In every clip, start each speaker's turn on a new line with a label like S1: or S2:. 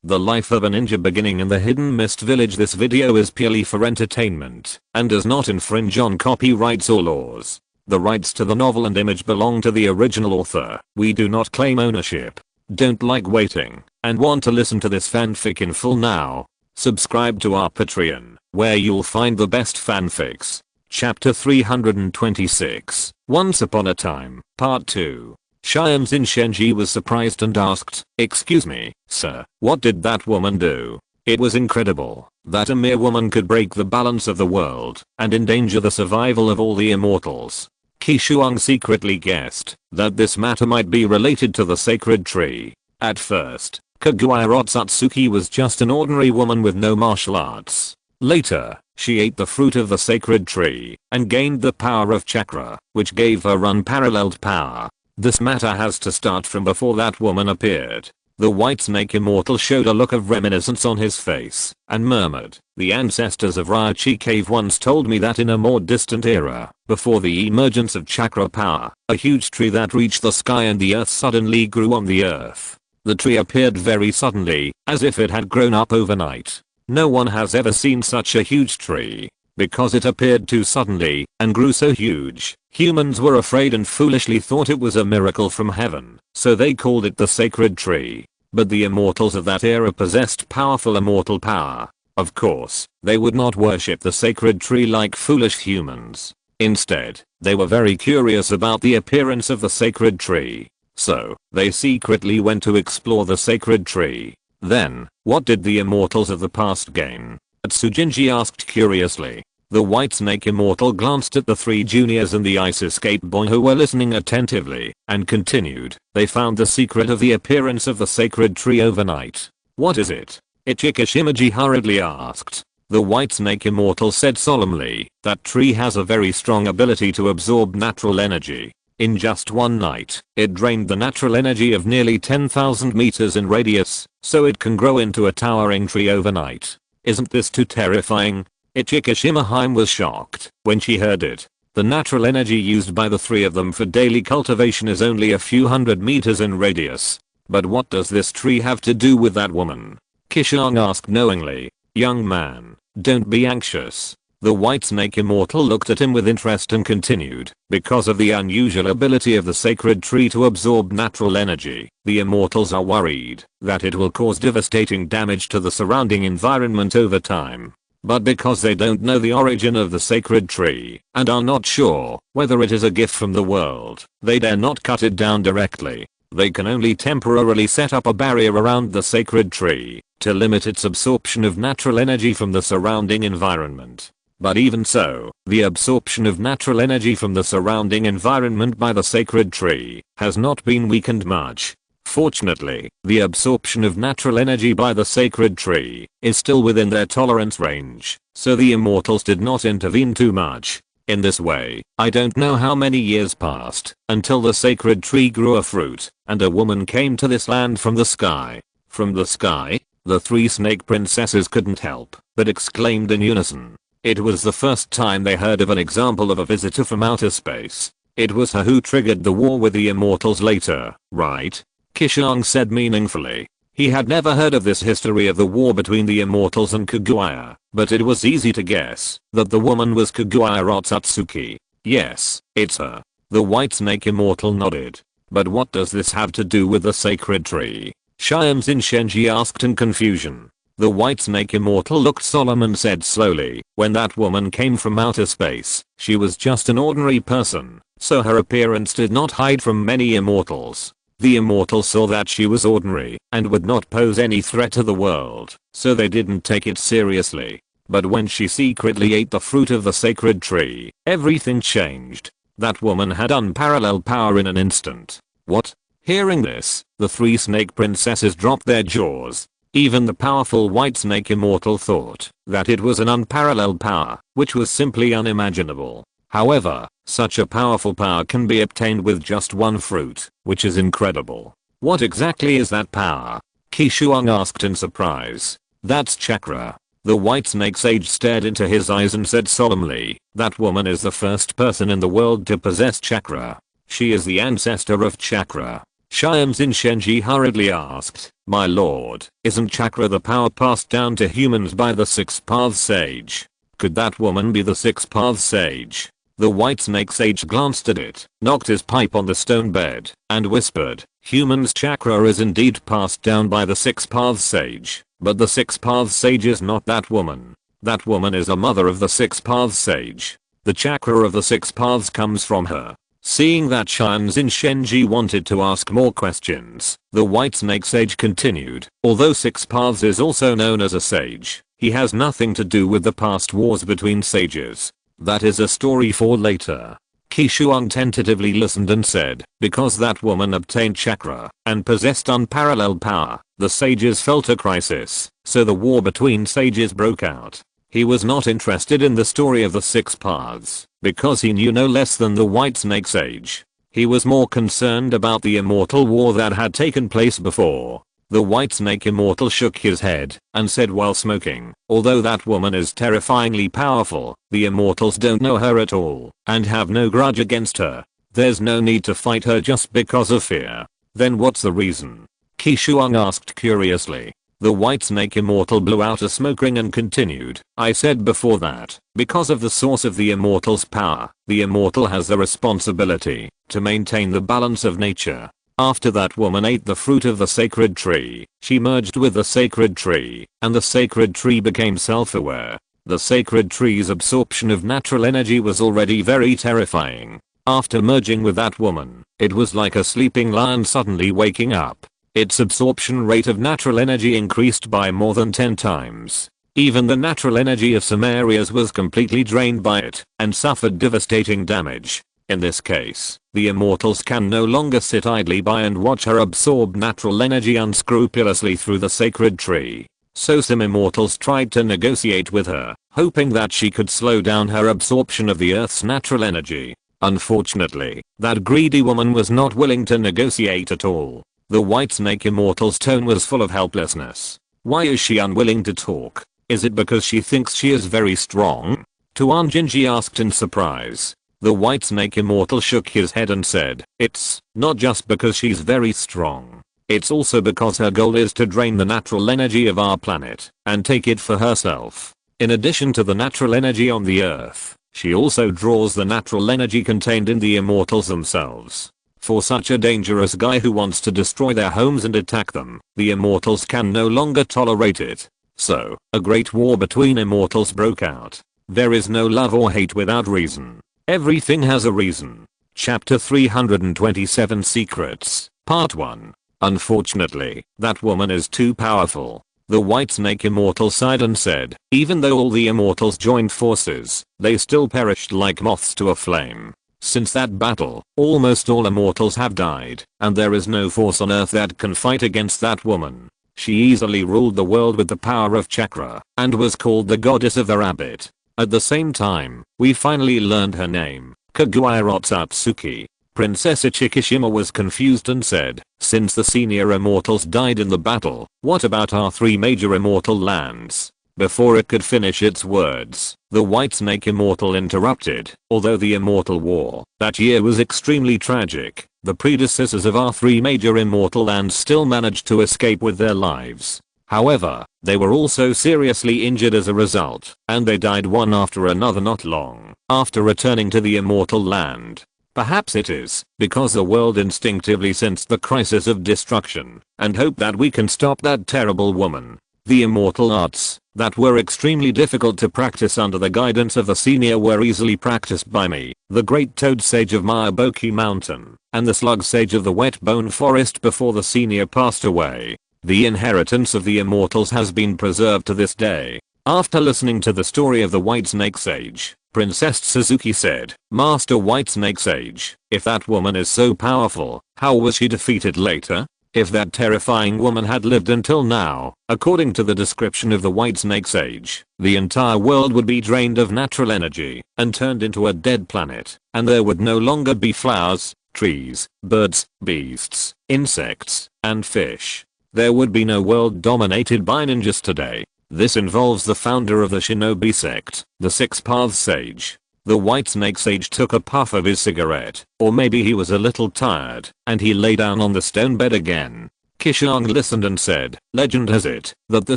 S1: The life of a ninja beginning in the Hidden Mist Village. This video is purely for entertainment and does not infringe on copyrights or laws. The rights to the novel and image belong to the original author. We do not claim ownership. Don't like waiting and want to listen to this fanfic in full now? Subscribe to our Patreon, where you'll find the best fanfics. Chapter 326, Once Upon a Time, Part 2. Xianxin Shenji was surprised and asked, "Excuse me, sir, what did that woman do?" It was incredible that a mere woman could break the balance of the world and endanger the survival of all the immortals. Qishuang secretly guessed that this matter might be related to the sacred tree. At first, Kaguya Otsutsuki was just an ordinary woman with no martial arts. Later, she ate the fruit of the sacred tree and gained the power of chakra, which gave her unparalleled power. This matter has to start from before that woman appeared. The White Snake Immortal showed a look of reminiscence on his face and murmured, "The ancestors of Raichi Cave once told me that in a more distant era, before the emergence of chakra power, a huge tree that reached the sky and the earth suddenly grew on the earth. The tree appeared very suddenly, as if it had grown up overnight. No one has ever seen such a huge tree. Because it appeared too suddenly and grew so huge, humans were afraid and foolishly thought it was a miracle from heaven, so they called it the sacred tree. But the immortals of that era possessed powerful immortal power. Of course, they would not worship the sacred tree like foolish humans. Instead, they were very curious about the appearance of the sacred tree. So, they secretly went to explore the sacred tree. Then, what did the immortals of the past gain?" Tsujinji asked curiously. The White Snake Immortal glanced at the three juniors and the ice escape boy who were listening attentively and continued, "They found the secret of the appearance of the sacred tree overnight." "What is it?" Ichikishimaji hurriedly asked. The White Snake Immortal said solemnly, "That tree has a very strong ability to absorb natural energy. In just one night, it drained the natural energy of nearly 10,000 meters in radius, so it can grow into a towering tree overnight. Isn't this too terrifying?" Ichikishimaheim was shocked when she heard it. The natural energy used by the three of them for daily cultivation is only a few hundred meters in radius. But what does this tree have to do with that woman? Qishuang asked knowingly. "Young man, don't be anxious." The White Snake Immortal looked at him with interest and continued, "Because of the unusual ability of the sacred tree to absorb natural energy, the immortals are worried that it will cause devastating damage to the surrounding environment over time. But because they don't know the origin of the sacred tree and are not sure whether it is a gift from the world, they dare not cut it down directly. They can only temporarily set up a barrier around the sacred tree to limit its absorption of natural energy from the surrounding environment. But even so, the absorption of natural energy from the surrounding environment by the sacred tree has not been weakened much. Fortunately, the absorption of natural energy by the sacred tree is still within their tolerance range, so the immortals did not intervene too much. In this way, I don't know how many years passed until the sacred tree grew a fruit, and a woman came to this land from the sky." "From the sky?" The three snake princesses couldn't help but exclaimed in unison. It was the first time they heard of an example of a visitor from outer space. "It was her who triggered the war with the immortals later, right?" Qishuang said meaningfully. He had never heard of this history of the war between the immortals and Kaguya, but it was easy to guess that the woman was Kaguya Otsutsuki. "Yes, it's her." The White Snake Immortal nodded. "But what does this have to do with the sacred tree?" Xianxin Shenji asked in confusion. The White Snake Immortal looked solemn and said slowly, "When that woman came from outer space, she was just an ordinary person, so her appearance did not hide from many immortals. The immortals saw that she was ordinary and would not pose any threat to the world, so they didn't take it seriously. But when she secretly ate the fruit of the sacred tree, everything changed. That woman had unparalleled power in an instant." "What?" Hearing this, the three snake princesses dropped their jaws. Even the powerful White Snake Immortal thought that it was an unparalleled power, which was simply unimaginable. However, such a powerful power can be obtained with just one fruit, which is incredible. "What exactly is that power?" Qishuang asked in surprise. "That's chakra." The White Snake Sage stared into his eyes and said solemnly, "That woman is the first person in the world to possess chakra. She is the ancestor of chakra. Xianxin Shenji hurriedly asked, "My lord, isn't chakra the power passed down to humans by the Six Paths Sage? Could that woman be the Six Paths Sage?" The white snake sage glanced at it, knocked his pipe on the stone bed, and whispered, "Humans' chakra is indeed passed down by the Six Paths Sage, but the Six Paths Sage is not that woman. That woman is a mother of the Six Paths Sage. The chakra of the Six Paths comes from her." Seeing that Xianxin Shenji wanted to ask more questions, the white snake sage continued, "Although Six Paths is also known as a sage, he has nothing to do with the past wars between sages. That is a story for later." Qishuang tentatively listened and said, "Because that woman obtained chakra and possessed unparalleled power, the sages felt a crisis, so the war between sages broke out." He was not interested in the story of the Six Paths, because he knew no less than the white snake sage. He was more concerned about the immortal war that had taken place before. The white snake immortal shook his head and said while smoking, "Although that woman is terrifyingly powerful, the immortals don't know her at all and have no grudge against her. There's no need to fight her just because of fear." "Then what's the reason?" Qishuang asked curiously. The white snake immortal blew out a smoke ring and continued, "I said before that, because of the source of the immortal's power, the immortal has the responsibility to maintain the balance of nature. After that woman ate the fruit of the sacred tree, she merged with the sacred tree, and the sacred tree became self-aware. The sacred tree's absorption of natural energy was already very terrifying. After merging with that woman, it was like a sleeping lion suddenly waking up. Its absorption rate of natural energy increased by more than 10 times. Even the natural energy of some areas was completely drained by it and suffered devastating damage. In this case, the immortals can no longer sit idly by and watch her absorb natural energy unscrupulously through the sacred tree. So some immortals tried to negotiate with her, hoping that she could slow down her absorption of the earth's natural energy. Unfortunately, that greedy woman was not willing to negotiate at all. The white snake immortal's tone was full of helplessness. "Why is she unwilling to talk? Is it because she thinks she is very strong?" Tuan Jinji asked in surprise. The white snake immortal shook his head and said, "It's not just because she's very strong. It's also because her goal is to drain the natural energy of our planet and take it for herself. In addition to the natural energy on the earth, she also draws the natural energy contained in the immortals themselves. For such a dangerous guy who wants to destroy their homes and attack them, the immortals can no longer tolerate it. So, a great war between immortals broke out. There is no love or hate without reason. Everything has a reason." Chapter 327 Secrets, Part 1. "Unfortunately, that woman is too powerful." The white snake immortal sighed and said, "Even though all the immortals joined forces, they still perished like moths to a flame. Since that battle, almost all immortals have died, and there is no force on earth that can fight against that woman. She easily ruled the world with the power of chakra, and was called the goddess of the rabbit. At the same time, we finally learned her name, Kaguya Satsuki." Princess Ichikishima was confused and said, "Since the senior immortals died in the battle, what about our 3 major immortal lands?" Before it could finish its words, the white snake immortal interrupted. "Although the immortal war that year was extremely tragic, the predecessors of our 3 major immortal lands still managed to escape with their lives. However, they were also seriously injured as a result, and they died one after another not long after returning to the immortal land. Perhaps it is because the world instinctively sensed the crisis of destruction and hoped that we can stop that terrible woman. The immortal arts that were extremely difficult to practice under the guidance of the senior were easily practiced by me, the great toad sage of Miyaboki Mountain, and the slug sage of the wet bone forest before the senior passed away. The inheritance of the immortals has been preserved to this day." After listening to the story of the white snake sage, Princess Suzuki said, "Master White Snake Sage, if that woman is so powerful, how was she defeated later? If that terrifying woman had lived until now, according to the description of the White Snake Sage, the entire world would be drained of natural energy and turned into a dead planet, and there would no longer be flowers, trees, birds, beasts, insects, and fish. There would be no world dominated by ninjas today. This involves the founder of the shinobi sect, the Six Paths Sage. The white snake sage took a puff of his cigarette, or maybe he was a little tired, and he lay down on the stone bed again. Qishuang listened and said, legend has it that the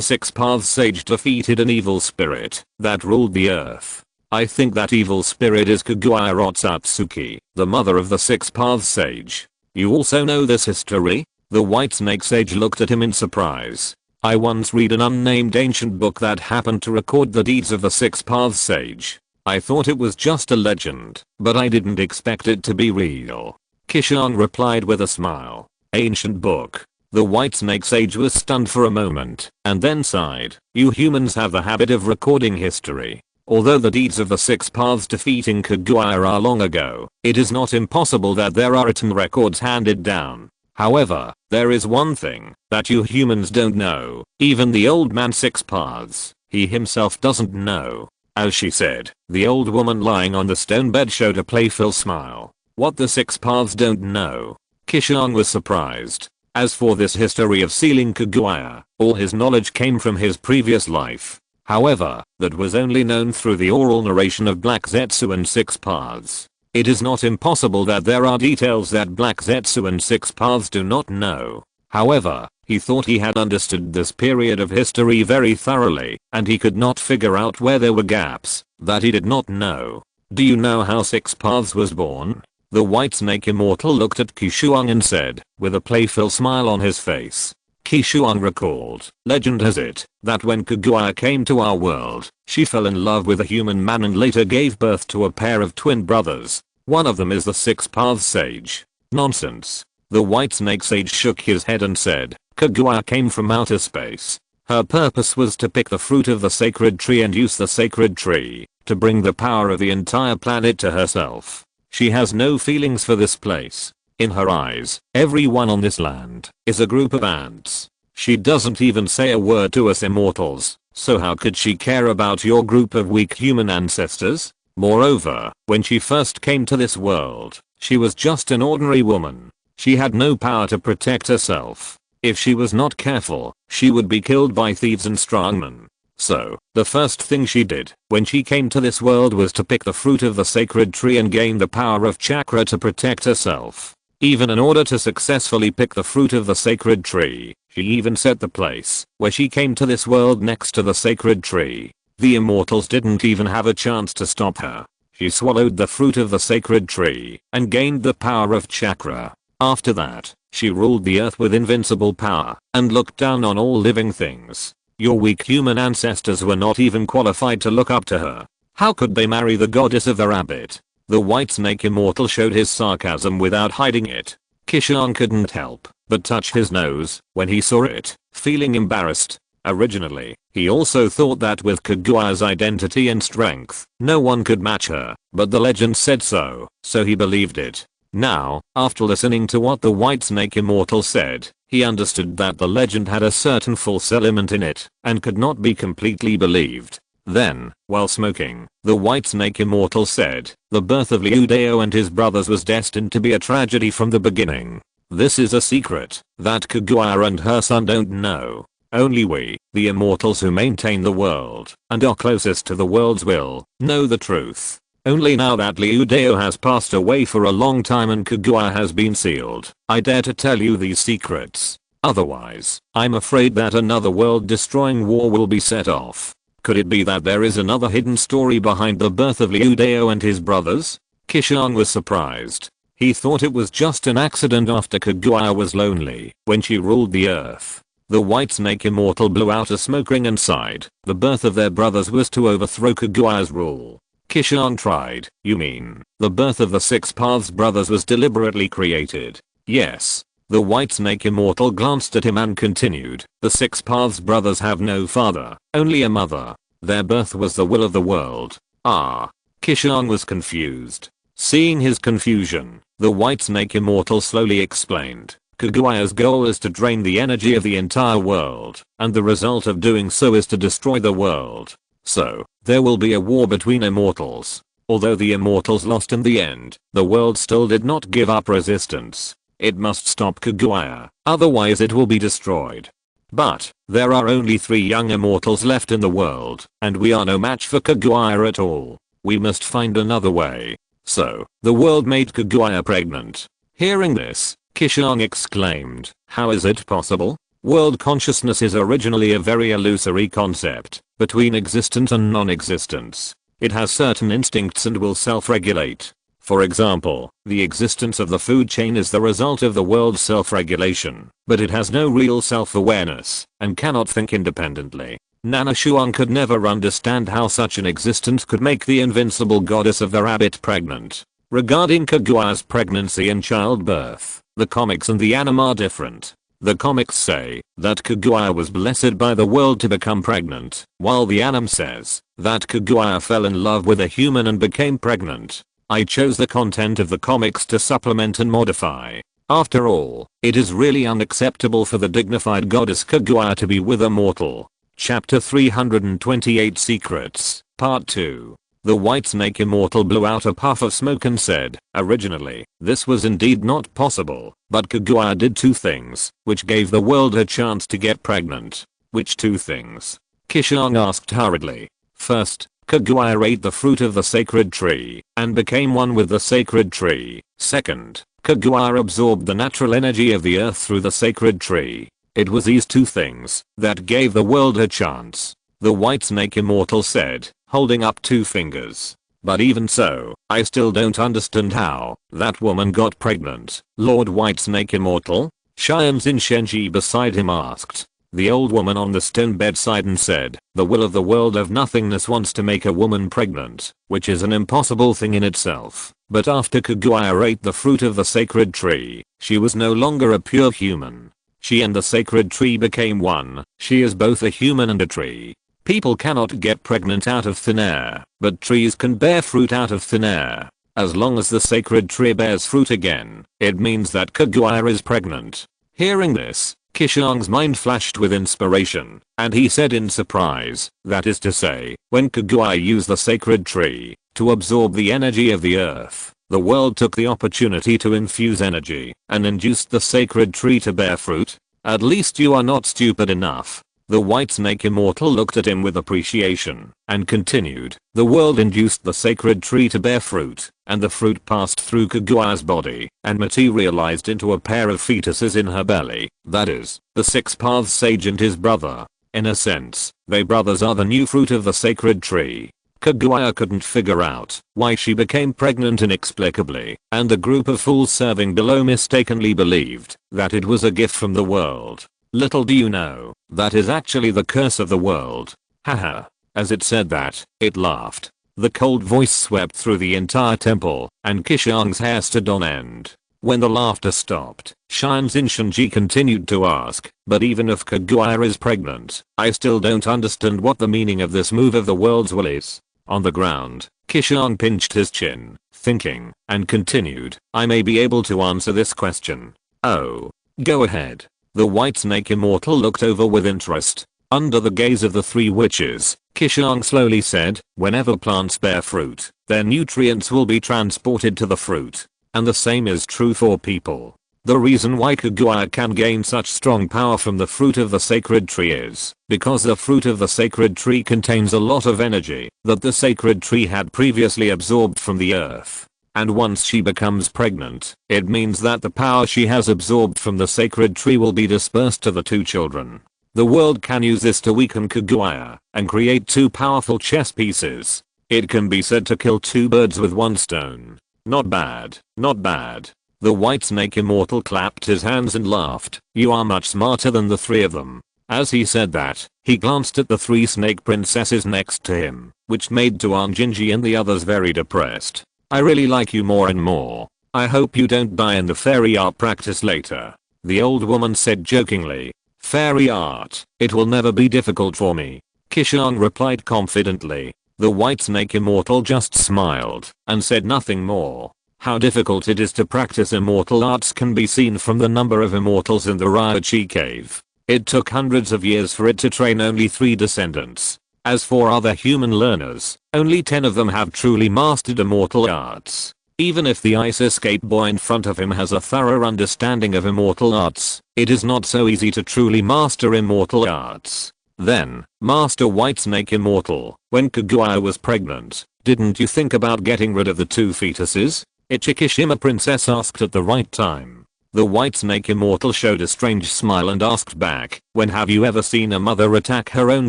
S1: Six Paths sage defeated an evil spirit that ruled the earth. I think that evil spirit is Kaguya Otsutsuki, the mother of the Six Paths sage. You also know this history? The white snake sage looked at him in surprise. I once read an unnamed ancient book that happened to record the deeds of the Six Paths sage. I thought it was just a legend, but I didn't expect it to be real. Qishuang replied with a smile. Ancient book. The white snake sage was stunned for a moment, and then sighed. You humans have the habit of recording history. Although the deeds of the Six Paths defeating Kaguya are long ago, it is not impossible that there are written records handed down. However, there is one thing that you humans don't know, even the old man Six Paths, he himself doesn't know. As she said, the old woman lying on the stone bed showed a playful smile. What the Six Paths don't know? Qishuang was surprised. As for this history of sealing Kaguya, all his knowledge came from his previous life. However, that was only known through the oral narration of Black Zetsu and Six Paths. It is not impossible that there are details that Black Zetsu and Six Paths do not know. However, he thought he had understood this period of history very thoroughly, and he could not figure out where there were gaps that he did not know. Do you know how Six Paths was born? The white snake immortal looked at Qishuang and said, with a playful smile on his face. Qishuang recalled, legend has it that when Kaguya came to our world, she fell in love with a human man and later gave birth to a pair of twin brothers. One of them is the Six Paths sage. Nonsense. The white snake sage shook his head and said, Kaguya came from outer space. Her purpose was to pick the fruit of the sacred tree and use the sacred tree to bring the power of the entire planet to herself. She has no feelings for this place. In her eyes, everyone on this land is a group of ants. She doesn't even say a word to us immortals, so how could she care about your group of weak human ancestors? Moreover, when she first came to this world, she was just an ordinary woman. She had no power to protect herself. If she was not careful, she would be killed by thieves and strongmen. So, the first thing she did when she came to this world was to pick the fruit of the sacred tree and gain the power of chakra to protect herself. Even in order to successfully pick the fruit of the sacred tree, she even set the place where she came to this world next to the sacred tree. The immortals didn't even have a chance to stop her. She swallowed the fruit of the sacred tree and gained the power of chakra. After that, she ruled the earth with invincible power and looked down on all living things. Your weak human ancestors were not even qualified to look up to her. How could they marry the goddess of the rabbit? The white snake immortal showed his sarcasm without hiding it. Qishuang couldn't help but touch his nose when he saw it, feeling embarrassed. Originally, he also thought that with Kaguya's identity and strength, no one could match her, but the legend said so he believed it. Now, after listening to what the white snake immortal said, he understood that the legend had a certain false element in it and could not be completely believed. Then, while smoking, the white snake immortal said, the birth of Liu Dao and his brothers was destined to be a tragedy from the beginning. This is a secret that Kaguya and her son don't know. Only we, the immortals who maintain the world and are closest to the world's will, know the truth. Only now that Liu Dao has passed away for a long time and Kaguya has been sealed, I dare to tell you these secrets. Otherwise, I'm afraid that another world-destroying war will be set off. Could it be that there is another hidden story behind the birth of Liu Dao and his brothers? Qishuang was surprised. He thought it was just an accident after Kaguya was lonely when she ruled the earth. The white snake immortal blew out a smoke ring and sighed. The birth of their brothers was to overthrow Kaguya's rule. Qishuang tried. You mean, the birth of the Six Paths brothers was deliberately created? Yes. The white snake immortal glanced at him and continued. The Six Paths brothers have no father, only a mother. Their birth was the will of the world. Ah. Qishuang was confused. Seeing his confusion, the white snake immortal slowly explained. Kaguya's goal is to drain the energy of the entire world, and the result of doing so is to destroy the world. So, there will be a war between immortals. Although the immortals lost in the end, the world still did not give up resistance. It must stop Kaguya, otherwise it will be destroyed. But, there are only 3 young immortals left in the world, and we are no match for Kaguya at all. We must find another way. So, the world made Kaguya pregnant. Hearing this, Qishuang exclaimed, how is it possible? World consciousness is originally a very illusory concept, between existence and non-existence. It has certain instincts and will self-regulate. For example, the existence of the food chain is the result of the world's self-regulation, but it has no real self-awareness, and cannot think independently. Nana Shuang could never understand how such an existence could make the invincible goddess of the rabbit pregnant. Regarding Kaguya's pregnancy and childbirth, the comics and the anime are different. The comics say that Kaguya was blessed by the world to become pregnant, while the anime says that Kaguya fell in love with a human and became pregnant. I chose the content of the comics to supplement and modify. After all, it is really unacceptable for the dignified goddess Kaguya to be with a mortal. Chapter 328 Secrets, Part 2. The white snake immortal blew out a puff of smoke and said, originally, this was indeed not possible, but Kaguya did two things, which gave the world a chance to get pregnant. Which two things? Qishuang asked hurriedly. First, Kaguya ate the fruit of the sacred tree, and became one with the sacred tree. Second, Kaguya absorbed the natural energy of the earth through the sacred tree. It was these two things that gave the world a chance. The white snake immortal said, holding up two fingers. But even so, I still don't understand how that woman got pregnant. Lord White Snake Immortal? Xianxin Shenji beside him asked. The old woman on the stone bedside and said, the will of the world of nothingness wants to make a woman pregnant, which is an impossible thing in itself. But after Kaguya ate the fruit of the sacred tree, she was no longer a pure human. She and the sacred tree became one. She is both a human and a tree. People cannot get pregnant out of thin air, but trees can bear fruit out of thin air. As long as the sacred tree bears fruit again, it means that Kaguya is pregnant. Hearing this, Qishuang's mind flashed with inspiration, and he said in surprise, that is to say, when Kaguya used the sacred tree to absorb the energy of the earth, the world took the opportunity to infuse energy and induced the sacred tree to bear fruit. At least you are not stupid enough. The white snake immortal looked at him with appreciation and continued, the world induced the sacred tree to bear fruit, and the fruit passed through Kaguya's body and materialized into a pair of fetuses in her belly, that is, the Six Paths Sage and his brother. In a sense, they brothers are the new fruit of the sacred tree. Kaguya couldn't figure out why she became pregnant inexplicably, and the group of fools serving below mistakenly believed that it was a gift from the world. Little do you know, that is actually the curse of the world. Haha. As it said that, it laughed. The cold voice swept through the entire temple, and Qishuang's hair stood on end. When the laughter stopped, Xianxin Shenji continued to ask, but even if Kaguya is pregnant, I still don't understand what the meaning of this move of the world's will is. On the ground, Qishuang pinched his chin, thinking, and continued, I may be able to answer this question. Oh. Go ahead. The white snake immortal looked over with interest. Under the gaze of the three witches, Qishuang slowly said, whenever plants bear fruit, their nutrients will be transported to the fruit. And the same is true for people. The reason why Kaguya can gain such strong power from the fruit of the sacred tree is because the fruit of the sacred tree contains a lot of energy that the sacred tree had previously absorbed from the earth. And once she becomes pregnant, it means that the power she has absorbed from the sacred tree will be dispersed to the two children. The world can use this to weaken Kaguya and create two powerful chess pieces. It can be said to kill two birds with one stone. Not bad, not bad. The white snake immortal clapped his hands and laughed. You are much smarter than the three of them. As he said that, he glanced at the three snake princesses next to him, which made Tuan Jinji and the others very depressed. I really like you more and more. I hope you don't die in the fairy art practice later. The old woman said jokingly. Fairy art, it will never be difficult for me. Qishuang replied confidently. The white snake immortal just smiled and said nothing more. How difficult it is to practice immortal arts can be seen from the number of immortals in the Ryochi cave. It took hundreds of years for it to train only 3 descendants. As for other human learners, only 10 of them have truly mastered immortal arts. Even if the ice escape boy in front of him has a thorough understanding of immortal arts, it is not so easy to truly master immortal arts. Then, Master Whitesnake Immortal, when Kaguya was pregnant, Didn't you think about getting rid of the two fetuses? Ichikishima princess asked at the right time. The white snake immortal showed a strange smile and asked back, when have you ever seen a mother attack her own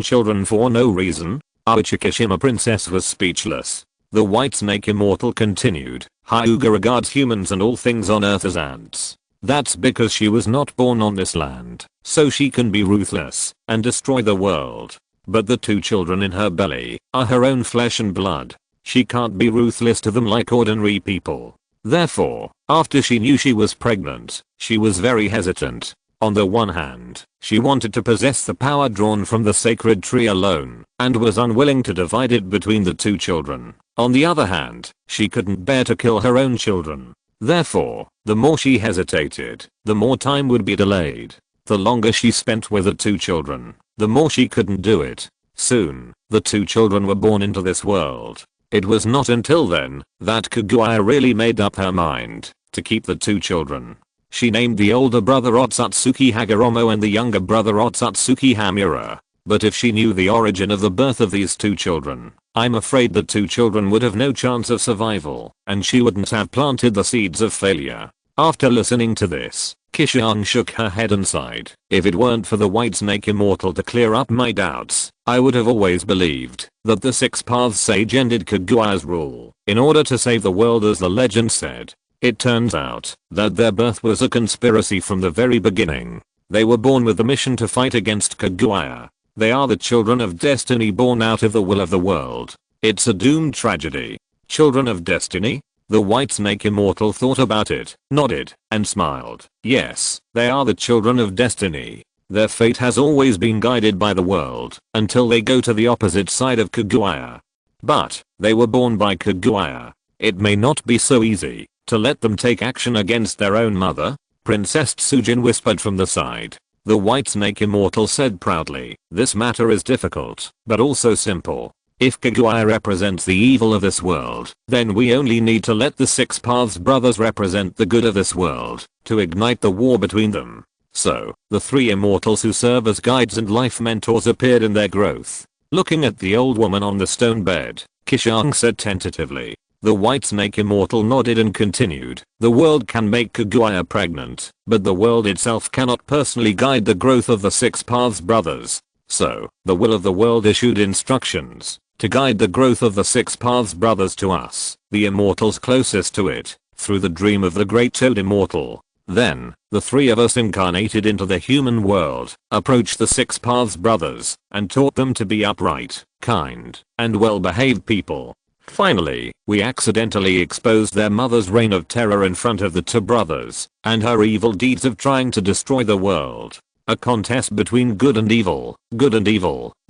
S1: children for no reason? Ichikishima princess was speechless. The white snake immortal continued, Hyuga regards humans and all things on earth as ants. That's because she was not born on this land, so she can be ruthless and destroy the world. But the two children in her belly are her own flesh and blood. She can't be ruthless to them like ordinary people. Therefore, after she knew she was pregnant, she was very hesitant. On the one hand, she wanted to possess the power drawn from the sacred tree alone, and was unwilling to divide it between the two children. On the other hand, she couldn't bear to kill her own children. Therefore, the more she hesitated, the more time would be delayed. The longer she spent with the two children, the more she couldn't do it. Soon, the two children were born into this world. It was not until then that Kaguya really made up her mind to keep the two children. She named the older brother Otsutsuki Hagoromo and the younger brother Otsutsuki Hamura. But if she knew the origin of the birth of these two children, I'm afraid the two children would have no chance of survival, and she wouldn't have planted the seeds of failure. After listening to this, Qishuang shook her head and sighed. If it weren't for the white snake immortal to clear up my doubts, I would have always believed that the Six Paths sage ended Kaguya's rule in order to save the world as the legend said. It turns out that their birth was a conspiracy from the very beginning. They were born with the mission to fight against Kaguya. They are the children of destiny born out of the will of the world. It's a doomed tragedy. Children of destiny? The white snake immortal thought about it, nodded, and smiled. Yes, they are the children of destiny. Their fate has always been guided by the world until they go to the opposite side of Kaguya. But they were born by Kaguya. It may not be so easy to let them take action against their own mother. Princess Tsujin whispered from the side. The white snake immortal said proudly, this matter is difficult, but also simple. If Kaguya represents the evil of this world, then we only need to let the Six Paths brothers represent the good of this world, to ignite the war between them. So, the three immortals who serve as guides and life mentors appeared in their growth. Looking at the old woman on the stone bed, Qishuang said tentatively. The white snake immortal nodded and continued, the world can make Kaguya pregnant, but the world itself cannot personally guide the growth of the Six Paths brothers. So, the will of the world issued instructions to guide the growth of the Six Paths brothers to us, the immortals closest to it, through the dream of the great Toad immortal. Then, the three of us incarnated into the human world, approached the Six Paths brothers, and taught them to be upright, kind, and well-behaved people. Finally, we accidentally exposed their mother's reign of terror in front of the two brothers, and her evil deeds of trying to destroy the world. A contest between good and evil,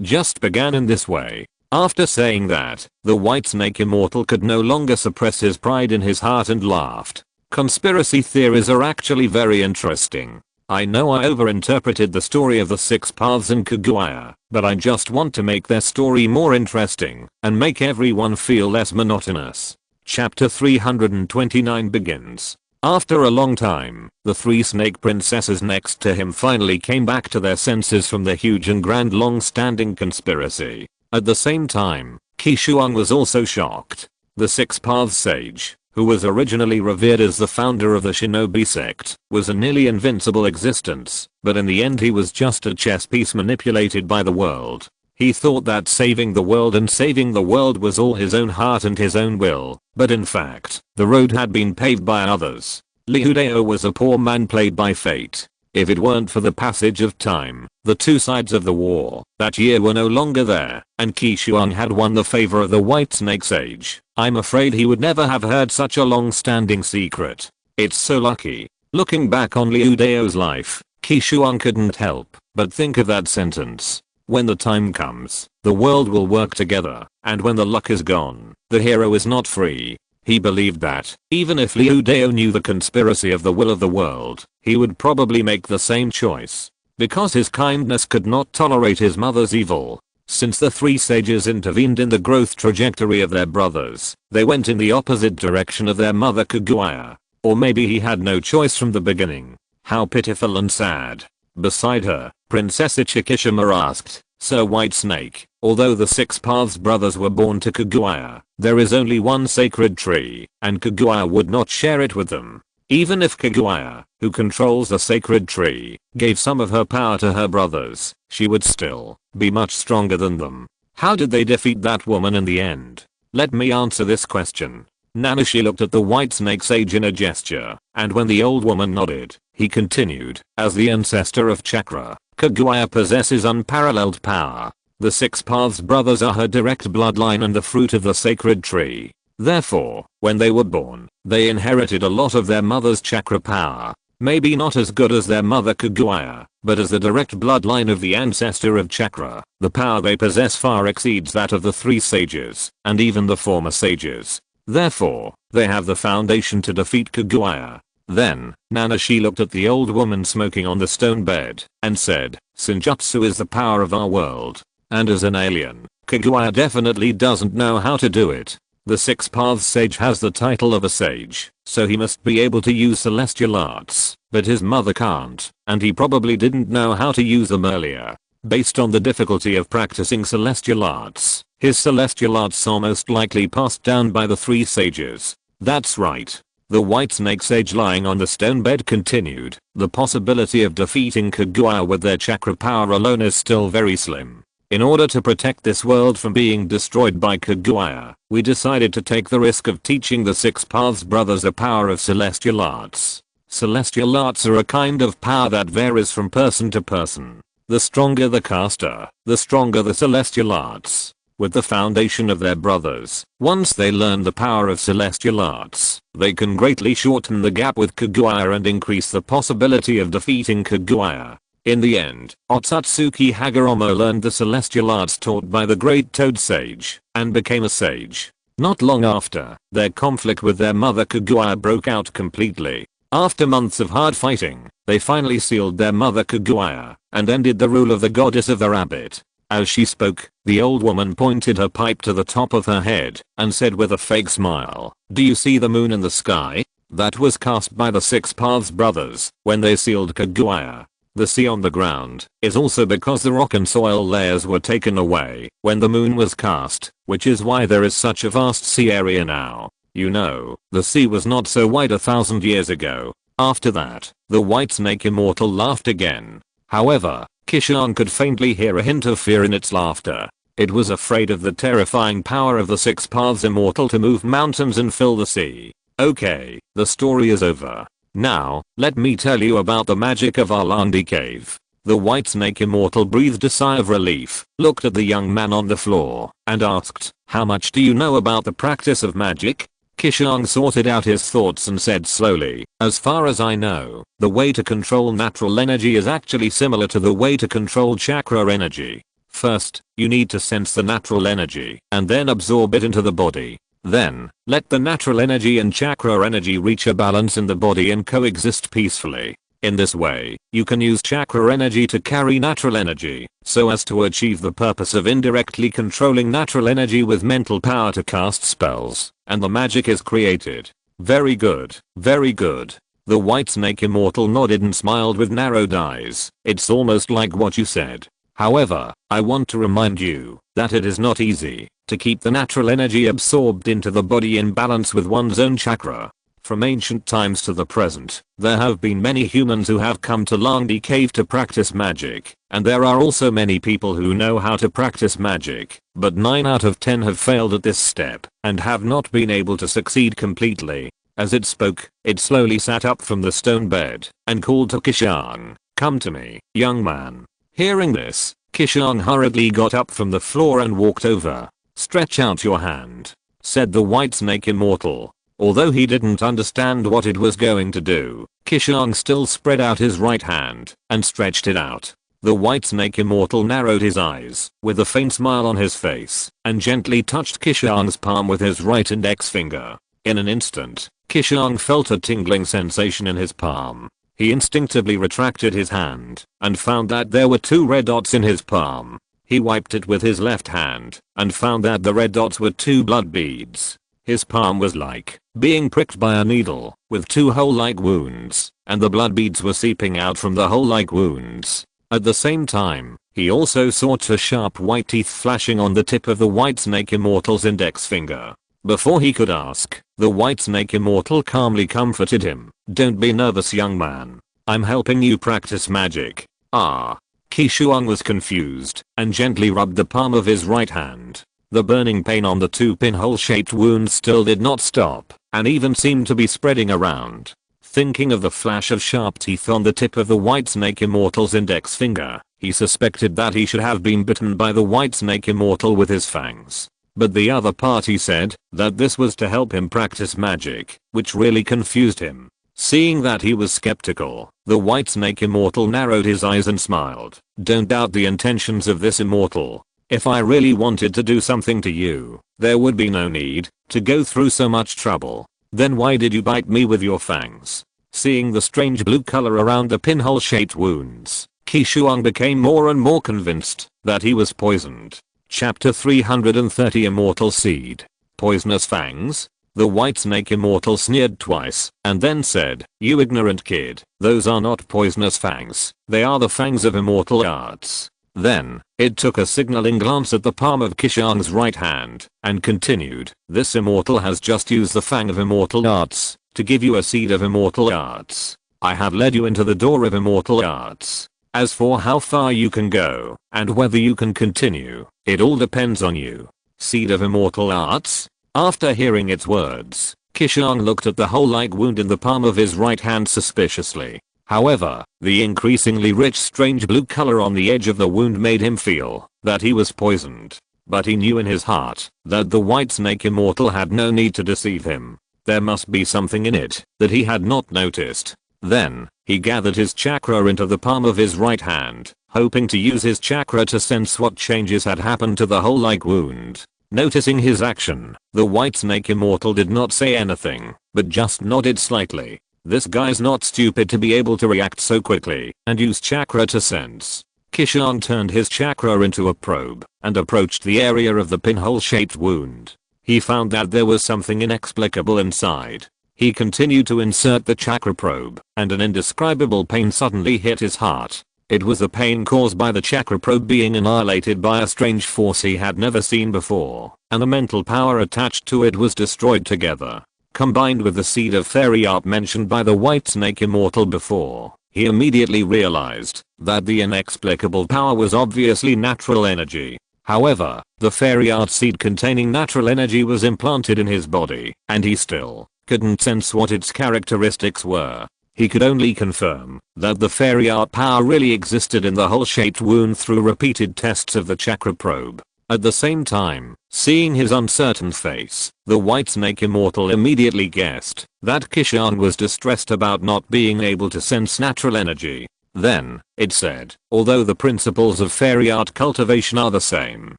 S1: just began in this way. After saying that, the white snake immortal could no longer suppress his pride in his heart and laughed. Conspiracy theories are actually very interesting. I know I overinterpreted the story of the Six Paths and Kaguya, but I just want to make their story more interesting and make everyone feel less monotonous. Chapter 329 begins. After a long time, the three snake princesses next to him finally came back to their senses from the huge and grand long-standing conspiracy. At the same time, Qishuang was also shocked. The Six Paths sage, who was originally revered as the founder of the shinobi sect, was a nearly invincible existence, but in the end he was just a chess piece manipulated by the world. He thought that saving the world and saving the world was all his own heart and his own will, but in fact, the road had been paved by others. Liudeo was a poor man played by fate. If it weren't for the passage of time, the two sides of the war that year were no longer there, and Qishuang had won the favor of the white snake sage. I'm afraid he would never have heard such a long-standing secret. It's so lucky. Looking back on Liudeo's life, Qishuang couldn't help but think of that sentence. When the time comes, the world will work together, and when the luck is gone, the hero is not free. He believed that, even if Liudeo knew the conspiracy of the will of the world, he would probably make the same choice. Because his kindness could not tolerate his mother's evil. Since the three sages intervened in the growth trajectory of their brothers, they went in the opposite direction of their mother Kaguya. Or maybe he had no choice from the beginning. How pitiful and sad. Beside her, Princess Ichikishima asked, Sir White Snake, although the Six Paths brothers were born to Kaguya, there is only one sacred tree, and Kaguya would not share it with them. Even if Kaguya, who controls the sacred tree, gave some of her power to her brothers, she would still be much stronger than them. How did they defeat that woman in the end? Let me answer this question. Nanashi looked at the White Snake sage in a gesture, and when the old woman nodded, he continued, as the ancestor of chakra, Kaguya possesses unparalleled power. The Six Paths brothers are her direct bloodline and the fruit of the sacred tree. Therefore, when they were born, they inherited a lot of their mother's chakra power. Maybe not as good as their mother Kaguya, but as the direct bloodline of the ancestor of chakra, the power they possess far exceeds that of the three sages, and even the former sages. Therefore, they have the foundation to defeat Kaguya. Then, Nanashi looked at the old woman smoking on the stone bed, and said, Senjutsu is the power of our world. And as an alien, Kaguya definitely doesn't know how to do it. The Six Paths sage has the title of a sage, so he must be able to use celestial arts, but his mother can't, and he probably didn't know how to use them earlier. Based on the difficulty of practicing celestial arts, his celestial arts are most likely passed down by the three sages. That's right. The White Snake sage lying on the stone bed continued, the possibility of defeating Kaguya with their chakra power alone is still very slim. In order to protect this world from being destroyed by Kaguya, we decided to take the risk of teaching the Six Paths brothers the power of celestial arts. Celestial arts are a kind of power that varies from person to person. The stronger the caster, the stronger the celestial arts. With the foundation of their brothers, once they learn the power of celestial arts, they can greatly shorten the gap with Kaguya and increase the possibility of defeating Kaguya. In the end, Otsutsuki Hagoromo learned the celestial arts taught by the great Toad Sage, and became a sage. Not long after, their conflict with their mother Kaguya broke out completely. After months of hard fighting, they finally sealed their mother Kaguya, and ended the rule of the goddess of the rabbit. As she spoke, the old woman pointed her pipe to the top of her head, and said with a fake smile, "Do you see the moon in the sky? That was cast by the Six Paths brothers, when they sealed Kaguya. The sea on the ground is also because the rock and soil layers were taken away when the moon was cast, which is why there is such a vast sea area now. You know, the sea was not so wide 1,000 years ago." After that, the White Snake Immortal laughed again. However, Qishuang could faintly hear a hint of fear in its laughter. It was afraid of the terrifying power of the Six Paths Immortal to move mountains and fill the sea. Okay, the story is over. Now, let me tell you about the magic of our Landi cave. The White Snake Immortal breathed a sigh of relief, looked at the young man on the floor, and asked, "How much do you know about the practice of magic?" Qishuang sorted out his thoughts and said slowly, "As far as I know, the way to control natural energy is actually similar to the way to control chakra energy. First, you need to sense the natural energy, and then absorb it into the body. Then, let the natural energy and chakra energy reach a balance in the body and coexist peacefully. In this way, you can use chakra energy to carry natural energy, so as to achieve the purpose of indirectly controlling natural energy with mental power to cast spells, and the magic is created." Very good, very good. The White Snake Immortal nodded and smiled with narrowed eyes. "It's almost like what you said. However, I want to remind you that it is not easy to keep the natural energy absorbed into the body in balance with one's own chakra. From ancient times to the present, there have been many humans who have come to Landi Cave to practice magic, and there are also many people who know how to practice magic, but 9 out of 10 have failed at this step and have not been able to succeed completely." As it spoke, it slowly sat up from the stone bed and called to Qishuang, "Come to me, young man." Hearing this, Qishuang hurriedly got up from the floor and walked over. "Stretch out your hand," said the White Snake Immortal. Although he didn't understand what it was going to do, Qishuang still spread out his right hand and stretched it out. The White Snake Immortal narrowed his eyes with a faint smile on his face and gently touched Qishuang's palm with his right index finger. In an instant, Qishuang felt a tingling sensation in his palm. He instinctively retracted his hand and found that there were 2 red dots in his palm. He wiped it with his left hand and found that the red dots were 2 blood beads. His palm was like being pricked by a needle with 2 hole-like wounds, and the blood beads were seeping out from the hole-like wounds. At the same time, he also saw two sharp white teeth flashing on the tip of the White Snake Immortal's index finger. Before he could ask, the White Snake Immortal calmly comforted him. "Don't be nervous, young man. I'm helping you practice magic." Ah. Qishuang was confused and gently rubbed the palm of his right hand. The burning pain on the two pinhole-shaped wounds still did not stop, and even seemed to be spreading around. Thinking of the flash of sharp teeth on the tip of the White Snake Immortal's index finger, he suspected that he should have been bitten by the White Snake Immortal with his fangs. But the other party said that this was to help him practice magic, which really confused him. Seeing that he was skeptical, the White Snake Immortal narrowed his eyes and smiled. "Don't doubt the intentions of this immortal. If I really wanted to do something to you, there would be no need to go through so much trouble. Then why did you bite me with your fangs?" Seeing the strange blue color around the pinhole-shaped wounds, Qishuang became more and more convinced that he was poisoned. Chapter 330 Immortal Seed. Poisonous Fangs? The White Snake Immortal sneered twice and then said, "You ignorant kid, those are not poisonous fangs, they are the fangs of immortal arts." Then, it took a signaling glance at the palm of Qishuang's right hand and continued, "This immortal has just used the fang of immortal arts to give you a seed of immortal arts. I have led you into the door of immortal arts. As for how far you can go and whether you can continue, it all depends on you." Seed of immortal arts? After hearing its words, Qishuang looked at the hole-like wound in the palm of his right hand suspiciously. However, the increasingly rich strange blue color on the edge of the wound made him feel that he was poisoned. But he knew in his heart that the White Snake Immortal had no need to deceive him. There must be something in it that he had not noticed. Then, he gathered his chakra into the palm of his right hand, hoping to use his chakra to sense what changes had happened to the hole-like wound. Noticing his action, the White Snake Immortal did not say anything, but just nodded slightly. This guy's not stupid to be able to react so quickly and use chakra to sense. Qishuang turned his chakra into a probe and approached the area of the pinhole-shaped wound. He found that there was something inexplicable inside. He continued to insert the chakra probe, and an indescribable pain suddenly hit his heart. It was the pain caused by the chakra probe being annihilated by a strange force he had never seen before, and the mental power attached to it was destroyed together. Combined with the seed of fairy art mentioned by the White Snake Immortal before, he immediately realized that the inexplicable power was obviously natural energy. However, the fairy art seed containing natural energy was implanted in his body, and he still couldn't sense what its characteristics were. He could only confirm that the fairy art power really existed in the hole-shaped wound through repeated tests of the chakra probe. At the same time, seeing his uncertain face, the White Snake Immortal immediately guessed that Qishuang was distressed about not being able to sense natural energy. Then, it said, although the principles of fairy art cultivation are the same,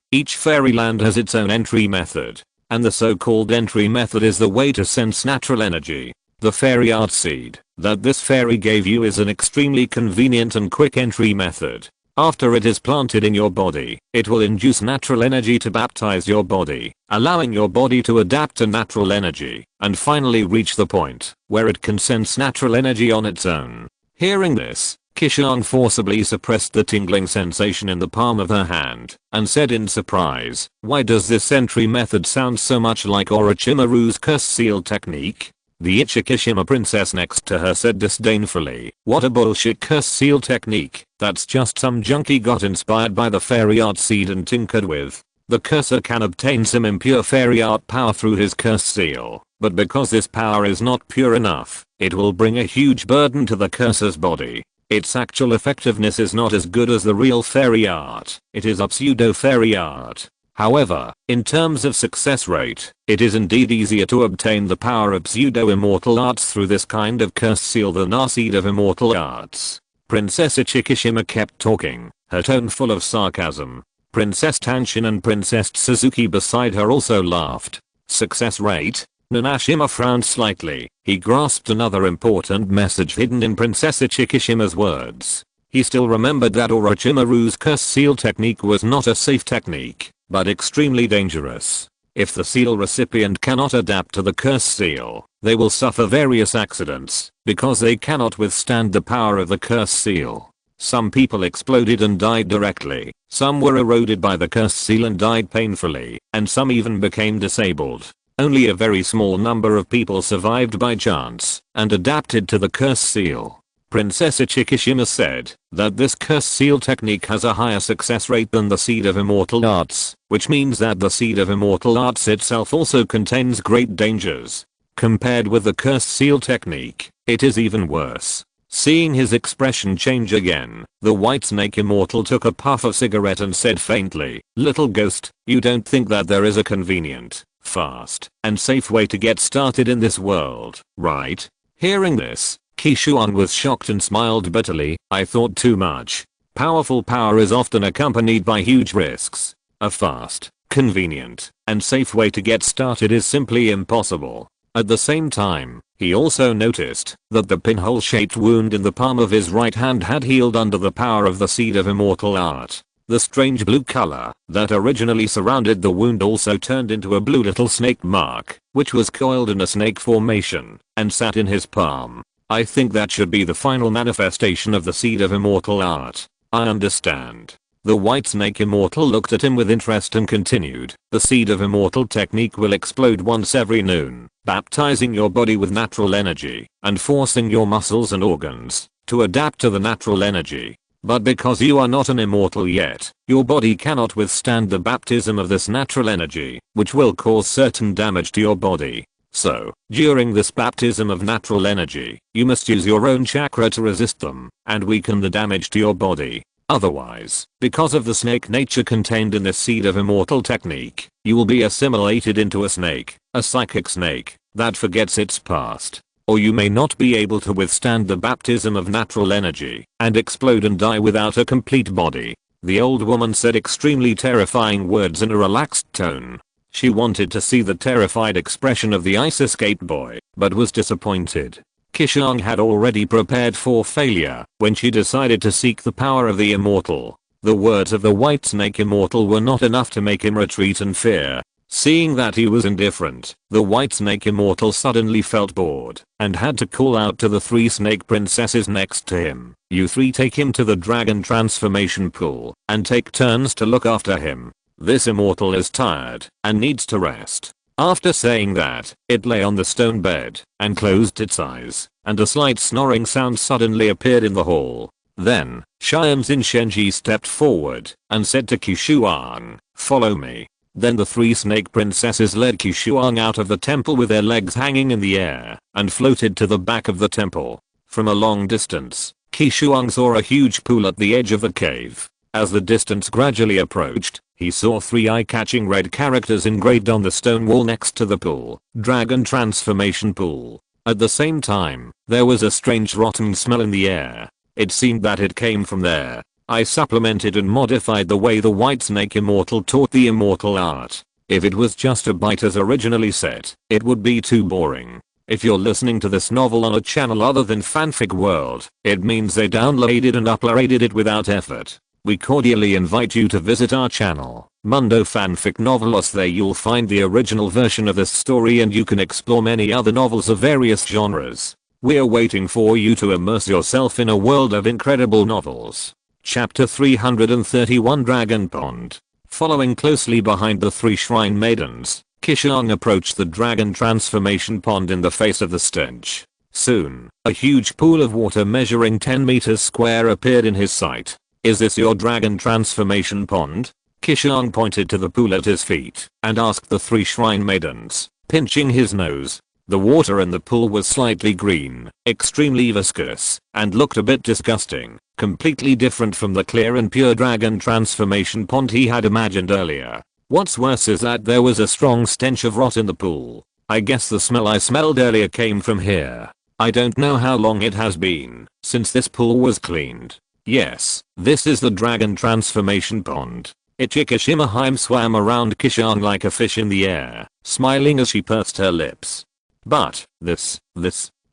S1: each fairyland has its own entry method, and the so-called entry method is the way to sense natural energy. The fairy art seed that this fairy gave you is an extremely convenient and quick entry method. After it is planted in your body, it will induce natural energy to baptize your body, allowing your body to adapt to natural energy, and finally reach the point where it can sense natural energy on its own. Hearing this, Qishuang forcibly suppressed the tingling sensation in the palm of her hand, and said in surprise, "Why does this entry method sound so much like Orochimaru's curse seal technique?" The Ichikishima princess next to her said disdainfully, "What a bullshit curse seal technique, that's just some junkie got inspired by the fairy art seed and tinkered with. The cursor can obtain some impure fairy art power through his curse seal, but because this power is not pure enough, it will bring a huge burden to the cursor's body. Its actual effectiveness is not as good as the real fairy art, it is a pseudo fairy art. However, in terms of success rate, it is indeed easier to obtain the power of pseudo-immortal arts through this kind of curse seal than our seed of immortal arts." Princess Ichikishima kept talking, her tone full of sarcasm. Princess Tanshin and Princess Suzuki beside her also laughed. Success rate? Nanashima frowned slightly. He grasped another important message hidden in Princess Ichikishima's words. He still remembered that Orochimaru's curse seal technique was not a safe technique, but extremely dangerous. If the seal recipient cannot adapt to the curse seal, they will suffer various accidents because they cannot withstand the power of the curse seal. Some people exploded and died directly, some were eroded by the cursed seal and died painfully, and some even became disabled. Only a very small number of people survived by chance and adapted to the cursed seal. Princess Ichikishima said that this cursed seal technique has a higher success rate than the Seed of Immortal Arts, which means that the Seed of Immortal Arts itself also contains great dangers. Compared with the cursed seal technique, it is even worse. Seeing his expression change again, the White Snake Immortal took a puff of cigarette and said faintly, "Little ghost, you don't think that there is a convenient, fast, and safe way to get started in this world, right?" Hearing this, Qishuang was shocked and smiled bitterly. "I thought too much. Powerful power is often accompanied by huge risks. A fast, convenient, and safe way to get started is simply impossible." At the same time, he also noticed that the pinhole-shaped wound in the palm of his right hand had healed under the power of the Seed of Immortal Art. The strange blue color that originally surrounded the wound also turned into a blue little snake mark, which was coiled in a snake formation and sat in his palm. "I think that should be the final manifestation of the Seed of Immortal Art. I understand." The White Snake Immortal looked at him with interest and continued, "The Seed of Immortal technique will explode once every noon, baptizing your body with natural energy and forcing your muscles and organs to adapt to the natural energy. But because you are not an immortal yet, your body cannot withstand the baptism of this natural energy, which will cause certain damage to your body. So, during this baptism of natural energy, you must use your own chakra to resist them and weaken the damage to your body. Otherwise, because of the snake nature contained in this Seed of Immortal technique, you will be assimilated into a snake, a psychic snake, that forgets its past. Or you may not be able to withstand the baptism of natural energy and explode and die without a complete body." The old woman said extremely terrifying words in a relaxed tone. She wanted to see the terrified expression of the Ice Escape boy, but was disappointed. Qishuang had already prepared for failure when she decided to seek the power of the immortal. The words of the White Snake Immortal were not enough to make him retreat in fear. Seeing that he was indifferent, the White Snake Immortal suddenly felt bored and had to call out to the 3 snake princesses next to him, "You 3 take him to the dragon transformation pool and take turns to look after him. This immortal is tired and needs to rest." After saying that, it lay on the stone bed and closed its eyes, and a slight snoring sound suddenly appeared in the hall. Then, Xianxin Shenji stepped forward and said to Qishuang, "Follow me." Then the 3 snake princesses led Qishuang out of the temple with their legs hanging in the air and floated to the back of the temple. From a long distance, Qishuang saw a huge pool at the edge of the cave. As the distance gradually approached, he saw 3 eye-catching red characters engraved on the stone wall next to the pool, "Dragon Transformation Pool." At the same time, there was a strange rotten smell in the air. It seemed that it came from there. I supplemented and modified the way the White Snake Immortal taught the immortal art. If it was just a bite as originally set, it would be too boring. If you're listening to this novel on a channel other than Fanfic World, it means they downloaded and uploaded it without effort. We cordially invite you to visit our channel, Mundo Fanfic Novelos. There you'll find the original version of this story and you can explore many other novels of various genres. We're waiting for you to immerse yourself in a world of incredible novels. Chapter 331 Dragon Pond. Following closely behind the 3 shrine maidens, Qishuang approached the dragon transformation pond in the face of the stench. Soon, a huge pool of water measuring 10 meters square appeared in his sight. "Is this your dragon transformation pond?" Qishuang pointed to the pool at his feet and asked the 3 shrine maidens, pinching his nose. The water in the pool was slightly green, extremely viscous, and looked a bit disgusting, completely different from the clear and pure dragon transformation pond he had imagined earlier. What's worse is that there was a strong stench of rot in the pool. I guess the smell I smelled earlier came from here. I don't know how long it has been since this pool was cleaned. Yes, this is the dragon transformation pond. Ichikishima Haim swam around Qishuang like a fish in the air, smiling as she pursed her lips. But, this,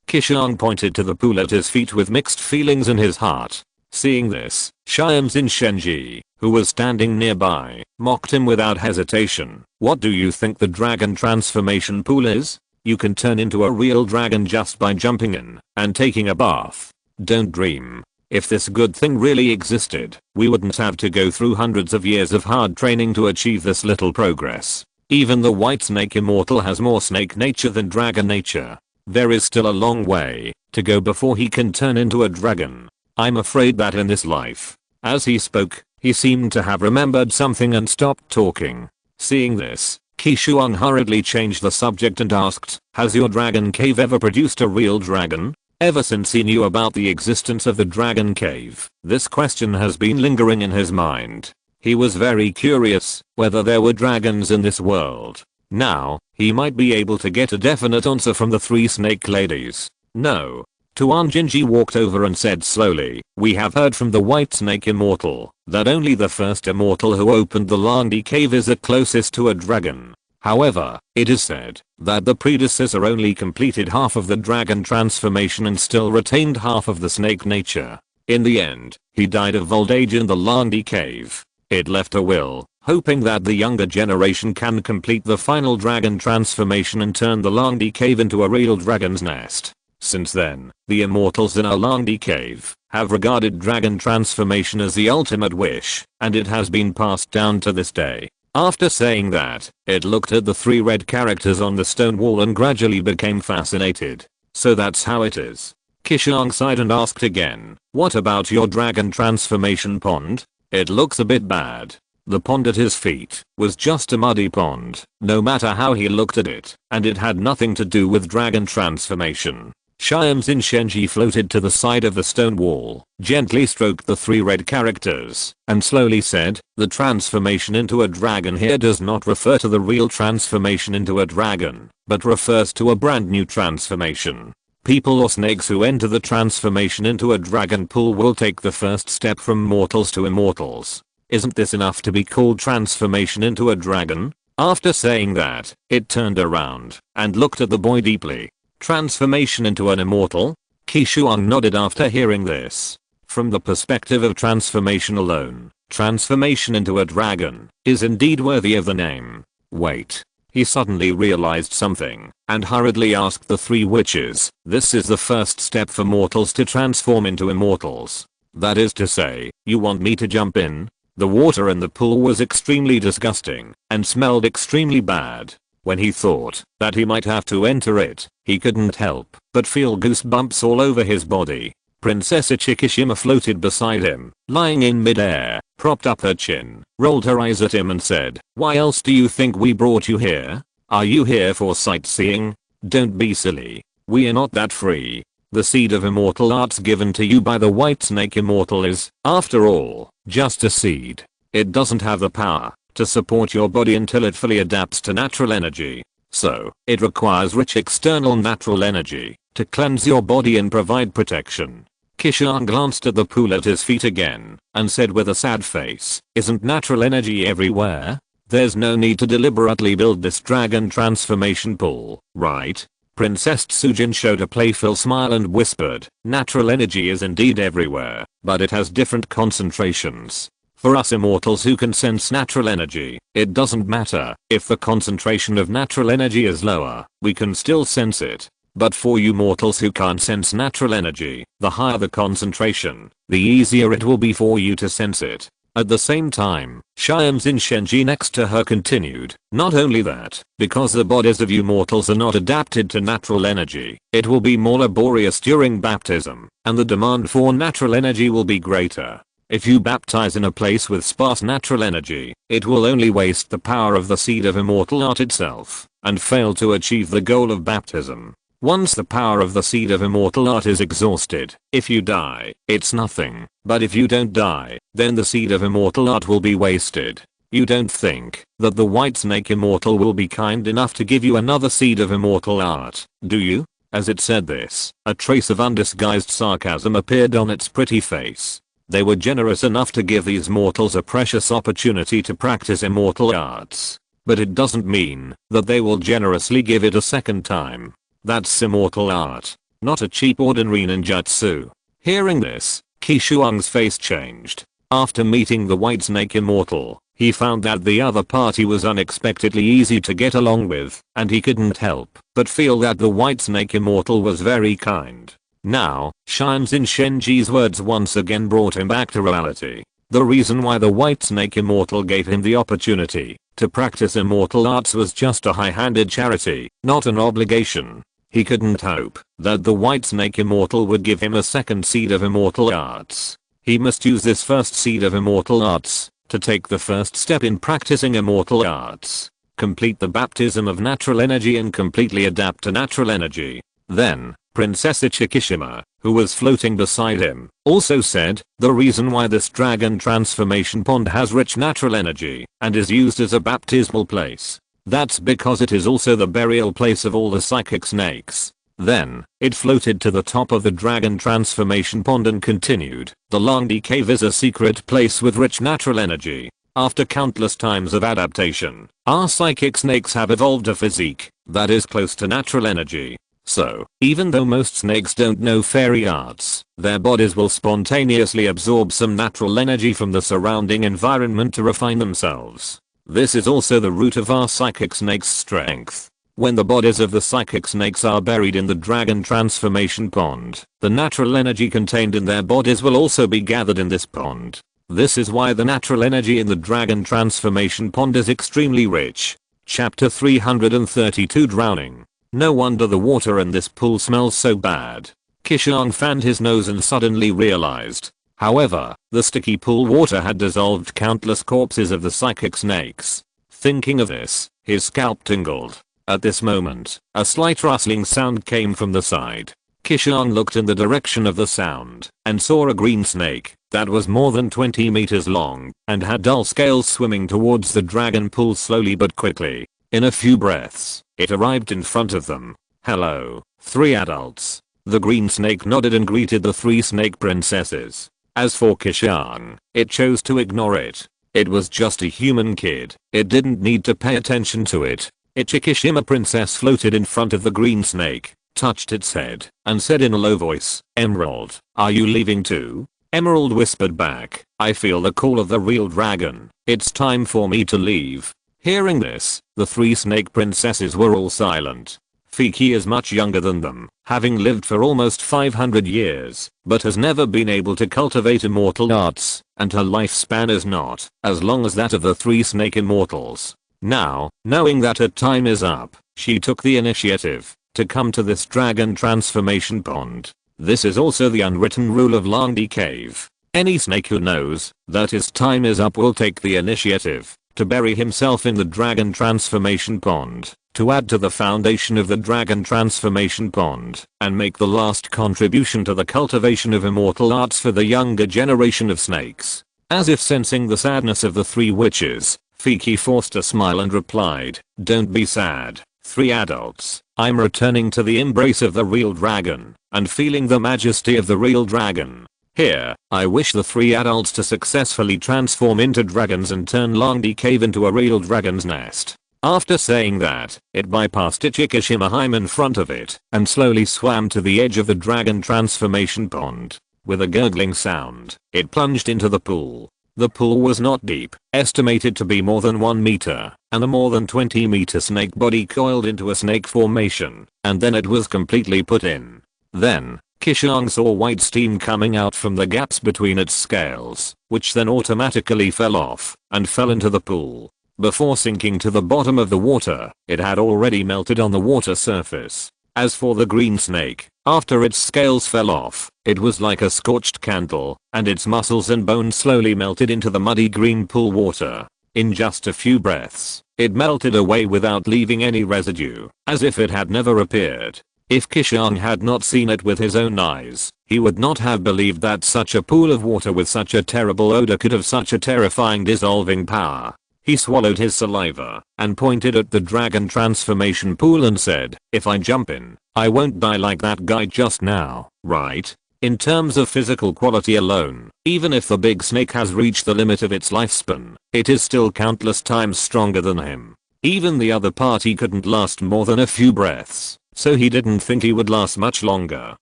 S1: Qishuang pointed to the pool at his feet with mixed feelings in his heart. Seeing this, Xianxin Shenji, who was standing nearby, mocked him without hesitation. "What do you think the dragon transformation pool is? You can turn into a real dragon just by jumping in and taking a bath. Don't dream." If this good thing really existed, we wouldn't have to go through hundreds of years of hard training to achieve this little progress. Even the white snake immortal has more snake nature than dragon nature. There is still a long way to go before he can turn into a dragon. I'm afraid that in this life. As he spoke, he seemed to have remembered something and stopped talking. Seeing this, Qishuang hurriedly changed the subject and asked, has your dragon cave ever produced a real dragon? Ever since he knew about the existence of the dragon cave, this question has been lingering in his mind. He was very curious whether there were dragons in this world. Now, he might be able to get a definite answer from the three snake ladies. No. Tuan Jinji walked over and said slowly, we have heard from the white snake immortal that only the first immortal who opened the Landi cave is the closest to a dragon. However, it is said that the predecessor only completed half of the dragon transformation and still retained half of the snake nature. In the end, he died of old age in the Landi cave. It left a will, hoping that the younger generation can complete the final dragon transformation and turn the Landi cave into a real dragon's nest. Since then, the immortals in Landi cave have regarded dragon transformation as the ultimate wish, and it has been passed down to this day. After saying that, it looked at the three red characters on the stone wall and gradually became fascinated. So that's how it is. Qishuang sighed and asked again, what about your dragon transformation pond? It looks a bit bad. The pond at his feet was just a muddy pond, no matter how he looked at it, and it had nothing to do with dragon transformation. Xianxin Shenji floated to the side of the stone wall, gently stroked the three red characters, and slowly said, the transformation into a dragon here does not refer to the real transformation into a dragon, but refers to a brand new transformation. People or snakes who enter the transformation into a dragon pool will take the first step from mortals to immortals. Isn't this enough to be called transformation into a dragon? After saying that, it turned around and looked at the boy deeply. Transformation into an immortal? Qishuang nodded after hearing this. From the perspective of transformation alone, transformation into a dragon is indeed worthy of the name. Wait. He suddenly realized something and hurriedly asked the three witches, this is the first step for mortals to transform into immortals. That is to say, you want me to jump in? The water in the pool was extremely disgusting and smelled extremely bad. When he thought that he might have to enter it, he couldn't help but feel goosebumps all over his body. Princess Ichikishima floated beside him, lying in midair, propped up her chin, rolled her eyes at him and said, why else do you think we brought you here? Are you here for sightseeing? Don't be silly. We are not that free. The seed of immortal arts given to you by the white snake immortal is, after all, just a seed. It doesn't have the power to support your body until it fully adapts to natural energy. So, it requires rich external natural energy to cleanse your body and provide protection. Qishuang glanced at the pool at his feet again and said with a sad face, isn't natural energy everywhere? There's no need to deliberately build this dragon transformation pool, right? Princess Tsujin showed a playful smile and whispered, natural energy is indeed everywhere, but it has different concentrations. For us immortals who can sense natural energy, it doesn't matter if the concentration of natural energy is lower, we can still sense it. But for you mortals who can't sense natural energy, the higher the concentration, the easier it will be for you to sense it. At the same time, Xianxin Shenji next to her continued, not only that, because the bodies of you mortals are not adapted to natural energy, it will be more laborious during baptism, and the demand for natural energy will be greater. If you baptize in a place with sparse natural energy, it will only waste the power of the seed of immortal art itself, and fail to achieve the goal of baptism. Once the power of the seed of immortal art is exhausted, if you die, it's nothing, but if you don't die, then the seed of immortal art will be wasted. You don't think that the white snake immortal will be kind enough to give you another seed of immortal art, do you? As it said this, a trace of undisguised sarcasm appeared on its pretty face. They were generous enough to give these mortals a precious opportunity to practice immortal arts. But it doesn't mean that they will generously give it a second time. That's immortal art, not a cheap ordinary ninjutsu. Hearing this, Qishuang's face changed. After meeting the white snake immortal, he found that the other party was unexpectedly easy to get along with, and he couldn't help but feel that the white snake immortal was very kind. Now, Shinzin Shenji's words once again brought him back to reality. The reason why the White Snake Immortal gave him the opportunity to practice immortal arts was just a high-handed charity, not an obligation. He couldn't hope that the White Snake Immortal would give him a second seed of immortal arts. He must use this first seed of immortal arts to take the first step in practicing immortal arts, complete the baptism of natural energy and completely adapt to natural energy. Then, Princess Ichikishima, who was floating beside him, also said, the reason why this dragon transformation pond has rich natural energy and is used as a baptismal place. That's because it is also the burial place of all the psychic snakes. Then, it floated to the top of the dragon transformation pond and continued. The Longdi Cave is a secret place with rich natural energy. After countless times of adaptation, our psychic snakes have evolved a physique that is close to natural energy. So, even though most snakes don't know fairy arts, their bodies will spontaneously absorb some natural energy from the surrounding environment to refine themselves. This is also the root of our psychic snake's strength. When the bodies of the psychic snakes are buried in the dragon transformation pond, the natural energy contained in their bodies will also be gathered in this pond. This is why the natural energy in the dragon transformation pond is extremely rich. Chapter 332 Drowning. No wonder the water in this pool smells so bad. Qishuang fanned his nose and suddenly realized. However, the sticky pool water had dissolved countless corpses of the psychic snakes. Thinking of this, his scalp tingled. At this moment, a slight rustling sound came from the side. Qishuang looked in the direction of the sound and saw a green snake that was more than 20 meters long and had dull scales swimming towards the dragon pool slowly but quickly. In a few breaths, it arrived in front of them. Hello, three adults. The green snake nodded and greeted the three snake princesses. As for Qishuang, it chose to ignore it. It was just a human kid. It didn't need to pay attention to it. Ichikishima princess floated in front of the green snake, touched its head, and said in a low voice, Emerald, are you leaving too? Emerald whispered back, I feel the call of the real dragon. It's time for me to leave. Hearing this, the three snake princesses were all silent. Fiki is much younger than them, having lived for almost 500 years, but has never been able to cultivate immortal arts, and her lifespan is not as long as that of the three snake immortals. Now, knowing that her time is up, she took the initiative to come to this dragon transformation pond. This is also the unwritten rule of Longdi Cave. Any snake who knows that his time is up will take the initiative to bury himself in the dragon transformation pond, to add to the foundation of the dragon transformation pond, and make the last contribution to the cultivation of immortal arts for the younger generation of snakes. As if sensing the sadness of the three witches, Fiki forced a smile and replied, don't be sad, three adults. I'm returning to the embrace of the real dragon, and feeling the majesty of the real dragon. Here, I wish the three adults to successfully transform into dragons and turn Longdi Cave into a real dragon's nest. After saying that, it bypassed Ichikishima Heim in front of it, and slowly swam to the edge of the dragon transformation pond. With a gurgling sound, it plunged into the pool. The pool was not deep, estimated to be more than 1 meter, and a more than 20 meter snake body coiled into a snake formation, and then it was completely put in. Then, Qishuang saw white steam coming out from the gaps between its scales, which then automatically fell off, and fell into the pool. Before sinking to the bottom of the water, it had already melted on the water surface. As for the green snake, after its scales fell off, it was like a scorched candle, and its muscles and bones slowly melted into the muddy green pool water. In just a few breaths, it melted away without leaving any residue, as if it had never appeared. If Qishuang had not seen it with his own eyes, he would not have believed that such a pool of water with such a terrible odor could have such a terrifying dissolving power. He swallowed his saliva and pointed at the dragon transformation pool and said, if I jump in, I won't die like that guy just now, right? In terms of physical quality alone, even if the big snake has reached the limit of its lifespan, it is still countless times stronger than him. Even the other party couldn't last more than a few breaths, so he didn't think he would last much longer.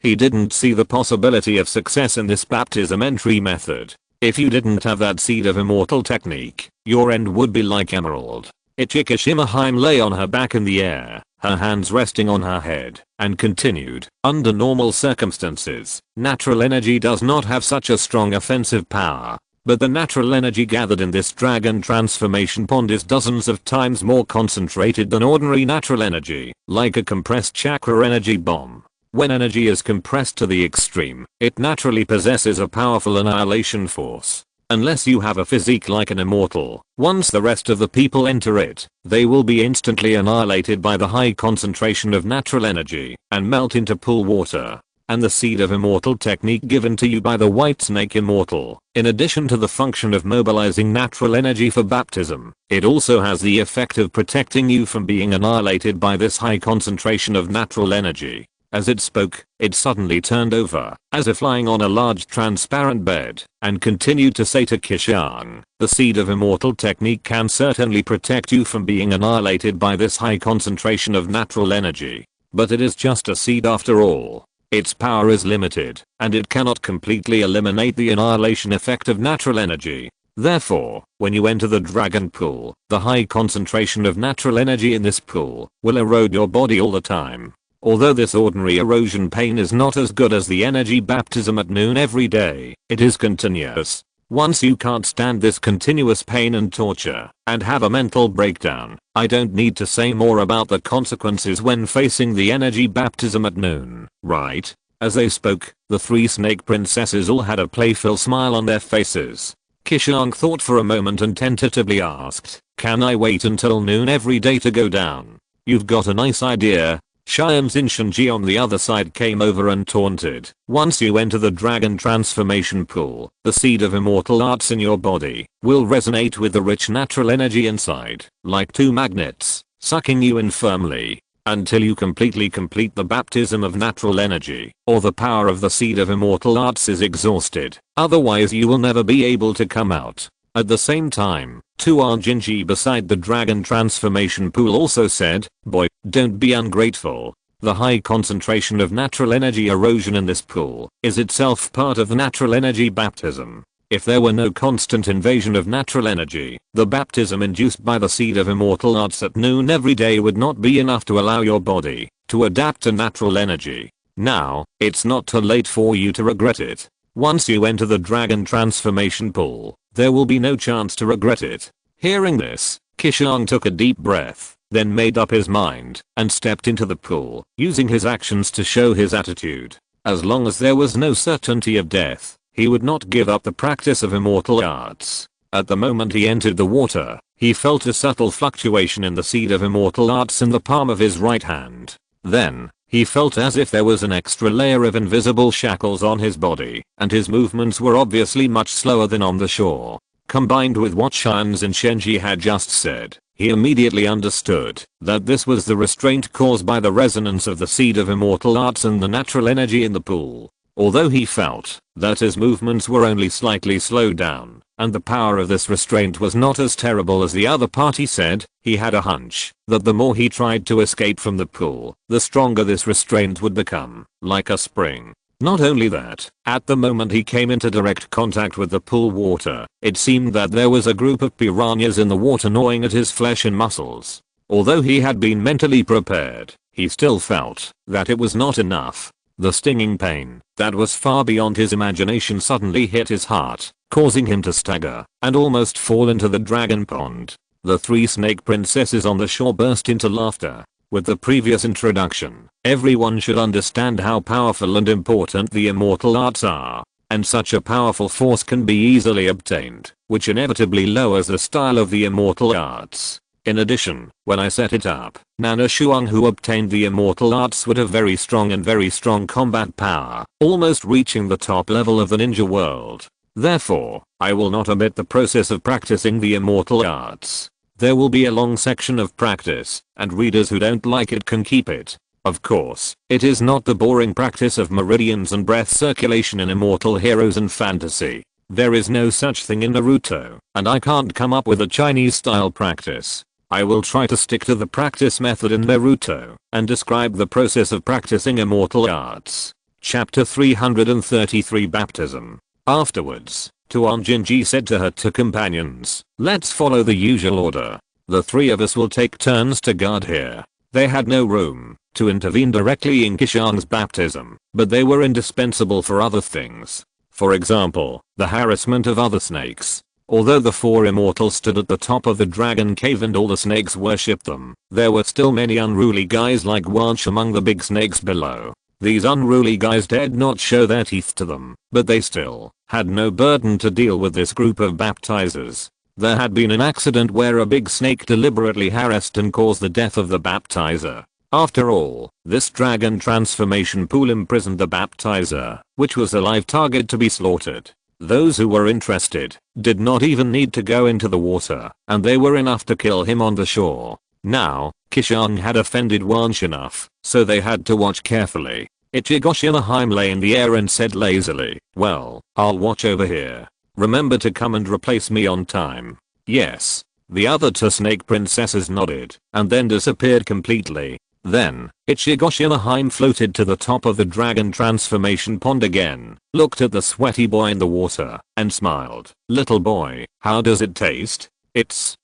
S1: He didn't see the possibility of success in this baptism entry method. If you didn't have that seed of immortal technique, your end would be like Emerald. Ichikishima Heim lay on her back in the air, her hands resting on her head, and continued, under normal circumstances, natural energy does not have such a strong offensive power. But the natural energy gathered in this dragon transformation pond is dozens of times more concentrated than ordinary natural energy, like a compressed chakra energy bomb. When energy is compressed to the extreme, it naturally possesses a powerful annihilation force. Unless you have a physique like an immortal, once the rest of the people enter it, they will be instantly annihilated by the high concentration of natural energy and melt into pool water. And the seed of immortal technique given to you by the White Snake Immortal, in addition to the function of mobilizing natural energy for baptism, it also has the effect of protecting you from being annihilated by this high concentration of natural energy. As it spoke, it suddenly turned over, as if lying on a large transparent bed, and continued to say to Qishuang, the seed of immortal technique can certainly protect you from being annihilated by this high concentration of natural energy. But it is just a seed after all. Its power is limited, and it cannot completely eliminate the annihilation effect of natural energy. Therefore, when you enter the dragon pool, the high concentration of natural energy in this pool will erode your body all the time. Although this ordinary erosion pain is not as good as the energy baptism at noon every day, it is continuous. Once you can't stand this continuous pain and torture, and have a mental breakdown, I don't need to say more about the consequences when facing the energy baptism at noon, right? As they spoke, the three snake princesses all had a playful smile on their faces. Qishuang thought for a moment and tentatively asked, can I wait until noon every day to go down? You've got a nice idea. Xian Xinshanji on the other side came over and taunted. Once you enter the dragon transformation pool, the seed of immortal arts in your body will resonate with the rich natural energy inside, like two magnets, sucking you in firmly, until you completely complete the baptism of natural energy, or the power of the seed of immortal arts is exhausted. Otherwise you will never be able to come out. At the same time, Tuan Jinji beside the dragon transformation pool also said, boy, don't be ungrateful. The high concentration of natural energy erosion in this pool is itself part of the natural energy baptism. If there were no constant invasion of natural energy, the baptism induced by the seed of immortal arts at noon every day would not be enough to allow your body to adapt to natural energy. Now, it's not too late for you to regret it. Once you enter the dragon transformation pool, there will be no chance to regret it. Hearing this, Qishuang took a deep breath, then made up his mind, and stepped into the pool, using his actions to show his attitude. As long as there was no certainty of death, he would not give up the practice of immortal arts. At the moment he entered the water, he felt a subtle fluctuation in the seed of immortal arts in the palm of his right hand. Then, he felt as if there was an extra layer of invisible shackles on his body, and his movements were obviously much slower than on the shore. Combined with what Xian Xinshanji had just said, he immediately understood that this was the restraint caused by the resonance of the seed of immortal arts and the natural energy in the pool. Although he felt that his movements were only slightly slowed down, and the power of this restraint was not as terrible as the other party said, he had a hunch that the more he tried to escape from the pool, the stronger this restraint would become, like a spring. Not only that, at the moment he came into direct contact with the pool water, it seemed that there was a group of piranhas in the water gnawing at his flesh and muscles. Although he had been mentally prepared, he still felt that it was not enough. The stinging pain that was far beyond his imagination suddenly hit his heart, causing him to stagger and almost fall into the dragon pond. The three snake princesses on the shore burst into laughter. With the previous introduction, everyone should understand how powerful and important the immortal arts are, and such a powerful force can be easily obtained, which inevitably lowers the style of the immortal arts. In addition, when I set it up, Nana Shuang who obtained the immortal arts would have very strong combat power, almost reaching the top level of the ninja world. Therefore, I will not omit the process of practicing the immortal arts. There will be a long section of practice, and readers who don't like it can keep it. Of course, it is not the boring practice of meridians and breath circulation in Immortal Heroes and Fantasy. There is no such thing in Naruto, and I can't come up with a Chinese style practice. I will try to stick to the practice method in Naruto, and describe the process of practicing immortal arts. Chapter 333 Baptism. Afterwards, Tuan Jinji said to her two companions, let's follow the usual order. The three of us will take turns to guard here. They had no room to intervene directly in Qishuang's baptism, but they were indispensable for other things. For example, the harassment of other snakes. Although the four immortals stood at the top of the dragon cave and all the snakes worshipped them, there were still many unruly guys like Wanch among the big snakes below. These unruly guys dared not show their teeth to them, but they still had no burden to deal with this group of baptizers. There had been an accident where a big snake deliberately harassed and caused the death of the baptizer. After all, this dragon transformation pool imprisoned the baptizer, which was a live target to be slaughtered. Those who were interested did not even need to go into the water, and they were enough to kill him on the shore. Now, Qishuang had offended Wanch enough, so they had to watch carefully. Ichigoshima lay in the air and said lazily, "Well, I'll watch over here. Remember to come and replace me on time." Yes. The other two snake princesses nodded, and then disappeared completely. Then, Ichigoshima floated to the top of the dragon transformation pond again, looked at the sweaty boy in the water, and smiled. "Little boy, how does it taste?" It's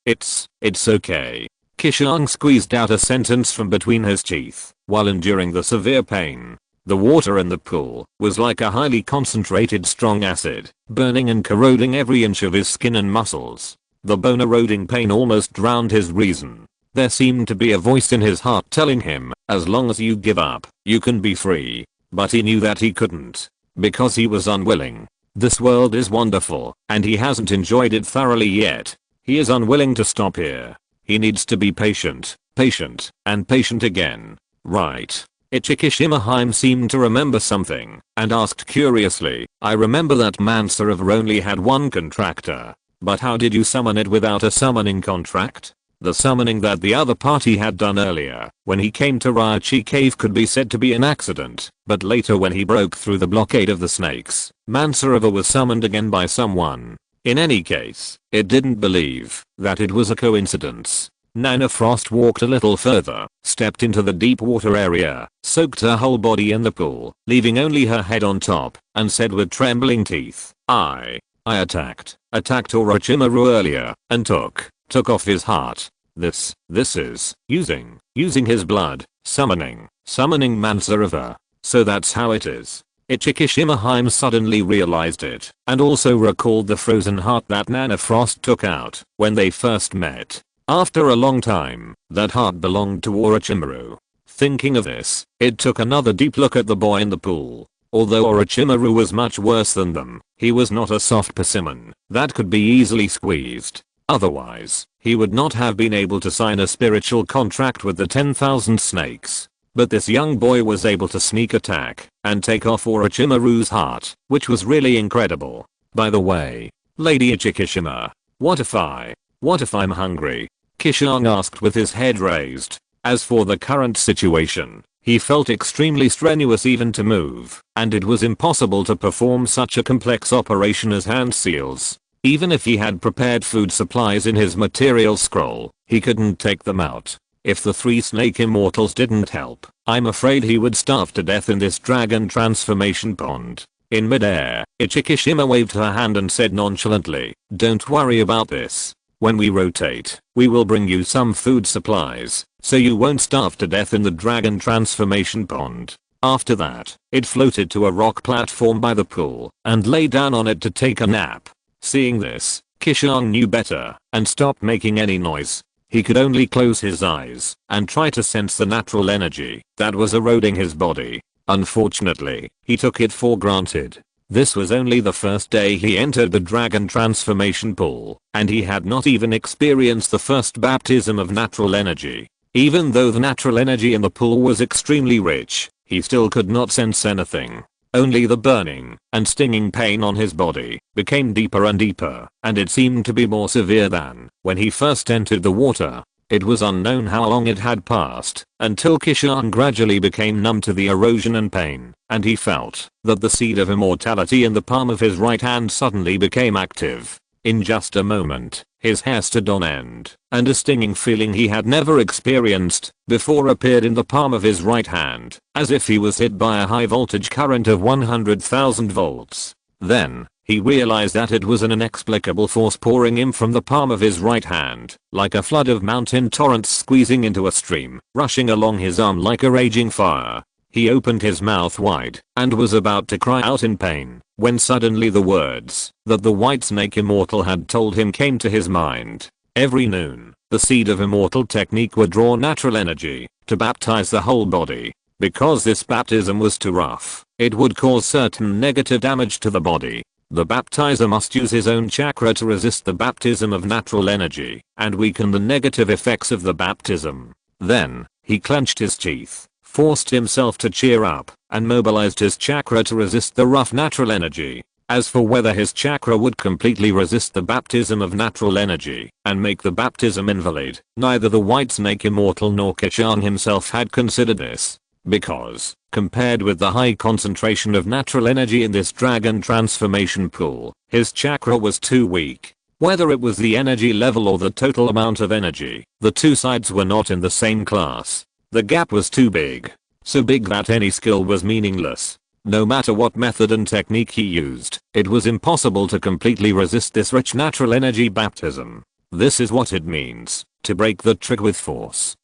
S1: okay." Qishuang squeezed out a sentence from between his teeth, while enduring the severe pain. The water in the pool was like a highly concentrated strong acid, burning and corroding every inch of his skin and muscles. The bone-eroding pain almost drowned his reason. There seemed to be a voice in his heart telling him, as long as you give up, you can be free. But he knew that he couldn't. Because he was unwilling. This world is wonderful, and he hasn't enjoyed it thoroughly yet. He is unwilling to stop here. He needs to be patient, and patient again. Right. Ichigoshima seemed to remember something, and asked curiously, "I remember that Manserver only had one contractor. But how did you summon it without a summoning contract?" The summoning that the other party had done earlier, when he came to Raichi Cave, could be said to be an accident, but later when he broke through the blockade of the snakes, Manserver was summoned again by someone. In any case, it didn't believe that it was a coincidence. Nana Frost walked a little further, stepped into the deep water area, soaked her whole body in the pool, leaving only her head on top, and said with trembling teeth, I attacked Orochimaru earlier, and took off his heart. This is using his blood, summoning Manserver. So that's how it is." Ichigoshima suddenly realized it, and also recalled the frozen heart that Nana Frost took out when they first met. After a long time, that heart belonged to Orochimaru. Thinking of this, it took another deep look at the boy in the pool. Although Orochimaru was much worse than them, he was not a soft persimmon that could be easily squeezed. Otherwise, he would not have been able to sign a spiritual contract with the 10,000 snakes. But this young boy was able to sneak attack and take off Orochimaru's heart, which was really incredible. By the way, Lady Ichigoshima, what if I'm hungry? Qishuang asked with his head raised. As for the current situation, he felt extremely strenuous even to move, and it was impossible to perform such a complex operation as hand seals. Even if he had prepared food supplies in his material scroll, he couldn't take them out. If the three snake immortals didn't help, I'm afraid he would starve to death in this dragon transformation pond. In midair, Ichigoshima waved her hand and said nonchalantly, "Don't worry about this. When we rotate, we will bring you some food supplies, so you won't starve to death in the dragon transformation pond." After that, it floated to a rock platform by the pool, and lay down on it to take a nap. Seeing this, Qishuang knew better, and stopped making any noise. He could only close his eyes, and try to sense the natural energy that was eroding his body. Unfortunately, he took it for granted. This was only the first day he entered the dragon transformation pool, and he had not even experienced the first baptism of natural energy. Even though the natural energy in the pool was extremely rich, he still could not sense anything. Only the burning and stinging pain on his body became deeper and deeper, and it seemed to be more severe than when he first entered the water. It was unknown how long it had passed, until Qishuang gradually became numb to the erosion and pain, and he felt that the seed of immortality in the palm of his right hand suddenly became active. In just a moment, his hair stood on end, and a stinging feeling he had never experienced before appeared in the palm of his right hand, as if he was hit by a high voltage current of 100,000 volts. Then, He realized that it was an inexplicable force pouring in from the palm of his right hand, like a flood of mountain torrents squeezing into a stream, rushing along his arm like a raging fire. He opened his mouth wide and was about to cry out in pain when suddenly the words that the White Snake Immortal had told him came to his mind. Every noon, the Seed of Immortal technique would draw natural energy to baptize the whole body. Because this baptism was too rough, it would cause certain negative damage to the body. The baptizer must use his own chakra to resist the baptism of natural energy and weaken the negative effects of the baptism. Then, he clenched his teeth, forced himself to cheer up, and mobilized his chakra to resist the rough natural energy. As for whether his chakra would completely resist the baptism of natural energy and make the baptism invalid, neither the White Snake Immortal nor Qishuang himself had considered this. Because, compared with the high concentration of natural energy in this dragon transformation pool, his chakra was too weak. Whether it was the energy level or the total amount of energy, the two sides were not in the same class. The gap was too big. So big that any skill was meaningless. No matter what method and technique he used, it was impossible to completely resist this rich natural energy baptism. This is what it means to break the trick with force.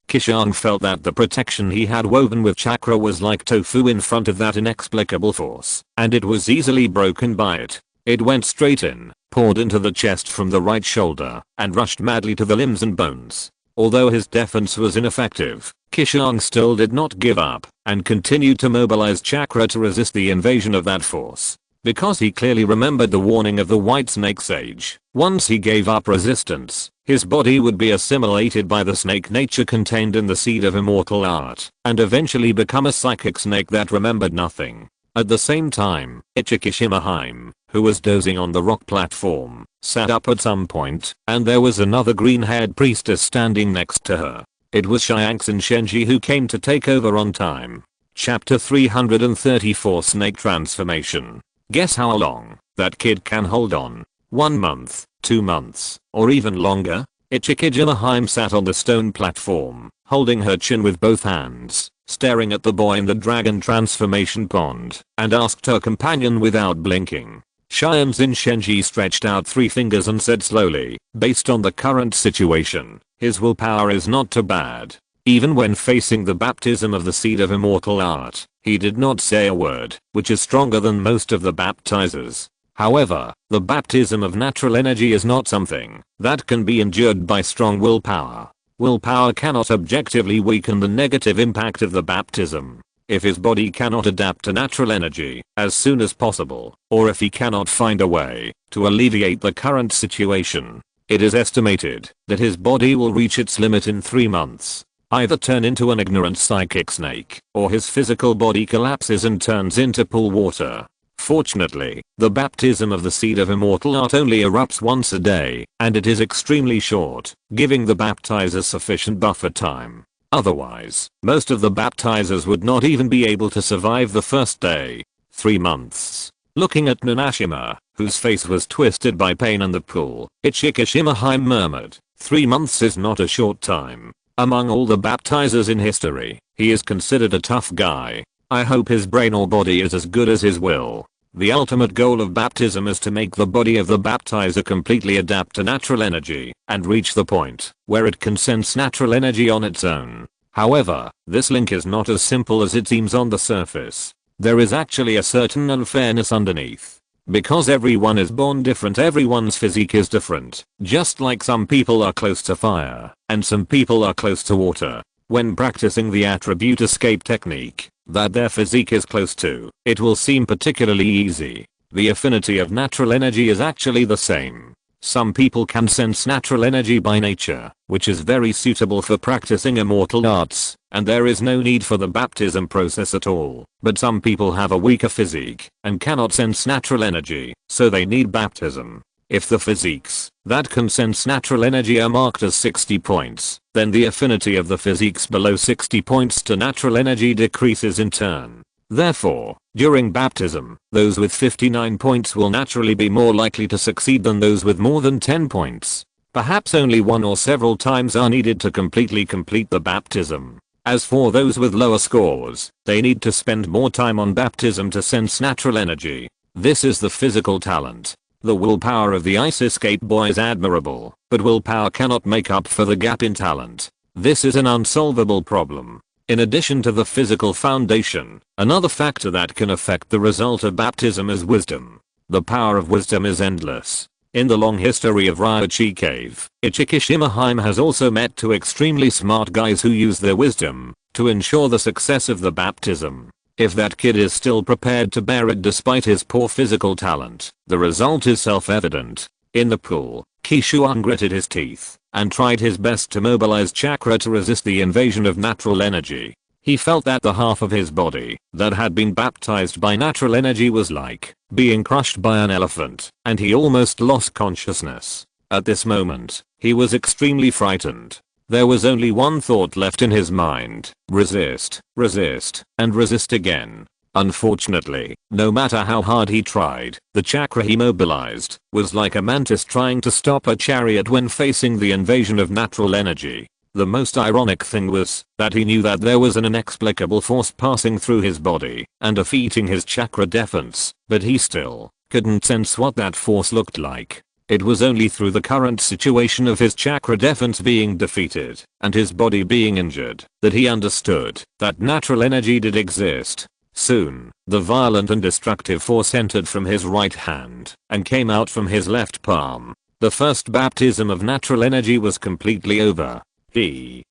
S1: Qishuang felt that the protection he had woven with chakra was like tofu in front of that inexplicable force, and it was easily broken by it. It went straight in, poured into the chest from the right shoulder, and rushed madly to the limbs and bones. Although his defense was ineffective, Qishuang still did not give up, and continued to mobilize chakra to resist the invasion of that force. Because he clearly remembered the warning of the White Snake Sage, once he gave up resistance, his body would be assimilated by the snake nature contained in the Seed of Immortal Art, and eventually become a psychic snake that remembered nothing. At the same time, Ichikishima, who was dozing on the rock platform, sat up at some point, and there was another green-haired priestess standing next to her. It was Xiangxin Shenji who came to take over on time. Chapter 334 Snake Transformation. Guess how long that kid can hold on? 1 month, 2 months, or even longer? Ichikijima sat on the stone platform, holding her chin with both hands, staring at the boy in the dragon transformation pond, and asked her companion without blinking. Xiangxin Shenji stretched out 3 fingers and said slowly, based on the current situation, his willpower is not too bad. Even when facing the baptism of the Seed of Immortal Art, he did not say a word, which is stronger than most of the baptizers. However, the baptism of natural energy is not something that can be endured by strong willpower. Willpower cannot objectively weaken the negative impact of the baptism. If his body cannot adapt to natural energy as soon as possible, or if he cannot find a way to alleviate the current situation, it is estimated that his body will reach its limit in 3 months. Either turn into an ignorant psychic snake, or his physical body collapses and turns into pool water. Fortunately, the baptism of the Seed of Immortal Art only erupts once a day, and it is extremely short, giving the baptizer sufficient buffer time. Otherwise, most of the baptizers would not even be able to survive the first day. 3 months. Looking at Nanashima, whose face was twisted by pain in the pool, Ichikishima murmured, 3 months is not a short time. Among all the baptizers in history, he is considered a tough guy. I hope his brain or body is as good as his will. The ultimate goal of baptism is to make the body of the baptizer completely adapt to natural energy and reach the point where it can sense natural energy on its own. However, this link is not as simple as it seems on the surface. There is actually a certain unfairness underneath. Because everyone is born different, everyone's physique is different. Just like some people are close to fire and some people are close to water. When practicing the attribute escape technique that their physique is close to, it will seem particularly easy. The affinity of natural energy is actually the same. Some people can sense natural energy by nature, which is very suitable for practicing immortal arts, and there is no need for the baptism process at all. But some people have a weaker physique and cannot sense natural energy, so they need baptism. If the physiques that can sense natural energy are marked as 60 points, then the affinity of the physiques below 60 points to natural energy decreases in turn. Therefore, during baptism, those with 59 points will naturally be more likely to succeed than those with more than 10 points. Perhaps only one or several times are needed to completely complete the baptism. As for those with lower scores, they need to spend more time on baptism to sense natural energy. This is the physical talent. The willpower of the Ice Escape Boy is admirable, but willpower cannot make up for the gap in talent. This is an unsolvable problem. In addition to the physical foundation, another factor that can affect the result of baptism is wisdom. The power of wisdom is endless. In the long history of Ryuchi Cave, Ichikishima has also met two extremely smart guys who use their wisdom to ensure the success of the baptism. If that kid is still prepared to bear it despite his poor physical talent, the result is self-evident. In the pool, Qishuang gritted his teeth and tried his best to mobilize chakra to resist the invasion of natural energy. He felt that the half of his body that had been baptized by natural energy was like being crushed by an elephant, and he almost lost consciousness. At this moment, he was extremely frightened. There was only one thought left in his mind: resist, resist, and resist again. Unfortunately, no matter how hard he tried, the chakra he mobilized was like a mantis trying to stop a chariot when facing the invasion of natural energy. The most ironic thing was that he knew that there was an inexplicable force passing through his body and defeating his chakra defense, but he still couldn't sense what that force looked like. It was only through the current situation of his chakra defense being defeated and his body being injured that he understood that natural energy did exist. Soon, the violent and destructive force entered from his right hand and came out from his left palm. The first baptism of natural energy was completely over. The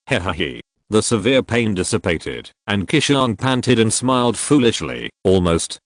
S1: severe pain dissipated, and Qishuang panted and smiled foolishly. Almost,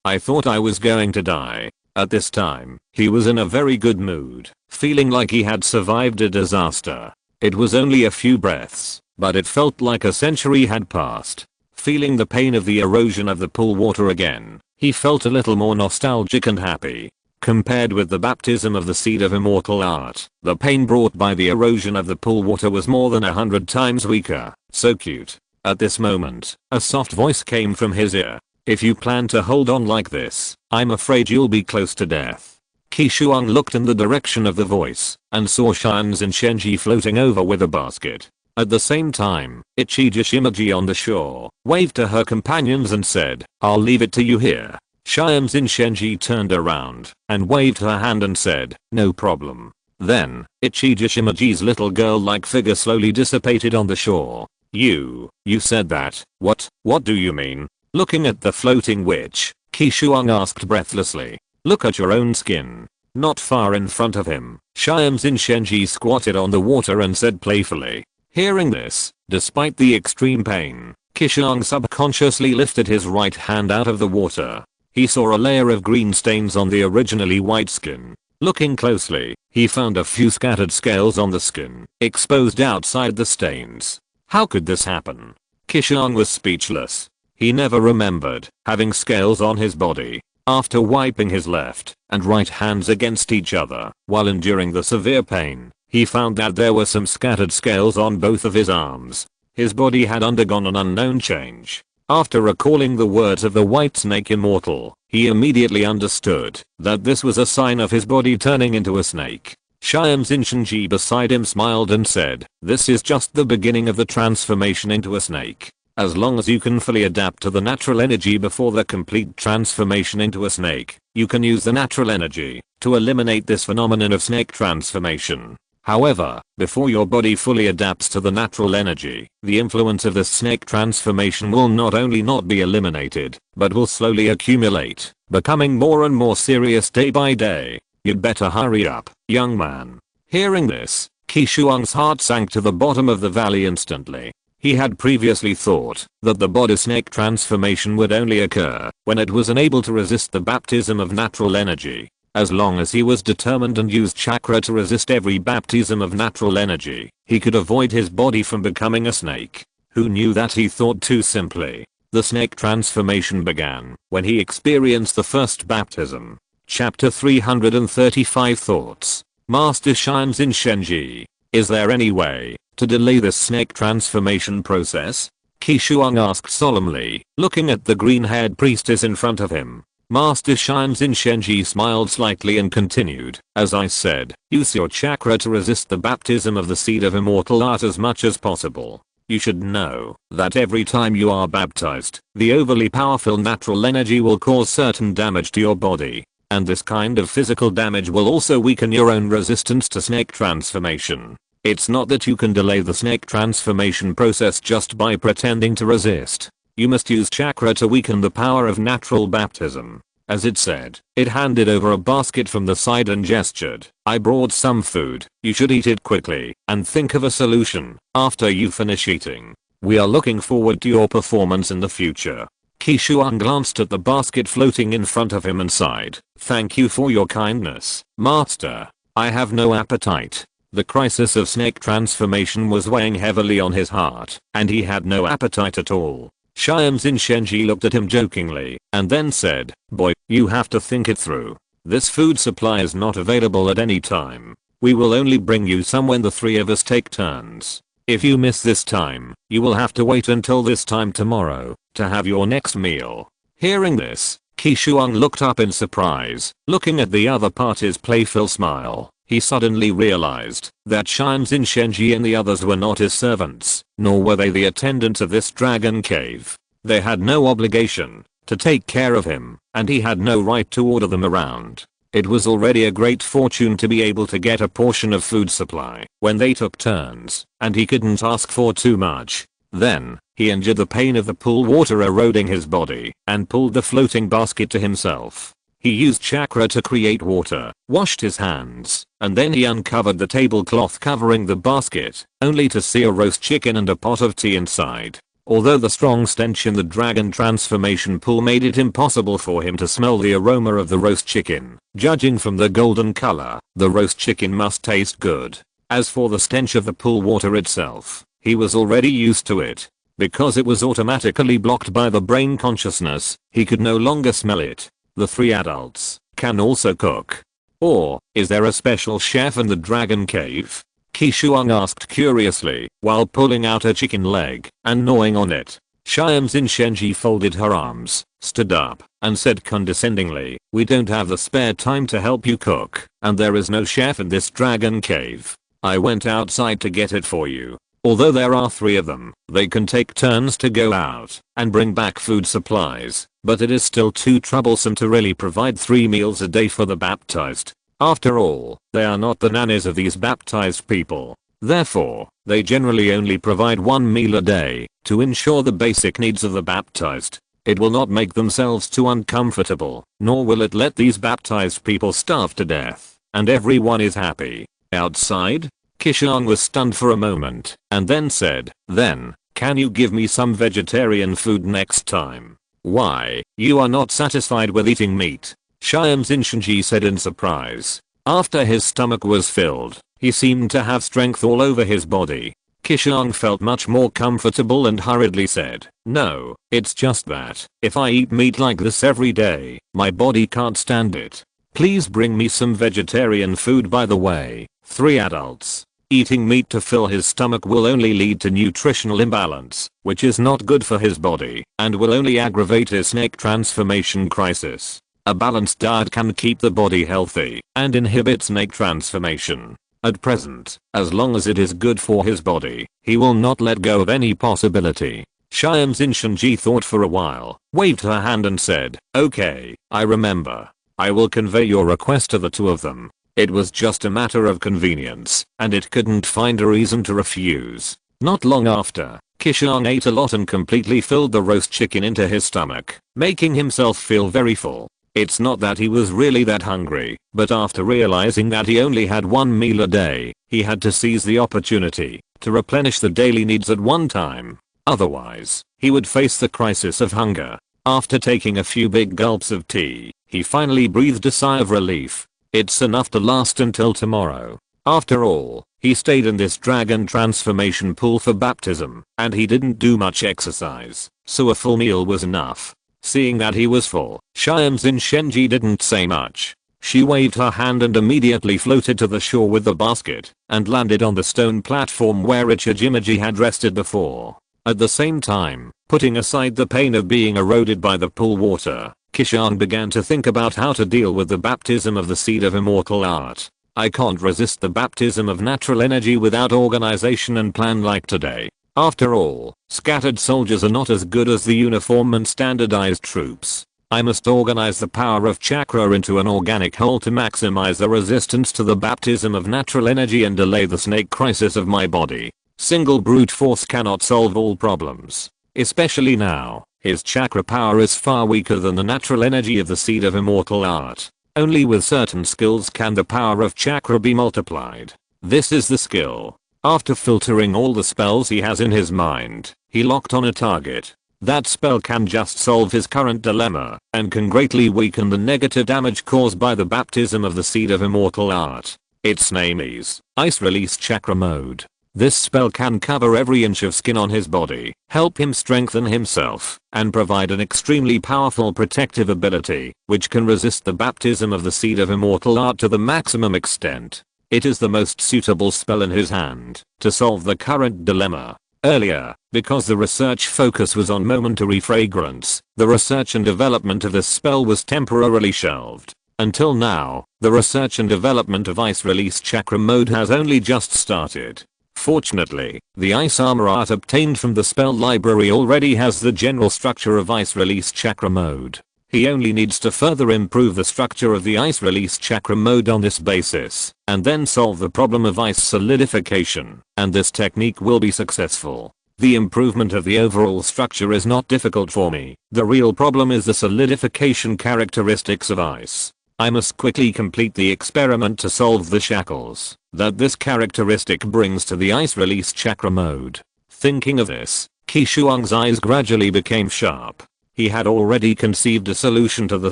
S1: I thought I was going to die. At this time, he was in a very good mood, feeling like he had survived a disaster. It was only a few breaths, but it felt like a century had passed. Feeling the pain of the erosion of the pool water again, he felt a little more nostalgic and happy. Compared with the baptism of the seed of immortal art, the pain brought by the erosion of the pool water was more than 100 times weaker. So cute. At this moment, a soft voice came from his ear. If you plan to hold on like this, I'm afraid you'll be close to death. Qishuang looked in the direction of the voice and saw Shians and Shenji floating over with a basket. At the same time, Ichijishima on the shore waved to her companions and said, I'll leave it to you here. Shianzin Shenji turned around and waved her hand and said, no problem. Then, Ichijishimaji's little girl-like figure slowly dissipated on the shore. You said that. What do you mean? Looking at the floating witch, Qishuang asked breathlessly. Look at your own skin. Not far in front of him, Shianzin Shenji squatted on the water and said playfully. Hearing this, despite the extreme pain, Qishuang subconsciously lifted his right hand out of the water. He saw a layer of green stains on the originally white skin. Looking closely, he found a few scattered scales on the skin, exposed outside the stains. How could this happen? Qishuang was speechless. He never remembered having scales on his body. After wiping his left and right hands against each other while enduring the severe pain, he found that there were some scattered scales on both of his arms. His body had undergone an unknown change. After recalling the words of the White Snake Immortal, he immediately understood that this was a sign of his body turning into a snake. Shianzin Shenji beside him smiled and said, this is just the beginning of the transformation into a snake. As long as you can fully adapt to the natural energy before the complete transformation into a snake, you can use the natural energy to eliminate this phenomenon of snake transformation. However, before your body fully adapts to the natural energy, the influence of the snake transformation will not only not be eliminated, but will slowly accumulate, becoming more and more serious day by day. You'd better hurry up, young man. Hearing this, Qishuang's heart sank to the bottom of the valley instantly. He had previously thought that the body snake transformation would only occur when it was unable to resist the baptism of natural energy. As long as he was determined and used chakra to resist every baptism of natural energy, he could avoid his body from becoming a snake. Who knew that he thought too simply? The snake transformation began when he experienced the first baptism. Chapter 335 Thoughts. Master Shianzin Shenji. Is there any way to delay this snake transformation process? Qishuang asked solemnly, looking at the green-haired priestess in front of him. Master Shianzin Shenji smiled slightly and continued, as I said, use your chakra to resist the baptism of the seed of immortal art as much as possible. You should know that every time you are baptized, the overly powerful natural energy will cause certain damage to your body. And this kind of physical damage will also weaken your own resistance to snake transformation. It's not that you can delay the snake transformation process just by pretending to resist. You must use chakra to weaken the power of natural baptism. As it said, it handed over a basket from the side and gestured, I brought some food, you should eat it quickly, and think of a solution, after you finish eating. We are looking forward to your performance in the future. Qishuang glanced at the basket floating in front of him and sighed, thank you for your kindness, master. I have no appetite. The crisis of snake transformation was weighing heavily on his heart, and he had no appetite at all. Xianxin Shenji looked at him jokingly, and then said, boy, you have to think it through. This food supply is not available at any time. We will only bring you some when the three of us take turns. If you miss this time, you will have to wait until this time tomorrow, to have your next meal. Hearing this, Qishuang looked up in surprise, looking at the other party's playful smile. He suddenly realized that Xianxin Shenji and the others were not his servants, nor were they the attendants of this dragon cave. They had no obligation to take care of him, and he had no right to order them around. It was already a great fortune to be able to get a portion of food supply when they took turns, and he couldn't ask for too much. Then, he endured the pain of the pool water eroding his body and pulled the floating basket to himself. He used chakra to create water, washed his hands, and then he uncovered the tablecloth covering the basket, only to see a roast chicken and a pot of tea inside. Although the strong stench in the dragon transformation pool made it impossible for him to smell the aroma of the roast chicken, judging from the golden color, the roast chicken must taste good. As for the stench of the pool water itself, he was already used to it. Because it was automatically blocked by the brain consciousness, he could no longer smell it. The three adults can also cook. Or, is there a special chef in the dragon cave? Qishuang asked curiously, while pulling out a chicken leg and gnawing on it. Xianxin Shenji folded her arms, stood up, and said condescendingly, we don't have the spare time to help you cook, and there is no chef in this dragon cave. I went outside to get it for you. Although there are three of them, they can take turns to go out and bring back food supplies, but it is still too troublesome to really provide 3 meals a day for the baptized. After all, they are not the nannies of these baptized people. Therefore, they generally only provide 1 meal a day to ensure the basic needs of the baptized. It will not make themselves too uncomfortable, nor will it let these baptized people starve to death, and everyone is happy. Outside? Qishuang was stunned for a moment, and then said, then, can you give me some vegetarian food next time? Why, you are not satisfied with eating meat? Xianxin Shenji said in surprise. After his stomach was filled, he seemed to have strength all over his body. Qishuang felt much more comfortable and hurriedly said, no, it's just that, if I eat meat like this every day, my body can't stand it. Please bring me some vegetarian food by the way. 3 adults. Eating meat to fill his stomach will only lead to nutritional imbalance, which is not good for his body, and will only aggravate his snake transformation crisis. A balanced diet can keep the body healthy and inhibit snake transformation. At present, as long as it is good for his body, he will not let go of any possibility. Xianxin Shenji thought for a while, waved her hand and said, okay, I remember. I will convey your request to the 2 of them. It was just a matter of convenience, and it couldn't find a reason to refuse. Not long after, Qishuang ate a lot and completely filled the roast chicken into his stomach, making himself feel very full. It's not that he was really that hungry, but after realizing that he only had 1 meal a day, he had to seize the opportunity to replenish the daily needs at one time. Otherwise, he would face the crisis of hunger. After taking a few big gulps of tea, he finally breathed a sigh of relief. It's enough to last until tomorrow. After all, he stayed in this dragon transformation pool for baptism, and he didn't do much exercise, so a full meal was enough. Seeing that he was full, Xianxin Shenji didn't say much. She waved her hand and immediately floated to the shore with the basket, and landed on the stone platform where Ichijimaji had rested before. At the same time, putting aside the pain of being eroded by the pool water, Qishuang began to think about how to deal with the baptism of the seed of immortal art. I can't resist the baptism of natural energy without organization and plan like today. After all, scattered soldiers are not as good as the uniform and standardized troops. I must organize the power of chakra into an organic whole to maximize the resistance to the baptism of natural energy and delay the snake crisis of my body. Single brute force cannot solve all problems. Especially now, his chakra power is far weaker than the natural energy of the seed of immortal art. Only with certain skills can the power of chakra be multiplied. This is the skill. After filtering all the spells he has in his mind, he locked on a target. That spell can just solve his current dilemma, and can greatly weaken the negative damage caused by the baptism of the seed of immortal art. Its name is Ice Release Chakra Mode. This spell can cover every inch of skin on his body, help him strengthen himself, and provide an extremely powerful protective ability, which can resist the baptism of the seed of immortal art to the maximum extent. It is the most suitable spell in his hand to solve the current dilemma. Earlier, because the research focus was on momentary fragrance, the research and development of this spell was temporarily shelved. Until now, the research and development of Ice Release Chakra Mode has only just started. Fortunately, the Ice Armor art obtained from the spell library already has the general structure of Ice Release Chakra Mode. He only needs to further improve the structure of the Ice Release Chakra Mode on this basis, and then solve the problem of ice solidification, and this technique will be successful. The improvement of the overall structure is not difficult for me. The real problem is the solidification characteristics of ice. I must quickly complete the experiment to solve the shackles that this characteristic brings to the Ice Release Chakra Mode. Thinking of this, Qishuang's eyes gradually became sharp. He had already conceived a solution to the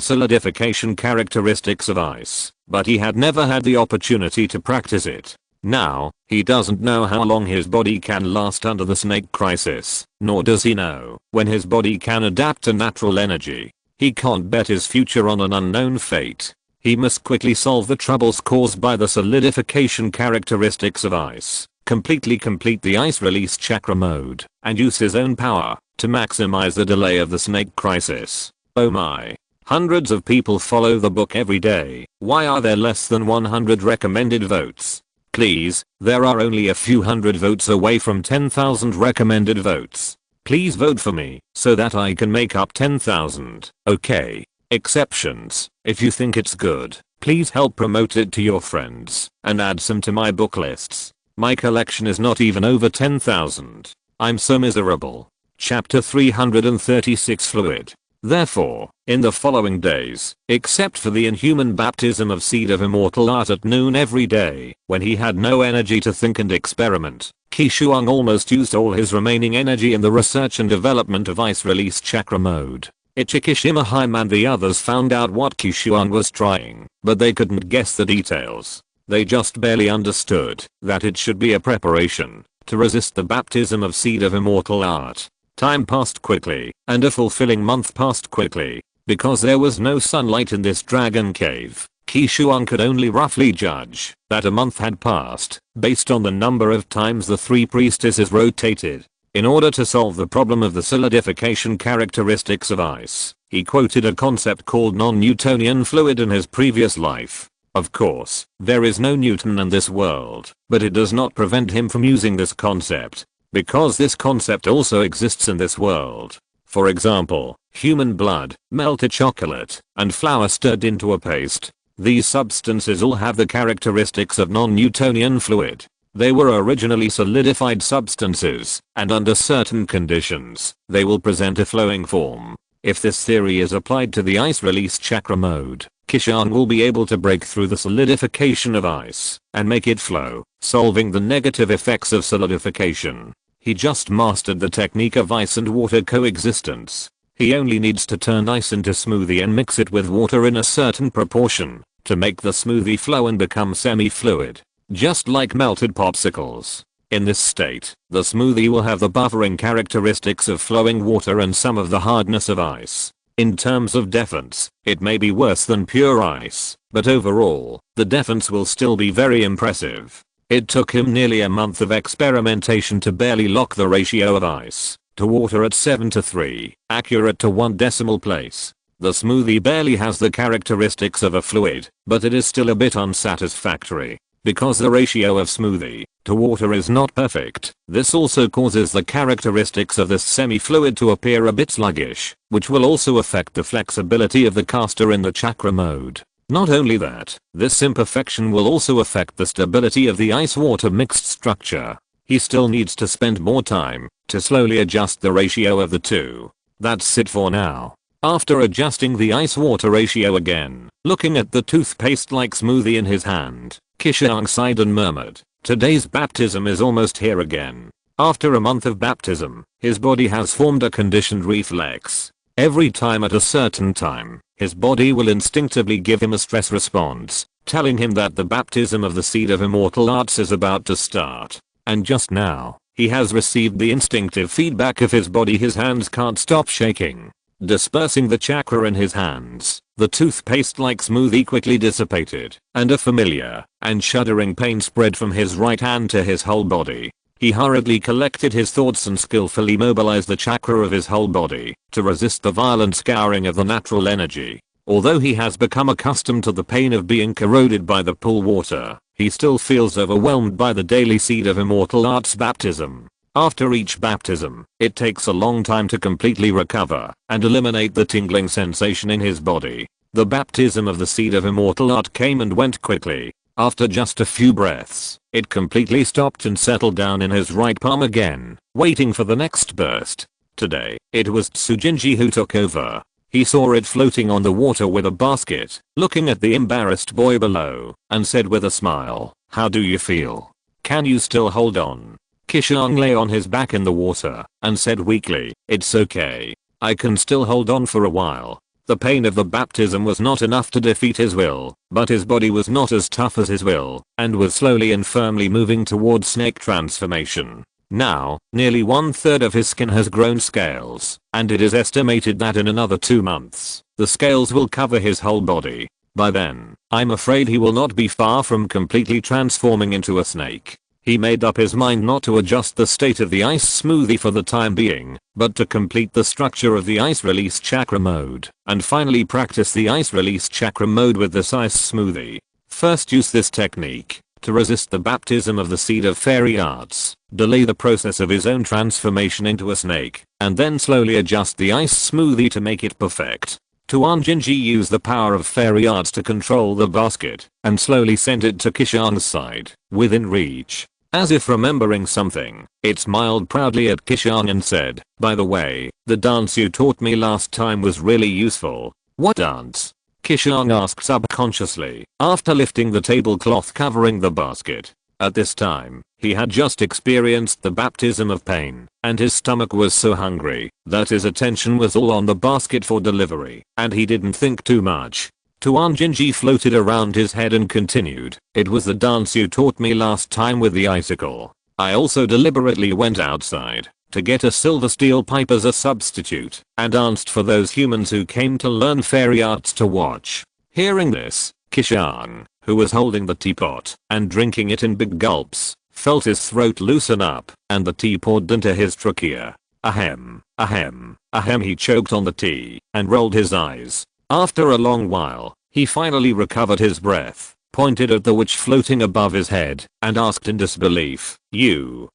S1: solidification characteristics of ice, but he had never had the opportunity to practice it. Now, he doesn't know how long his body can last under the snake crisis, nor does he know when his body can adapt to natural energy. He can't bet his future on an unknown fate. He must quickly solve the troubles caused by the solidification characteristics of ice, completely complete the Ice Release Chakra Mode, and use his own power to maximize the delay of the snake crisis. Oh my. Hundreds of people follow the book every day. Why are there less than 100 recommended votes? Please, there are only a few hundred votes away from 10,000 recommended votes. Please vote for me, so that I can make up 10,000, okay? Exceptions. If you think it's good, please help promote it to your friends, and add some to my book lists. My collection is not even over 10,000. I'm so miserable. Chapter 336 Fluid. Therefore, in the following days, except for the inhuman baptism of seed of immortal art at noon every day, when he had no energy to think and experiment, Qishuang almost used all his remaining energy in the research and development of Ice Release Chakra Mode. Ichikishima and the others found out what Qishuang was trying, but they couldn't guess the details. They just barely understood that it should be a preparation to resist the baptism of seed of immortal art. Time passed quickly, and a fulfilling month passed quickly. Because there was no sunlight in this dragon cave, Qishuang could only roughly judge that a month had passed, based on the number of times the three priestesses rotated. In order to solve the problem of the solidification characteristics of ice, he quoted a concept called non-Newtonian fluid in his previous life. Of course, there is no Newton in this world, but it does not prevent him from using this concept, because this concept also exists in this world. For example, human blood, melted chocolate, and flour stirred into a paste. These substances all have the characteristics of non-Newtonian fluid. They were originally solidified substances, and under certain conditions, they will present a flowing form. If this theory is applied to the Ice Release Chakra Mode, Qishuang will be able to break through the solidification of ice and make it flow, solving the negative effects of solidification. He just mastered the technique of ice and water coexistence. He only needs to turn ice into smoothie and mix it with water in a certain proportion to make the smoothie flow and become semi-fluid, just like melted popsicles. In this state, the smoothie will have the buffering characteristics of flowing water and some of the hardness of ice. In terms of defense, it may be worse than pure ice, but overall, the defense will still be very impressive. It took him nearly a month of experimentation to barely lock the ratio of ice to water at 7:3, accurate to 1 decimal place. The smoothie barely has the characteristics of a fluid, but it is still a bit unsatisfactory. Because the ratio of smoothie to water is not perfect, this also causes the characteristics of this semi-fluid to appear a bit sluggish, which will also affect the flexibility of the caster in the chakra mode. Not only that, this imperfection will also affect the stability of the ice-water mixed structure. He still needs to spend more time to slowly adjust the ratio of the two. That's it for now. After adjusting the ice-water ratio again, looking at the toothpaste-like smoothie in his hand, Qishuang sighed and murmured, "Today's baptism is almost here again." After a month of baptism, his body has formed a conditioned reflex. Every time at a certain time, his body will instinctively give him a stress response, telling him that the baptism of the seed of immortal arts is about to start. And just now, he has received the instinctive feedback of his body. His hands can't stop shaking, dispersing the chakra in his hands. The toothpaste-like smoothie quickly dissipated, and a familiar and shuddering pain spread from his right hand to his whole body. He hurriedly collected his thoughts and skillfully mobilized the chakra of his whole body to resist the violent scouring of the natural energy. Although he has become accustomed to the pain of being corroded by the pool water, he still feels overwhelmed by the daily seed of immortal arts baptism. After each baptism, it takes a long time to completely recover and eliminate the tingling sensation in his body. The baptism of the seed of immortal art came and went quickly. After just a few breaths, it completely stopped and settled down in his right palm again, waiting for the next burst. Today, it was Tsujinji who took over. He saw it floating on the water with a basket, looking at the embarrassed boy below, and said with a smile, "How do you feel? Can you still hold on?" Qishuang lay on his back in the water, and said weakly, "It's okay. I can still hold on for a while." The pain of the baptism was not enough to defeat his will, but his body was not as tough as his will, and was slowly and firmly moving towards snake transformation. Now, nearly 1/3 of his skin has grown scales, and it is estimated that in another 2 months, the scales will cover his whole body. By then, I'm afraid he will not be far from completely transforming into a snake. He made up his mind not to adjust the state of the ice smoothie for the time being, but to complete the structure of the ice release chakra mode, and finally practice the ice release chakra mode with this ice smoothie. First, use this technique to resist the baptism of the seed of fairy arts, delay the process of his own transformation into a snake, and then slowly adjust the ice smoothie to make it perfect. Tuan Jinji used the power of fairy arts to control the basket, and slowly sent it to Qishuang's side, within reach. As if remembering something, it smiled proudly at Qishuang and said, "By the way, the dance you taught me last time was really useful." "What dance?" Qishuang asked subconsciously, after lifting the tablecloth covering the basket. At this time, he had just experienced the baptism of pain, and his stomach was so hungry that his attention was all on the basket for delivery, and he didn't think too much. Tuan Jinji floated around his head and continued, "It was the dance you taught me last time with the icicle. I also deliberately went outside to get a silver steel pipe as a substitute, and danced for those humans who came to learn fairy arts to watch." Hearing this, Qishuang, who was holding the teapot and drinking it in big gulps, felt his throat loosen up, and the tea poured into his trachea. Ahem, ahem, ahem. He choked on the tea and rolled his eyes. After a long while, he finally recovered his breath, pointed at the witch floating above his head, and asked in disbelief, You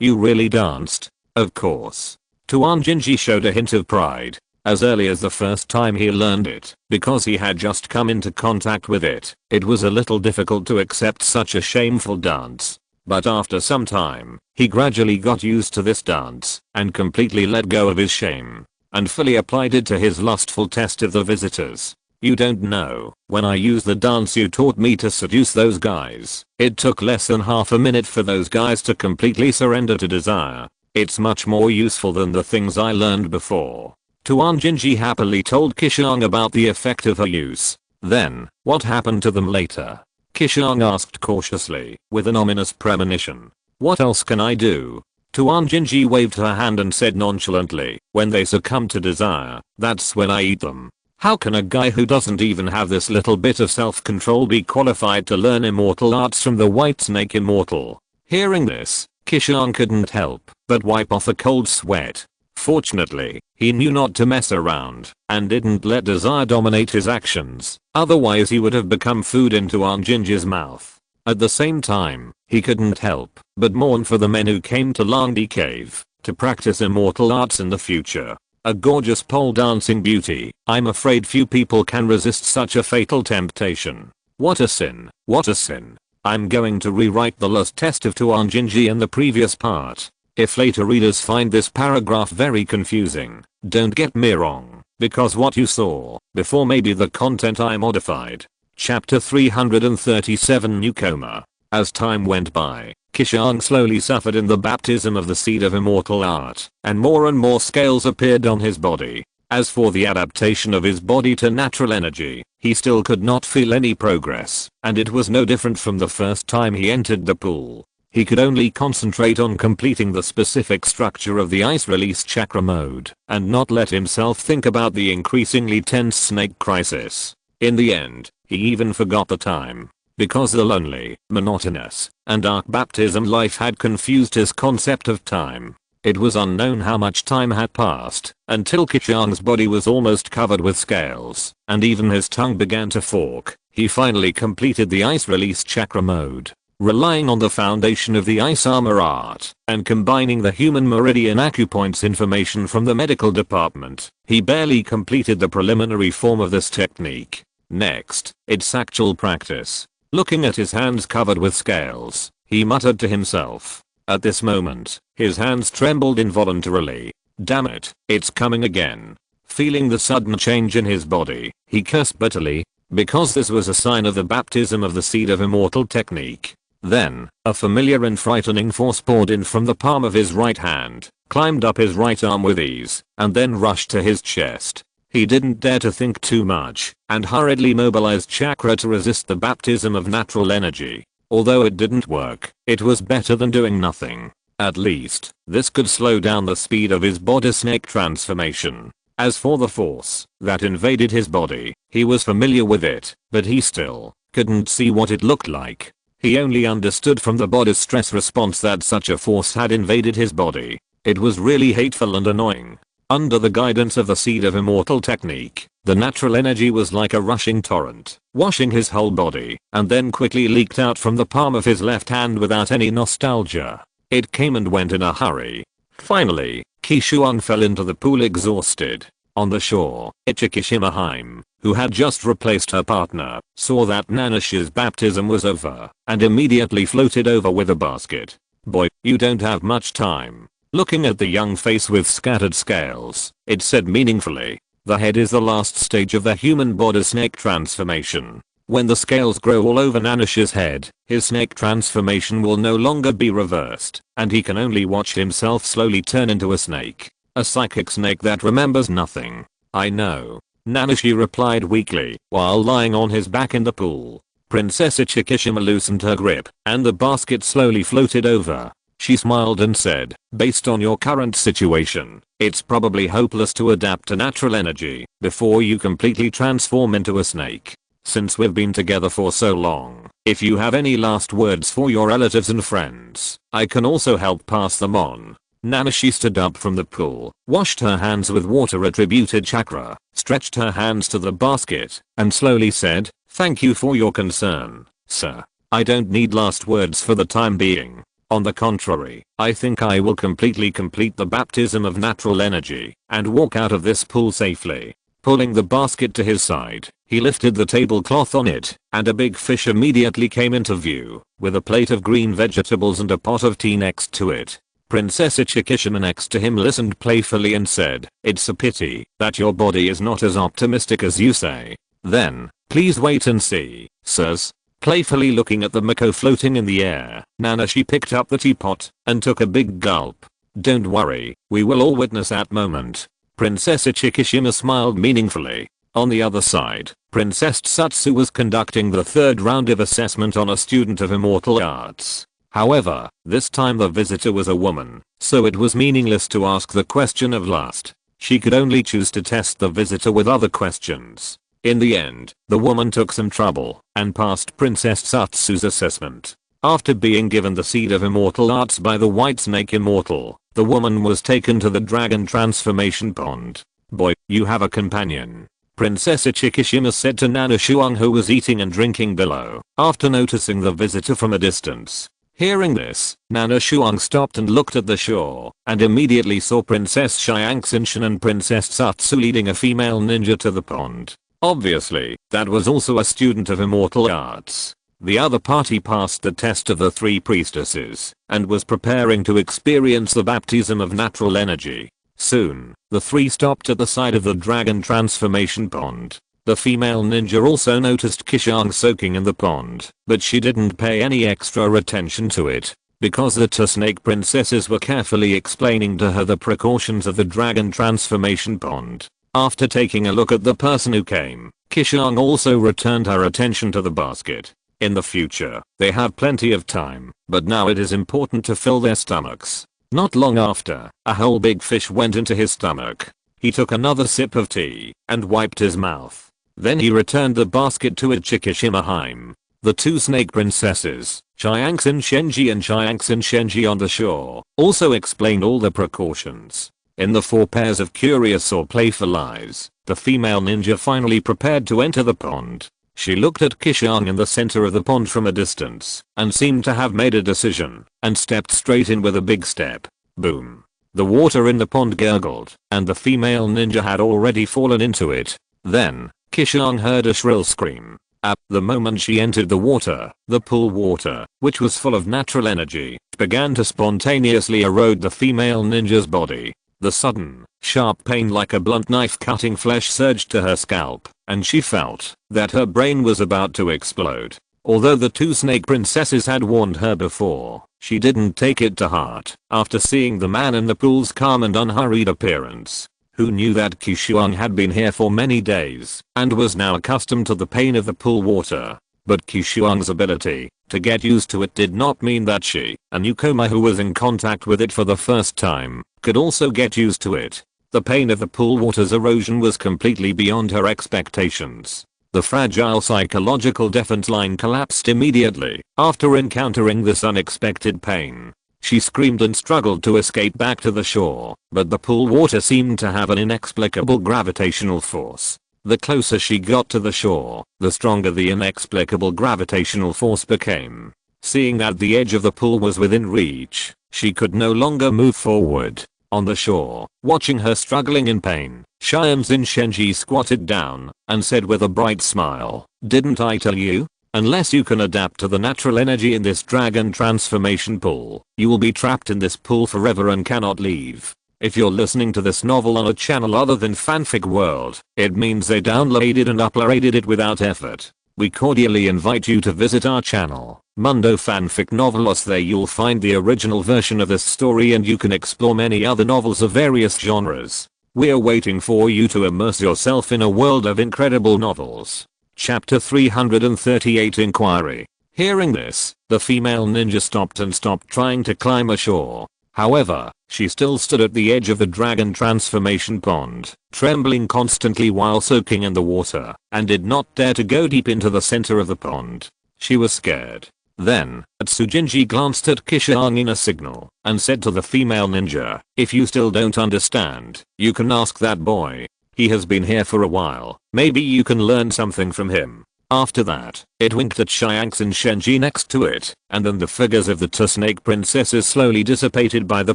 S1: really danced?" "Of course." Tuan Jinji showed a hint of pride. As early as the first time he learned it, because he had just come into contact with it, it was a little difficult to accept such a shameful dance. But after some time, he gradually got used to this dance, and completely let go of his shame, and fully applied it to his lustful test of the visitors. "You don't know, when I used the dance you taught me to seduce those guys, it took less than half a minute for those guys to completely surrender to desire. It's much more useful than the things I learned before." Tuan Jinji happily told Qishuang about the effect of her use. "Then, what happened to them later?" Qishuang asked cautiously, with an ominous premonition. "What else can I do?" Tuan Jinji waved her hand and said nonchalantly, "When they succumb to desire, that's when I eat them." How can a guy who doesn't even have this little bit of self-control be qualified to learn immortal arts from the white snake immortal? Hearing this, Qishuang couldn't help but wipe off a cold sweat. Fortunately, he knew not to mess around, and didn't let desire dominate his actions, otherwise he would have become food in Tuan Jinji's mouth. At the same time, he couldn't help but mourn for the men who came to Langdi Cave to practice immortal arts in the future. A gorgeous pole dancing beauty, I'm afraid few people can resist such a fatal temptation. What a sin, what a sin. I'm going to rewrite the lust test of Tuanjinji in the previous part. If later readers find this paragraph very confusing, don't get me wrong, because what you saw before may be the content I modified. Chapter 337 Newcomer. As time went by, Qishuang slowly suffered in the baptism of the seed of immortal art, and more scales appeared on his body. As for the adaptation of his body to natural energy, he still could not feel any progress, and it was no different from the first time he entered the pool. He could only concentrate on completing the specific structure of the ice release chakra mode, and not let himself think about the increasingly tense snake crisis. In the end, he even forgot the time, because the lonely, monotonous, and dark baptism life had confused his concept of time. It was unknown how much time had passed, until Qishuang's body was almost covered with scales, and even his tongue began to fork. He finally completed the ice release chakra mode. Relying on the foundation of the ice armor art, and combining the human meridian acupoints information from the medical department, he barely completed the preliminary form of this technique. Next, it's actual practice. Looking at his hands covered with scales, he muttered to himself. At this moment, his hands trembled involuntarily. Damn it, it's coming again. Feeling the sudden change in his body, he cursed bitterly, because this was a sign of the baptism of the seed of immortal technique. Then, a familiar and frightening force poured in from the palm of his right hand, climbed up his right arm with ease, and then rushed to his chest. He didn't dare to think too much, and hurriedly mobilized chakra to resist the baptism of natural energy. Although it didn't work, it was better than doing nothing. At least, this could slow down the speed of his body snake transformation. As for the force that invaded his body, he was familiar with it, but he still couldn't see what it looked like. He only understood from the body's stress response that such a force had invaded his body. It was really hateful and annoying. Under the guidance of the seed of immortal technique, the natural energy was like a rushing torrent, washing his whole body, and then quickly leaked out from the palm of his left hand without any nostalgia. It came and went in a hurry. Finally, Qishuang fell into the pool exhausted. On the shore, Ichikishimaheim, who had just replaced her partner, saw that Nanash's baptism was over, and immediately floated over with a basket. Boy, you don't have much time. Looking at the young face with scattered scales, it said meaningfully, the head is the last stage of the human body snake transformation. When the scales grow all over Nanash's head, his snake transformation will no longer be reversed, and he can only watch himself slowly turn into a snake. A psychic snake that remembers nothing. I know. Nanashi replied weakly, while lying on his back in the pool. Princess Ichikishima loosened her grip, and the basket slowly floated over. She smiled and said, based on your current situation, it's probably hopeless to adapt to natural energy before you completely transform into a snake. Since we've been together for so long, if you have any last words for your relatives and friends, I can also help pass them on. Nanashi stood up from the pool, washed her hands with water attributed chakra, stretched her hands to the basket, and slowly said, thank you for your concern, sir. I don't need last words for the time being. On the contrary, I think I will completely complete the baptism of natural energy and walk out of this pool safely. Pulling the basket to his side, he lifted the tablecloth on it, and a big fish immediately came into view, with a plate of green vegetables and a pot of tea next to it. Princess Ichikishima next to him listened playfully and said, it's a pity that your body is not as optimistic as you say. Then, please wait and see, sirs. Playfully looking at the mako floating in the air, Nanashi picked up the teapot and took a big gulp. Don't worry, we will all witness that moment. Princess Ichikishima smiled meaningfully. On the other side, Princess Tsutsu was conducting the third round of assessment on a student of immortal arts. However, this time the visitor was a woman, so it was meaningless to ask the question of lust. She could only choose to test the visitor with other questions. In the end, the woman took some trouble and passed Princess Tsutsu's assessment. After being given the seed of immortal arts by the White Snake Immortal, the woman was taken to the dragon transformation pond. Boy, you have a companion. Princess Ichikishima said to Nanoshuang, who was eating and drinking below, after noticing the visitor from a distance. Hearing this, Nanoshuang stopped and looked at the shore, and immediately saw Princess Xiangxinshin and Princess Tsutsu leading a female ninja to the pond. Obviously, that was also a student of immortal arts. The other party passed the test of the 3 priestesses, and was preparing to experience the baptism of natural energy. Soon, the 3 stopped at the side of the dragon transformation pond. The female ninja also noticed Qishuang soaking in the pond, but she didn't pay any extra attention to it, because the 2 snake princesses were carefully explaining to her the precautions of the dragon transformation pond. After taking a look at the person who came, Qishuang also returned her attention to the basket. In the future, they have plenty of time, but now it is important to fill their stomachs. Not long after, a whole big fish went into his stomach. He took another sip of tea and wiped his mouth. Then he returned the basket to Ichikishima Heim. The 2 snake princesses, Xiangxin Shenji and Xiangxin Shenji on the shore, also explained all the precautions. In the 4 pairs of curious or playful eyes, the female ninja finally prepared to enter the pond. She looked at Qishuang in the center of the pond from a distance, and seemed to have made a decision, and stepped straight in with a big step. Boom. The water in the pond gurgled, and the female ninja had already fallen into it. Then, Qishuang heard a shrill scream. At the moment she entered the water, the pool water, which was full of natural energy, began to spontaneously erode the female ninja's body. The sudden, sharp pain like a blunt knife cutting flesh surged to her scalp, and she felt that her brain was about to explode. Although the 2 snake princesses had warned her before, she didn't take it to heart after seeing the man in the pool's calm and unhurried appearance. Who knew that Qishuang had been here for many days and was now accustomed to the pain of the pool water. But Qishuang's ability to get used to it did not mean that she, a newcomer who was in contact with it for the first time, could also get used to it. The pain of the pool water's erosion was completely beyond her expectations. The fragile psychological defense line collapsed immediately after encountering this unexpected pain. She screamed and struggled to escape back to the shore, but the pool water seemed to have an inexplicable gravitational force. The closer she got to the shore, the stronger the inexplicable gravitational force became. Seeing that the edge of the pool was within reach, she could no longer move forward. On the shore, watching her struggling in pain, Xiangxin Shenji squatted down and said with a bright smile, "Didn't I tell you? Unless you can adapt to the natural energy in this dragon transformation pool, you will be trapped in this pool forever and cannot leave." If you're listening to this novel on a channel other than Fanfic World, it means they downloaded and uploaded it without effort. We cordially invite you to visit our channel, Mundo Fanfic Novelos. There you'll find the original version of this story and you can explore many other novels of various genres. We're waiting for you to immerse yourself in a world of incredible novels. Chapter 338 Inquiry. Hearing this, the female ninja stopped trying to climb ashore. However, she still stood at the edge of the dragon transformation pond, trembling constantly while soaking in the water, and did not dare to go deep into the center of the pond. She was scared. Then, Tsujinji glanced at Qishuang in a signal, and said to the female ninja, "If you still don't understand, you can ask that boy. He has been here for a while, maybe you can learn something from him." After that, it winked at Xiangxin Shenji next to it, and then the figures of the 2 snake princesses slowly dissipated by the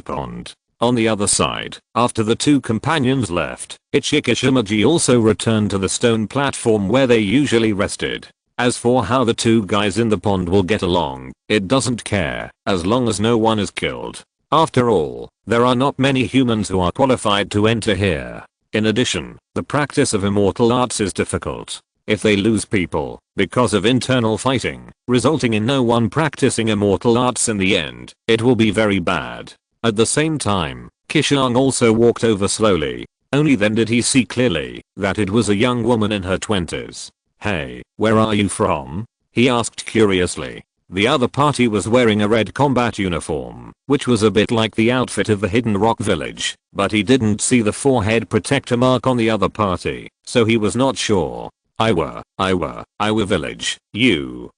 S1: pond. On the other side, after the 2 companions left, Ichikishimaji also returned to the stone platform where they usually rested. As for how the 2 guys in the pond will get along, it doesn't care, as long as no one is killed. After all, there are not many humans who are qualified to enter here. In addition, the practice of immortal arts is difficult. If they lose people because of internal fighting, resulting in no one practicing immortal arts in the end, it will be very bad. At the same time, Qishuang also walked over slowly. Only then did he see clearly that it was a young woman in her 20s. "Hey, where are you from?" he asked curiously. The other party was wearing a red combat uniform, which was a bit like the outfit of the Hidden Rock Village, but he didn't see the forehead protector mark on the other party, so he was not sure. Iwa village, you.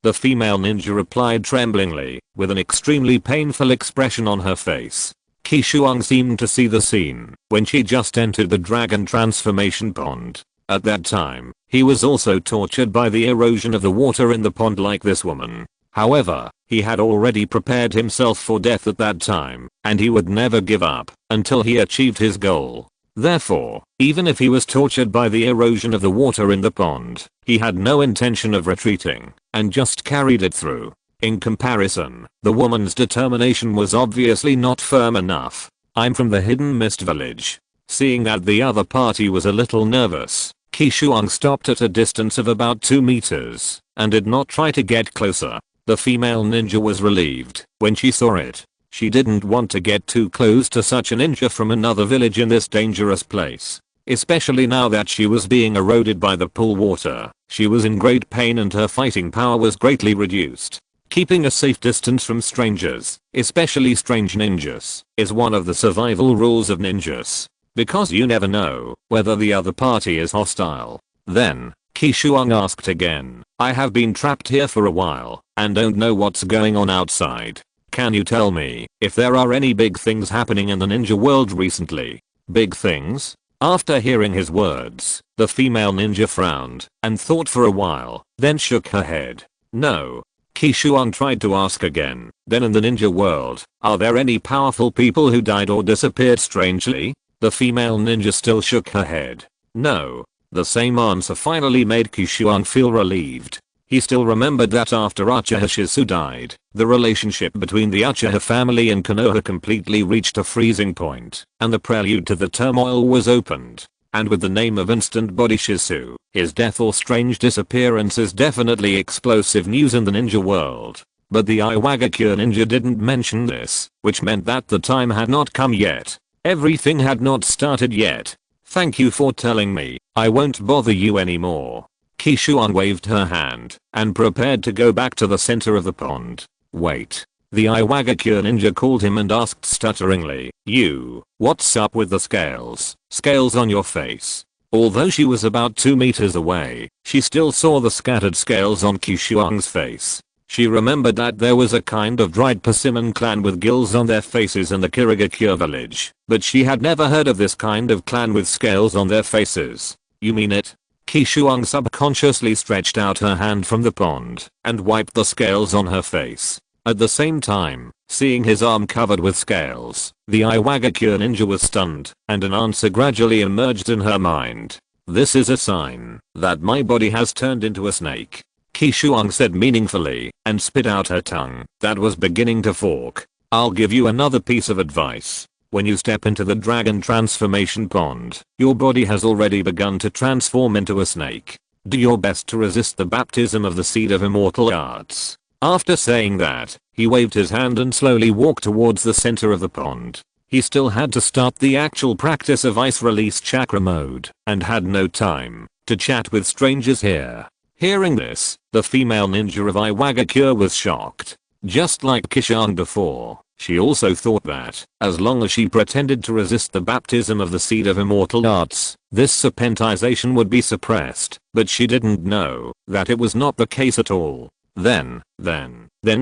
S1: The female ninja replied tremblingly, with an extremely painful expression on her face. Qishuang seemed to see the scene when she just entered the dragon transformation pond. At that time, he was also tortured by the erosion of the water in the pond like this woman. However, he had already prepared himself for death at that time, and he would never give up until he achieved his goal. Therefore, even if he was tortured by the erosion of the water in the pond, he had no intention of retreating, and just carried it through. In comparison, the woman's determination was obviously not firm enough. I'm from the Hidden Mist village. Seeing that the other party was a little nervous, Qishuang stopped at a distance of about 2 meters, and did not try to get closer. The female ninja was relieved when she saw it. She didn't want to get too close to such a ninja from another village in this dangerous place. Especially now that she was being eroded by the pool water. She was in great pain and her fighting power was greatly reduced. Keeping a safe distance from strangers, especially strange ninjas, is one of the survival rules of ninjas. Because you never know whether the other party is hostile. Then, Qishuang asked again, I have been trapped here for a while, and don't know what's going on outside. Can you tell me if there are any big things happening in the ninja world recently? Big things? After hearing his words, the female ninja frowned and thought for a while, then shook her head. No. Qishuang tried to ask again, then in the ninja world, are there any powerful people who died or disappeared strangely? The female ninja still shook her head. No. The same answer finally made Qishuang feel relieved. He still remembered that after Uchiha Shizu died, the relationship between the Uchiha family and Konoha completely reached a freezing point, and the prelude to the turmoil was opened. And with the name of Instant Body Shizu, his death or strange disappearance is definitely explosive news in the ninja world. But the Iwagakure ninja didn't mention this, which meant that the time had not come yet. Everything had not started yet. Thank you for telling me. I won't bother you anymore. Qishuang waved her hand and prepared to go back to the center of the pond. Wait. The Iwagakure ninja called him and asked stutteringly, you, what's up with the scales? Scales on your face. Although she was about 2 meters away, she still saw the scattered scales on Qishuang's face. She remembered that there was a kind of dried persimmon clan with gills on their faces in the Kirigakure village, but she had never heard of this kind of clan with scales on their faces. You mean it? Qishuang subconsciously stretched out her hand from the pond and wiped the scales on her face. At the same time, seeing his arm covered with scales, the Iwagakure ninja was stunned, and an answer gradually emerged in her mind. This is a sign that my body has turned into a snake. Qishuang said meaningfully, and spit out her tongue that was beginning to fork. I'll give you another piece of advice. When you step into the dragon transformation pond, your body has already begun to transform into a snake. Do your best to resist the baptism of the seed of immortal arts. After saying that, he waved his hand and slowly walked towards the center of the pond. He still had to start the actual practice of ice release chakra mode, and had no time to chat with strangers here. Hearing this, the female ninja of Iwagakure was shocked. Just like Qishuang before, she also thought that, as long as she pretended to resist the baptism of the seed of immortal arts, this serpentization would be suppressed, but she didn't know that it was not the case at all. Then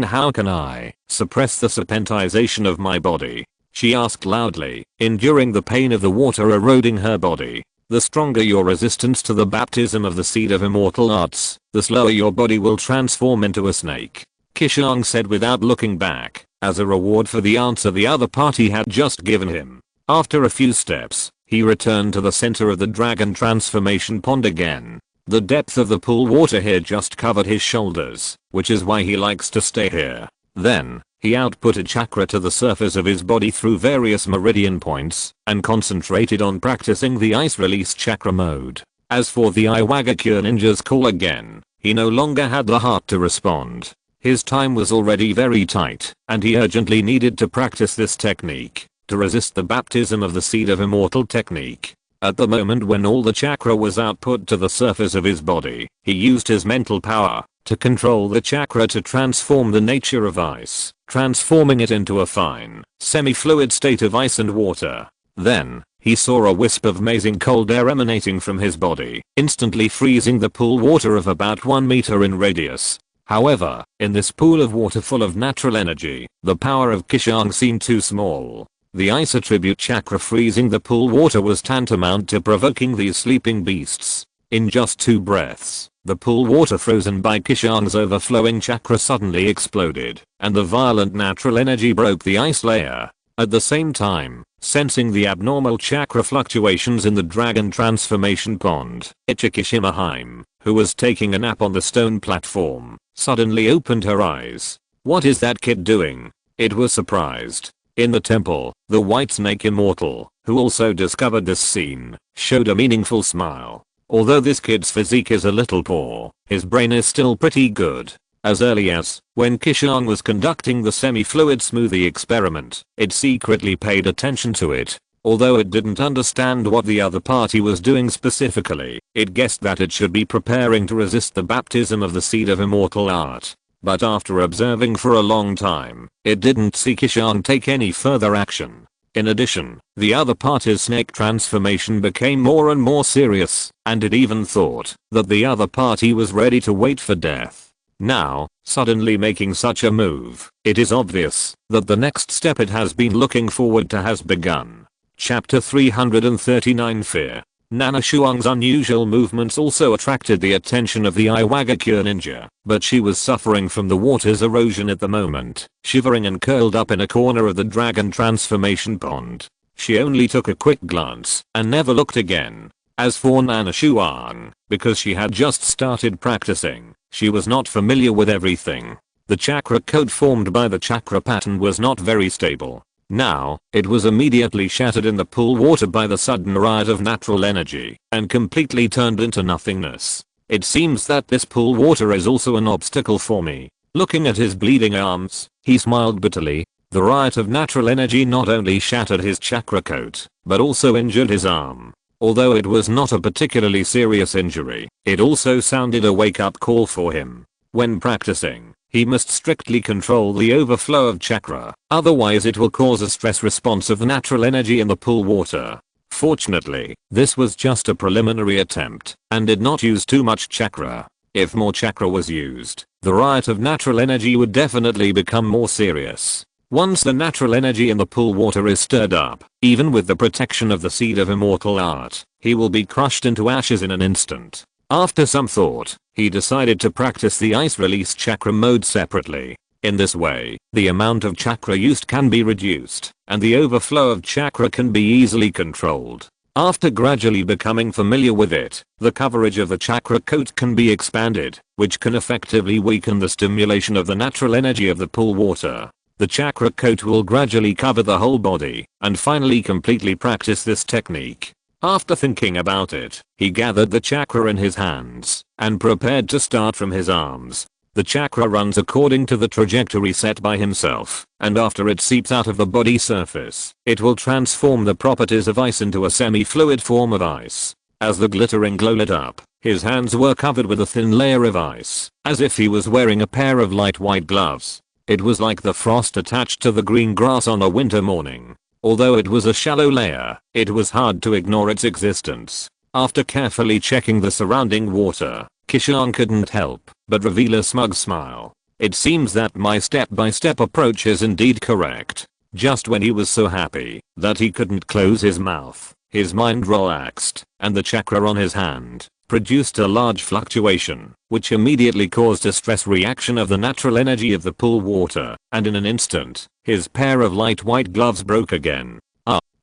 S1: how can I suppress the serpentization of my body? She asked loudly, enduring the pain of the water eroding her body. The stronger your resistance to the baptism of the seed of immortal arts, the slower your body will transform into a snake. Qishuang said without looking back, as a reward for the answer the other party had just given him. After a few steps, he returned to the center of the dragon transformation pond again. The depth of the pool water here just covered his shoulders, which is why he likes to stay here. Then, he outputted chakra to the surface of his body through various meridian points, and concentrated on practicing the ice release chakra mode. As for the Iwagakure ninja's call again, he no longer had the heart to respond. His time was already very tight, and he urgently needed to practice this technique, to resist the baptism of the seed of immortal technique. At the moment when all the chakra was output to the surface of his body, he used his mental power to control the chakra to transform the nature of ice, transforming it into a fine, semi-fluid state of ice and water. Then, he saw a wisp of amazing cold air emanating from his body, instantly freezing the pool water of about 1 meter in radius. However, in this pool of water full of natural energy, the power of Qishuang seemed too small. The ice attribute chakra freezing the pool water was tantamount to provoking these sleeping beasts. In just 2 breaths, the pool water frozen by Qishuang's overflowing chakra suddenly exploded, and the violent natural energy broke the ice layer. At the same time, sensing the abnormal chakra fluctuations in the dragon transformation pond, Ichikishimaheim, who was taking a nap on the stone platform, suddenly opened her eyes. "What is that kid doing?" It was surprised. In the temple, the white snake immortal, who also discovered this scene, showed a meaningful smile. Although this kid's physique is a little poor, his brain is still pretty good. As early as when Qishuang was conducting the semi-fluid smoothie experiment, it secretly paid attention to it. Although it didn't understand what the other party was doing specifically, it guessed that it should be preparing to resist the baptism of the seed of immortal art. But after observing for a long time, it didn't see Qishuang take any further action. In addition, the other party's snake transformation became more and more serious, and it even thought that the other party was ready to wait for death. Now, suddenly making such a move, it is obvious that the next step it has been looking forward to has begun. Chapter 339 Fear. Nana Shuang's unusual movements also attracted the attention of the Iwagakure ninja, but she was suffering from the water's erosion at the moment, shivering and curled up in a corner of the dragon transformation pond. She only took a quick glance and never looked again. As for Nana Shuang, because she had just started practicing, she was not familiar with everything. The chakra code formed by the chakra pattern was not very stable. Now, it was immediately shattered in the pool water by the sudden riot of natural energy, and completely turned into nothingness. It seems that this pool water is also an obstacle for me. Looking at his bleeding arms, he smiled bitterly. The riot of natural energy not only shattered his chakra coat, but also injured his arm. Although it was not a particularly serious injury, it also sounded a wake-up call for him. When practicing, he must strictly control the overflow of chakra, otherwise it will cause a stress response of the natural energy in the pool water. Fortunately, this was just a preliminary attempt, and did not use too much chakra. If more chakra was used, the riot of natural energy would definitely become more serious. Once the natural energy in the pool water is stirred up, even with the protection of the seed of immortal art, he will be crushed into ashes in an instant. After some thought, he decided to practice the ice release chakra mode separately. In this way, the amount of chakra used can be reduced, and the overflow of chakra can be easily controlled. After gradually becoming familiar with it, the coverage of the chakra coat can be expanded, which can effectively weaken the stimulation of the natural energy of the pool water. The chakra coat will gradually cover the whole body, and finally completely practice this technique. After thinking about it, he gathered the chakra in his hands, and prepared to start from his arms. The chakra runs according to the trajectory set by himself, and after it seeps out of the body surface, it will transform the properties of ice into a semi-fluid form of ice. As the glittering glow lit up, his hands were covered with a thin layer of ice, as if he was wearing a pair of light white gloves. It was like the frost attached to the green grass on a winter morning. Although it was a shallow layer, it was hard to ignore its existence. After carefully checking the surrounding water, Qishuang couldn't help but reveal a smug smile. It seems that my step-by-step approach is indeed correct. Just when he was so happy that he couldn't close his mouth, his mind relaxed, and the chakra on his hand produced a large fluctuation, which immediately caused a stress reaction of the natural energy of the pool water, and in an instant, his pair of light white gloves broke again.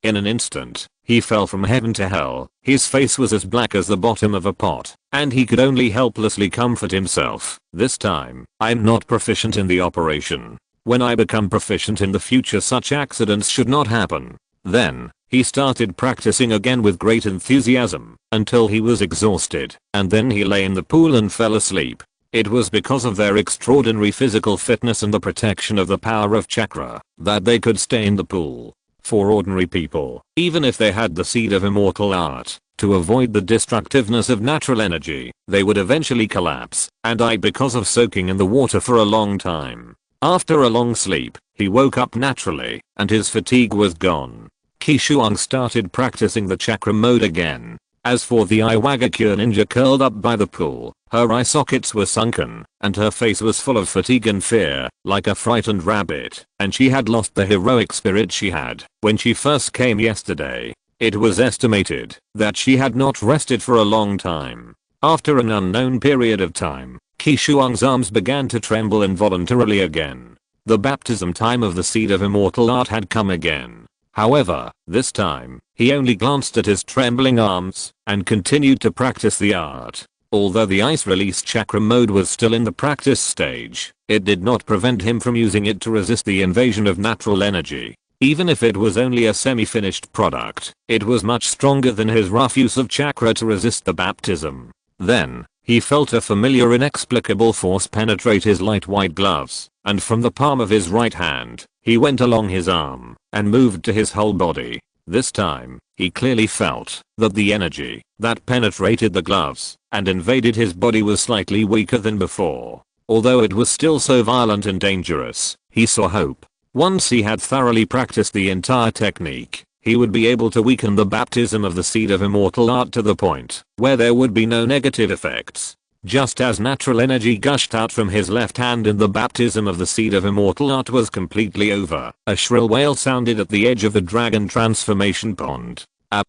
S1: In an instant, he fell from heaven to hell. His face was as black as the bottom of a pot, and he could only helplessly comfort himself. This time, I'm not proficient in the operation. When I become proficient in the future, such accidents should not happen. Then, he started practicing again with great enthusiasm, until he was exhausted, and then he lay in the pool and fell asleep. It was because of their extraordinary physical fitness and the protection of the power of chakra that they could stay in the pool. For ordinary people, even if they had the seed of immortal art, to avoid the destructiveness of natural energy, they would eventually collapse and die because of soaking in the water for a long time. After a long sleep, he woke up naturally, and his fatigue was gone. Qishuang started practicing the chakra mode again. As for the Iwagakure ninja curled up by the pool, her eye sockets were sunken, and her face was full of fatigue and fear, like a frightened rabbit, and she had lost the heroic spirit she had when she first came yesterday. It was estimated that she had not rested for a long time. After an unknown period of time, Qishuang's arms began to tremble involuntarily again. The baptism time of the seed of immortal art had come again. However, this time, he only glanced at his trembling arms and continued to practice the art. Although the ice release chakra mode was still in the practice stage, it did not prevent him from using it to resist the invasion of natural energy. Even if it was only a semi-finished product, it was much stronger than his rough use of chakra to resist the baptism. Then, he felt a familiar inexplicable force penetrate his light white gloves, and from the palm of his right hand, he went along his arm and moved to his whole body. This time, he clearly felt that the energy that penetrated the gloves and invaded his body was slightly weaker than before. Although it was still so violent and dangerous, he saw hope. Once he had thoroughly practiced the entire technique, he would be able to weaken the baptism of the seed of immortal art to the point where there would be no negative effects. Just as natural energy gushed out from his left hand and the baptism of the seed of immortal art was completely over, a shrill wail sounded at the edge of the dragon transformation pond.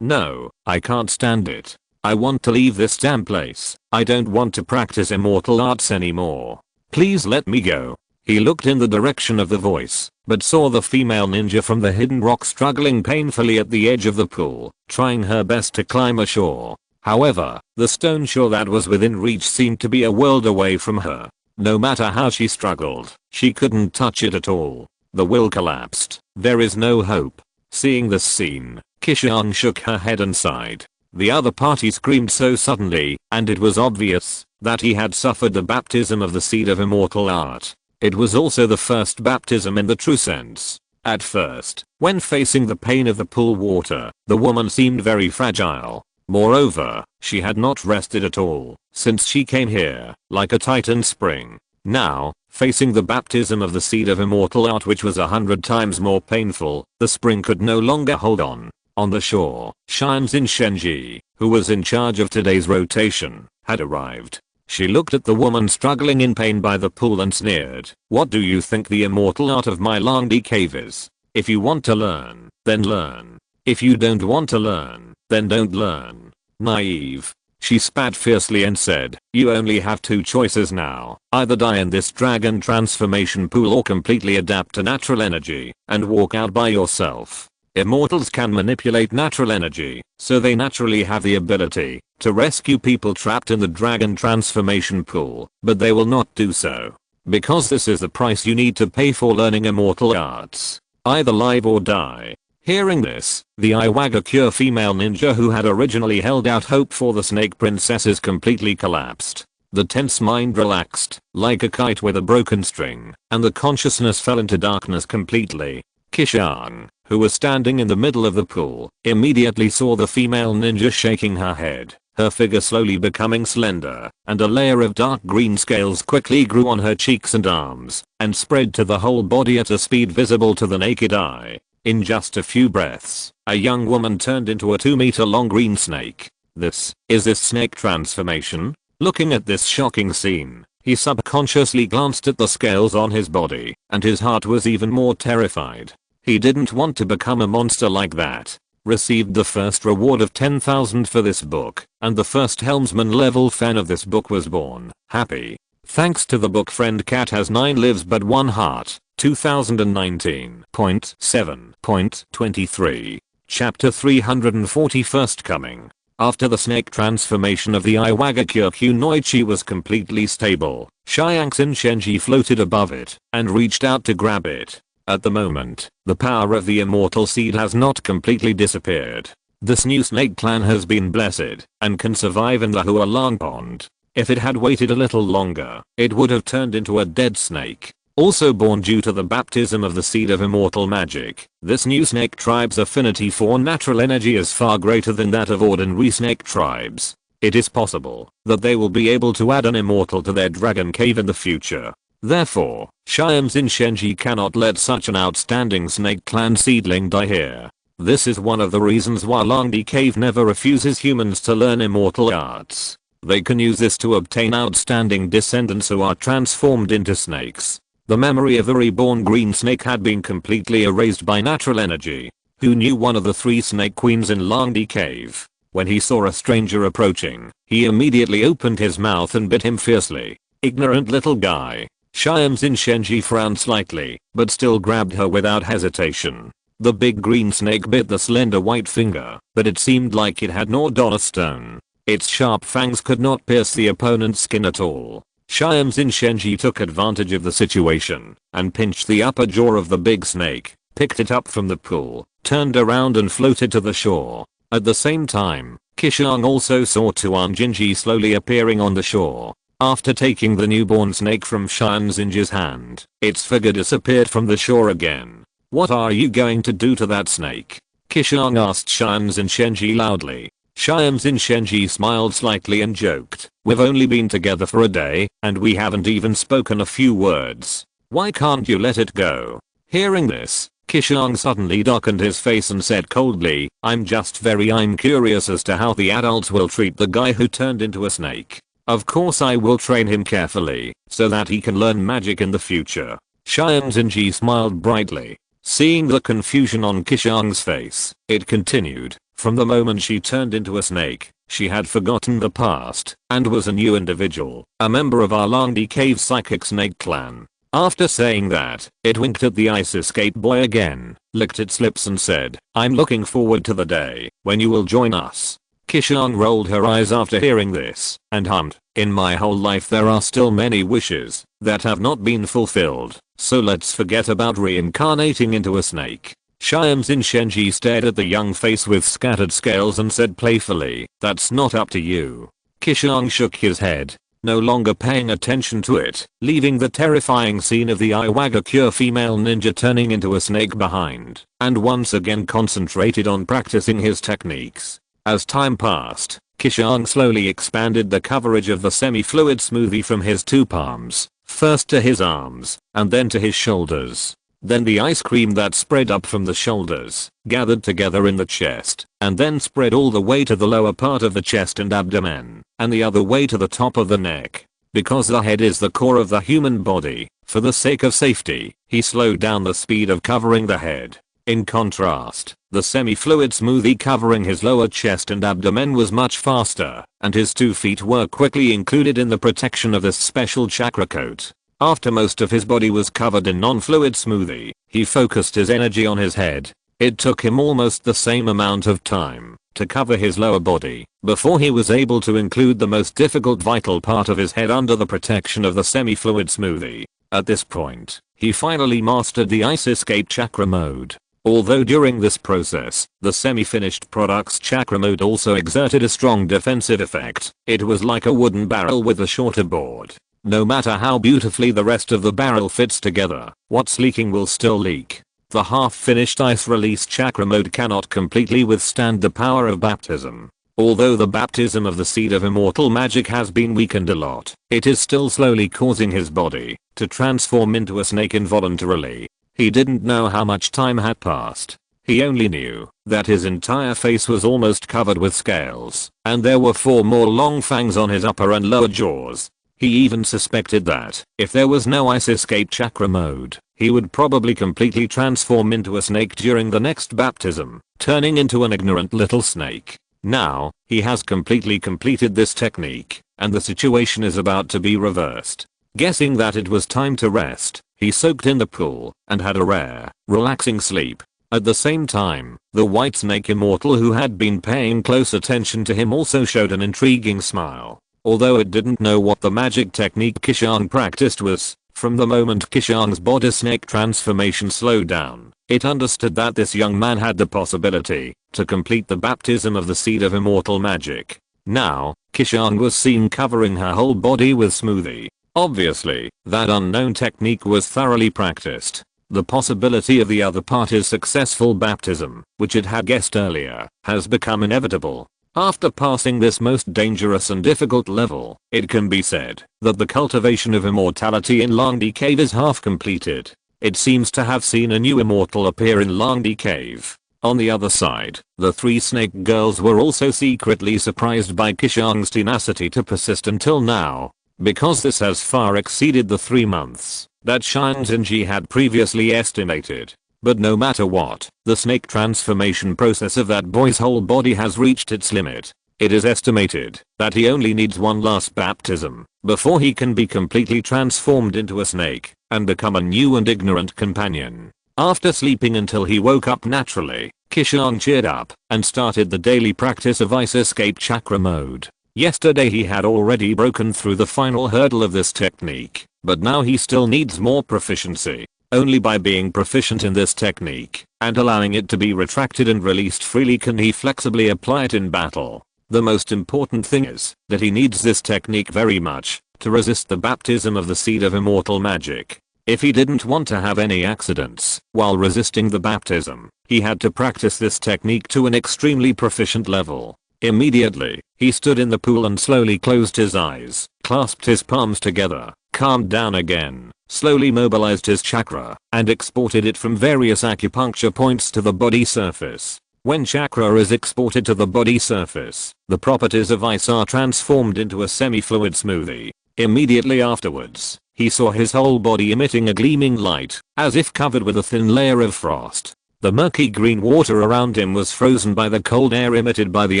S1: No, I can't stand it. I want to leave this damn place. I don't want to practice immortal arts anymore. Please let me go. He looked in the direction of the voice, but saw the female ninja from the hidden rock struggling painfully at the edge of the pool, trying her best to climb ashore. However, the stone shore that was within reach seemed to be a world away from her. No matter how she struggled, she couldn't touch it at all. The will collapsed. There is no hope. Seeing this scene, Qishuang shook her head and sighed. The other party screamed so suddenly, and it was obvious that he had suffered the baptism of the seed of immortal art. It was also the first baptism in the true sense. At first, when facing the pain of the pool water, the woman seemed very fragile. Moreover, she had not rested at all since she came here, like a titan spring. Now, facing the baptism of the seed of immortal art, which was 100 times more painful, the spring could no longer hold on. On the shore, Xianxin Shenji, who was in charge of today's rotation, had arrived. She looked at the woman struggling in pain by the pool and sneered. What do you think the immortal art of my Langdi cave is? If you want to learn, then learn. If you don't want to learn, then don't learn. Naive. She spat fiercely and said, you only have two choices now. Either die in this dragon transformation pool or completely adapt to natural energy and walk out by yourself. Immortals can manipulate natural energy, so they naturally have the ability to rescue people trapped in the dragon transformation pool, but they will not do so. Because this is the price you need to pay for learning immortal arts. Either live or die. Hearing this, the Iwagakure female ninja who had originally held out hope for the snake princesses completely collapsed. The tense mind relaxed, like a kite with a broken string, and the consciousness fell into darkness completely. Qishuang, who was standing in the middle of the pool, immediately saw the female ninja shaking her head, her figure slowly becoming slender, and a layer of dark green scales quickly grew on her cheeks and arms, and spread to the whole body at a speed visible to the naked eye. In just a few breaths, a young woman turned into a 2-meter long green snake. Is this snake transformation? Looking at this shocking scene, he subconsciously glanced at the scales on his body, and his heart was even more terrified. He didn't want to become a monster like that. Received the first reward of 10,000 for this book, and the first helmsman level fan of this book was born. Happy. Thanks to the book friend cat has 9 lives but 1 heart. 2019.7.23. Chapter 340 First Coming. After the snake transformation of the Iwagakure Kunoichi was completely stable, Xianxin Shenji floated above it and reached out to grab it. At the moment, the power of the immortal seed has not completely disappeared. This new snake clan has been blessed and can survive in the Hualang pond. If it had waited a little longer, it would have turned into a dead snake. Also born due to the baptism of the seed of immortal magic, this new snake tribe's affinity for natural energy is far greater than that of ordinary snake tribes. It is possible that they will be able to add an immortal to their dragon cave in the future. Therefore, Xianxin Shenji cannot let such an outstanding snake clan seedling die here. This is one of the reasons why Longdi Cave never refuses humans to learn immortal arts. They can use this to obtain outstanding descendants who are transformed into snakes. The memory of the reborn green snake had been completely erased by natural energy. Who knew one of the 3 snake queens in Longdi Cave? When he saw a stranger approaching, he immediately opened his mouth and bit him fiercely. Ignorant little guy. Xianxin Shenji frowned slightly, but still grabbed her without hesitation. The big green snake bit the slender white finger, but it seemed like it had gnawed on a stone. Its sharp fangs could not pierce the opponent's skin at all. Xianxin Shenji took advantage of the situation and pinched the upper jaw of the big snake, picked it up from the pool, turned around and floated to the shore. At the same time, Qishuang also saw Tuan Jinji slowly appearing on the shore. After taking the newborn snake from Xianxin's hand, its figure disappeared from the shore again. What are you going to do to that snake? Qishuang asked Xianxin Shenji loudly. Xianxin Shenji smiled slightly and joked, we've only been together for a day, and we haven't even spoken a few words. Why can't you let it go? Hearing this, Qishuang suddenly darkened his face and said coldly, I'm curious as to how the adults will treat the guy who turned into a snake. Of course I will train him carefully, so that he can learn magic in the future. Xianxin smiled brightly. Seeing the confusion on Qishuang's face, it continued. From the moment she turned into a snake, she had forgotten the past and was a new individual, a member of our Longdi Cave psychic snake clan. After saying that, it winked at the ice escape boy again, licked its lips and said, I'm looking forward to the day when you will join us. Qishuang rolled her eyes after hearing this and hummed, in my whole life there are still many wishes that have not been fulfilled, so let's forget about reincarnating into a snake. Xianxin Shenji stared at the young face with scattered scales and said playfully, that's not up to you. Qishuang shook his head, no longer paying attention to it, leaving the terrifying scene of the Iwagakure female ninja turning into a snake behind, and once again concentrated on practicing his techniques. As time passed, Qishuang slowly expanded the coverage of the semi-fluid smoothie from his 2 palms, first to his arms, and then to his shoulders. Then the ice cream that spread up from the shoulders, gathered together in the chest, and then spread all the way to the lower part of the chest and abdomen, and the other way to the top of the neck. Because the head is the core of the human body, for the sake of safety, he slowed down the speed of covering the head. In contrast, the semi-fluid smoothie covering his lower chest and abdomen was much faster, and his 2 feet were quickly included in the protection of this special chakra coat. After most of his body was covered in non-fluid smoothie, he focused his energy on his head. It took him almost the same amount of time to cover his lower body before he was able to include the most difficult vital part of his head under the protection of the semi-fluid smoothie. At this point, he finally mastered the ice escape chakra mode. Although during this process, the semi-finished product's chakra mode also exerted a strong defensive effect, it was like a wooden barrel with a shorter board. No matter how beautifully the rest of the barrel fits together, what's leaking will still leak. The half-finished ice release chakra mode cannot completely withstand the power of baptism. Although the baptism of the seed of immortal magic has been weakened a lot, it is still slowly causing his body to transform into a snake involuntarily. He didn't know how much time had passed. He only knew that his entire face was almost covered with scales, and there were 4 more long fangs on his upper and lower jaws. He even suspected that, if there was no ice escape chakra mode, he would probably completely transform into a snake during the next baptism, turning into an ignorant little snake. Now, he has completely completed this technique, and the situation is about to be reversed. Guessing that it was time to rest, he soaked in the pool, and had a rare, relaxing sleep. At the same time, the white snake immortal who had been paying close attention to him also showed an intriguing smile. Although it didn't know what the magic technique Qishuang practiced was, from the moment Qishuang's body snake transformation slowed down, it understood that this young man had the possibility to complete the baptism of the seed of immortal magic. Now, Qishuang was seen covering her whole body with smoothie. Obviously, that unknown technique was thoroughly practiced. The possibility of the other party's successful baptism, which it had guessed earlier, has become inevitable. After passing this most dangerous and difficult level, it can be said that the cultivation of immortality in Longdi Cave is half completed. It seems to have seen a new immortal appear in Longdi Cave. On the other side, the three snake girls were also secretly surprised by Qishuang's tenacity to persist until now, because this has far exceeded the 3 months that Shine Zinji had previously estimated. But no matter what, the snake transformation process of that boy's whole body has reached its limit. It is estimated that he only needs one last baptism before he can be completely transformed into a snake and become a new and ignorant companion. After sleeping until he woke up naturally, Qishuang cheered up and started the daily practice of Ice Escape Chakra mode. Yesterday he had already broken through the final hurdle of this technique, but now he still needs more proficiency. Only by being proficient in this technique and allowing it to be retracted and released freely can he flexibly apply it in battle. The most important thing is that he needs this technique very much to resist the baptism of the seed of immortal magic. If he didn't want to have any accidents while resisting the baptism, he had to practice this technique to an extremely proficient level. Immediately, he stood in the pool and slowly closed his eyes, clasped his palms together, calmed down again, slowly mobilized his chakra, and exported it from various acupuncture points to the body surface. When chakra is exported to the body surface, the properties of ice are transformed into a semi-fluid smoothie. Immediately afterwards, he saw his whole body emitting a gleaming light, as if covered with a thin layer of frost. The murky green water around him was frozen by the cold air emitted by the